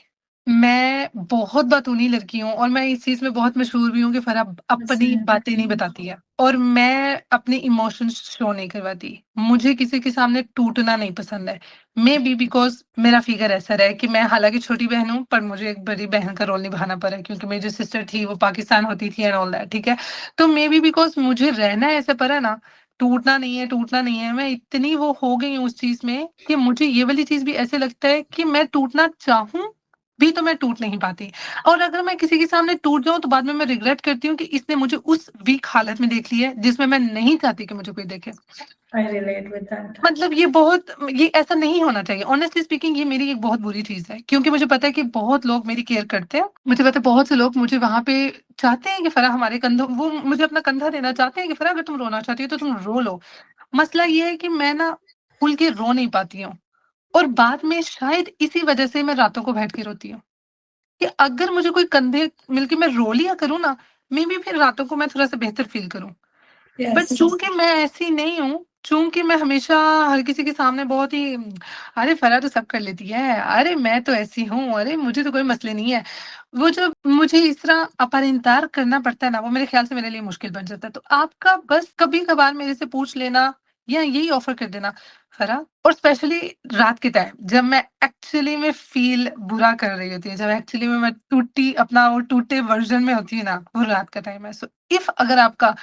मैं बहुत बातूनी लड़की हूँ और मैं इस चीज़ में बहुत मशहूर भी हूँ कि फ़रा अपनी बातें नहीं बताती है और मैं अपने इमोशंस शो नहीं करवाती। मुझे किसी के सामने टूटना नहीं पसंद है। मेबी बिकॉज़ मेरा फिगर ऐसा रहा है कि मैं हालाँकि छोटी बहन हूँ, पर मुझे एक बड़ी बहन का रोल निभाना पड़ा क्योंकि मेरी जो सिस्टर थी वो पाकिस्तान होती थी एंड ऑल दैट, ठीक है? तो मेबी बिकॉज़ मुझे रहना ऐसे पड़ा ना, टूटना नहीं है, मैं इतनी वो हो गई हूँ उस चीज़ में कि मुझे ये वाली चीज़ भी ऐसे लगता है कि मैं टूटना चाहूँ भी तो मैं टूट नहीं पाती और अगर मैं किसी के सामने टूट जाऊँ तो बाद में मैं रिग्रेट करती हूँ कि इसने मुझे उस वीक हालत में देख लिया है जिसमें मैं नहीं चाहती कि मुझे कोई देखे। I relate with that. मतलब ये ऐसा नहीं होना चाहिए। ऑनेस्टली स्पीकिंग ये मेरी एक बहुत बुरी चीज़ है क्योंकि मुझे पता है कि बहुत लोग मेरी केयर करते हैं। मुझे पता है बहुत से लोग मुझे वहाँ पे चाहते हैं कि फ़राह हमारे कंधों वो मुझे अपना कंधा देना चाहते हैं कि फ़राह अगर तुम रोना चाहती हो तो तुम रो लो। मसला ये है कि मैं ना खुल के रो नहीं पाती हूँ और बाद में शायद इसी वज़ह से मैं रातों को बैठ के रोती हूँ, कि अगर मुझे कोई कंधे मिलके मैं रो लिया करूँ ना, मेबी फिर रातों को मैं थोड़ा-सा बेहतर फ़ील करूँ। But yes. चूँकि मैं ऐसी नहीं हूँ, चूँकि मैं हमेशा हर किसी के सामने बहुत ही अरे फराह तो सब कर लेती है, अरे मैं तो ऐसी हूँ, अरे मुझे तो कोई मसले नहीं है। वो जब मुझे इस तरह अपरिंतार करना पड़ता है ना, वो मेरे ख़्याल से मेरे लिए मुश्किल बन जाता है। तो आपका बस कभी-कभार मेरे से पूछ लेना या यही ऑफ़र कर देना, फराह और स्पेशली रात के टाइम जब मैं एक्चुअली में फ़ील बुरा कर रही होती हूँ, जब एक्चुअली में मैं टूटी अपना वो टूटे वर्ज़न में होती हूँ ना, वो रात का टाइम है। सो इफ अगर आपका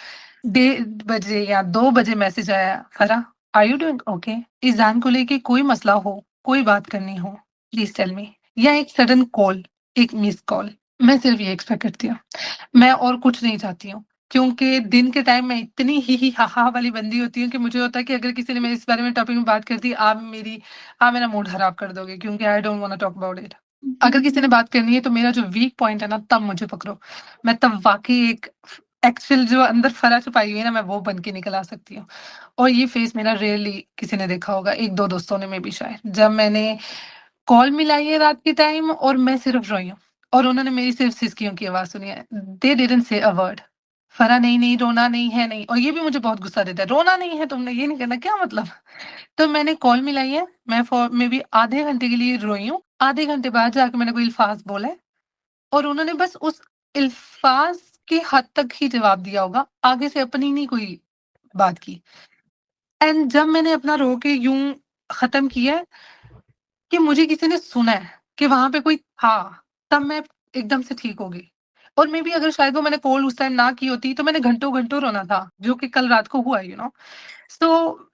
1:30 बजे या 2 बजे मैसेज आया, "Farah, are you doing okay?" इज़ान को लेके कोई मसला हो, कोई बात करनी हो, प्लीज़ टेल मी या एक सडन कॉल, एक मिस्ड कॉल, मैं सिर्फ़ ये एक्सपेक्ट करती हूँ। मैं और कुछ नहीं चाहती हूँ, क्योंकि दिन के टाइम मैं इतनी ही हा-हा वाली बंदी होती हूँ कि मुझे होता है कि अगर किसी ने मेरे इस बारे में टॉपिक में बात कर दी, आप मेरा मूड खराब कर दोगे क्योंकि I don't want to talk about it. अगर किसी ने बात करनी है तो मेरा जो वीक पॉइंट है ना, तब मुझे पकड़ो। मैं तब वाक़ई एक एक्चुअल जो अंदर फ़रा छुपाई हुई है ना, मैं वो बन के निकल आ सकती हूँ। और ये फ़ेस मेरा रेयरली किसी ने देखा होगा, 1-2 दोस्तों ने मेबी शायद। जब मैंने कॉल मिलाई है रात के टाइम और मैं सिर्फ़ रोई हूँ और उन्होंने मेरी सिर्फ़ सिसकियों की आवाज़ सुनी है। दे डिडन्ट से अ वर्ड। फ़रा नहीं, नहीं, रोना नहीं है, नहीं और ये भी मुझे बहुत गुस्सा देता है, रोना नहीं है तुमने, ये नहीं करना, क्या मतलब? तो मैंने कॉल मिलाई है, मैं फ़ॉर मेबी आधे घंटे के लिए रोई हूँ। आधे घंटे बाद जाके मैंने कोई अल्फ़ाज़ बोला है और उन्होंने बस उस अल्फ़ाज़ के हद तक ही जवाब दिया होगा, आगे से अपनी नहीं कोई बात की। एंड जब मैंने अपना रो के यूँ ख़त्म किया है कि मुझे किसी ने सुना है कि वहाँ पे कोई था, तब मैं एकदम से ठीक हो गई। और मेबी अगर शायद वो मैंने कॉल उस टाइम ना की होती, तो मैंने घंटों-घंटों रोना था, जो कि कल रात को हुआ यू नो। सो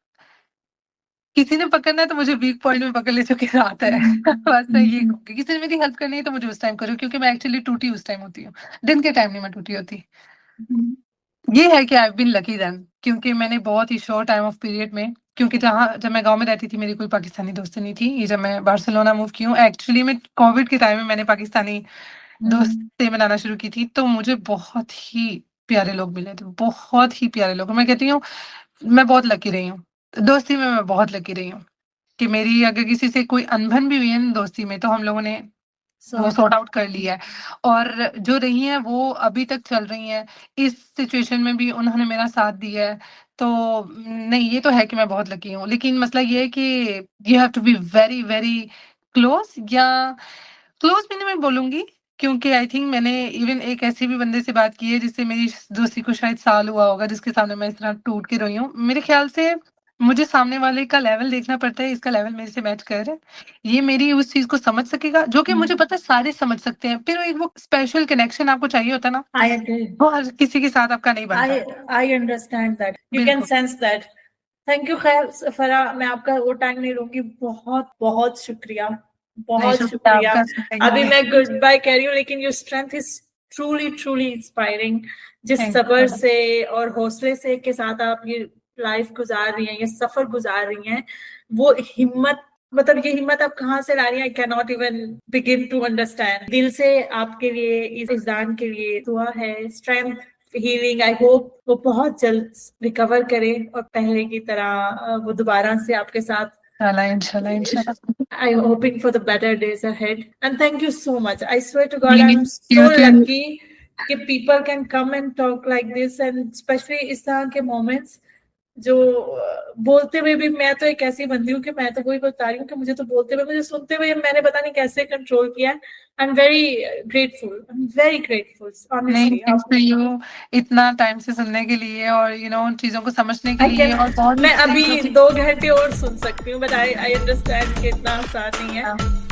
किसी ने पकड़ना है तो मुझे वीक पॉइंट में पकड़ ले जो कि रात है। बस मैं ये कहूँगी, किसी ने मेरी हेल्प करनी है तो मुझे उस टाइम करो क्योंकि मैं एक्चुअली टूटी उस टाइम होती हूँ। दिन के टाइम नहीं मैं टूटी होती। ये है कि I have been lucky then क्योंकि मैंने बहुत ही शॉर्ट टाइम ऑफ पीरियड में क्योंकि जब मैं गाँव में रहती थी मेरी कोई पाकिस्तानी दोस्त नहीं थी। ये जब मैं बार्सिलोना मूव की हूँ एक्चुअली में कोविड के टाइम में मैंने पाकिस्तानी दोस्ती बनाना शुरू की थी, तो मुझे बहुत ही प्यारे लोग मिले थे, बहुत ही प्यारे लोग। मैं कहती हूँ मैं बहुत लकी रही हूँ। दोस्ती में मैं बहुत लकी रही हूँ। कि मेरी अगर किसी से कोई अनबन भी हुई है ना दोस्ती में, तो हम लोगों ने वो सॉर्ट आउट कर लिया है और जो रही हैं वो अभी तक चल रही हैं। इस सिचुएशन में भी उन्होंने मेरा साथ दिया है। तो नहीं, ये तो है कि मैं बहुत लकी हूँ। लेकिन मसला ये है कि you have to be very, very close या क्लोज़ भी नहीं मैं बोलूँगी क्योंकि आई थिंक मैंने इवन एक ऐसे भी बंदे से बात की है जिससे मेरी दोस्ती को शायद साल हुआ होगा, जिसके सामने मैं इस तरह टूट के रोई हूँ। मेरे ख्याल से मुझे सामने वाले का लेवल देखना पड़ता है, इसका लेवल मेरे से मैच कर रहा है, ये मेरी उस चीज़ को समझ सकेगा, जो कि मुझे पता है सारे समझ सकते हैं, फिर एक वो स्पेशल कनेक्शन आपको चाहिए होता है ना, I agree. वो हर किसी के साथ आपका नहीं बनता। I understand that. You can बिल्कुल। sense that. Thank you. खैर फरा, मैं आपका वो टाइम नहीं लूंगी। बहुत बहुत शुक्रिया, नहीं, बहुत शुक्रिया शुक्रिया। आपका सुनने के अभी लिए। मैं गुड बाय कह रही हूँ, लेकिन your strength is truly truly inspiring. जिस थैंक सबर यू। से और हौसले से के साथ आप ये लाइफ गुजार रही हैं, ये सफर गुजार रही हैं, वो हिम्मत, मतलब ये हिम्मत आप कहाँ से ला रही हैं, I can not even begin to understand. दिल से आपके लिए, इस दान के लिए दुआ है, स्ट्रेंथ, हीलिंग। आई होप वो बहुत जल्द रिकवर करे और पहले की तरह वो दोबारा से आपके साथ इंशाल्लाह इंशाल्लाह। I'm hoping for the better days ahead. And thank you so much. I swear to God, I'm Thank so you too. lucky that people can come and talk like this, and especially इस तरह के moments जो बोलते हुए भी, मैं तो एक ऐसी बंदी हूँ कि मैं तो वही बता रही हूँ कि मुझे तो बोलते हुए, मुझे सुनते हुए मैंने पता नहीं कैसे कंट्रोल किया। I am very grateful, I am very grateful नहीं, ऑनेस्टली। थैंक्स टू यू इतना टाइम से सुनने के लिए और उन चीज़ों को समझने के आई लिए कैन, और बहुत मैं जो अभी कि 2 घंटे और सुन सकती हूँ, बट आई अंडरस्टैंड कि इतना आसान नहीं है।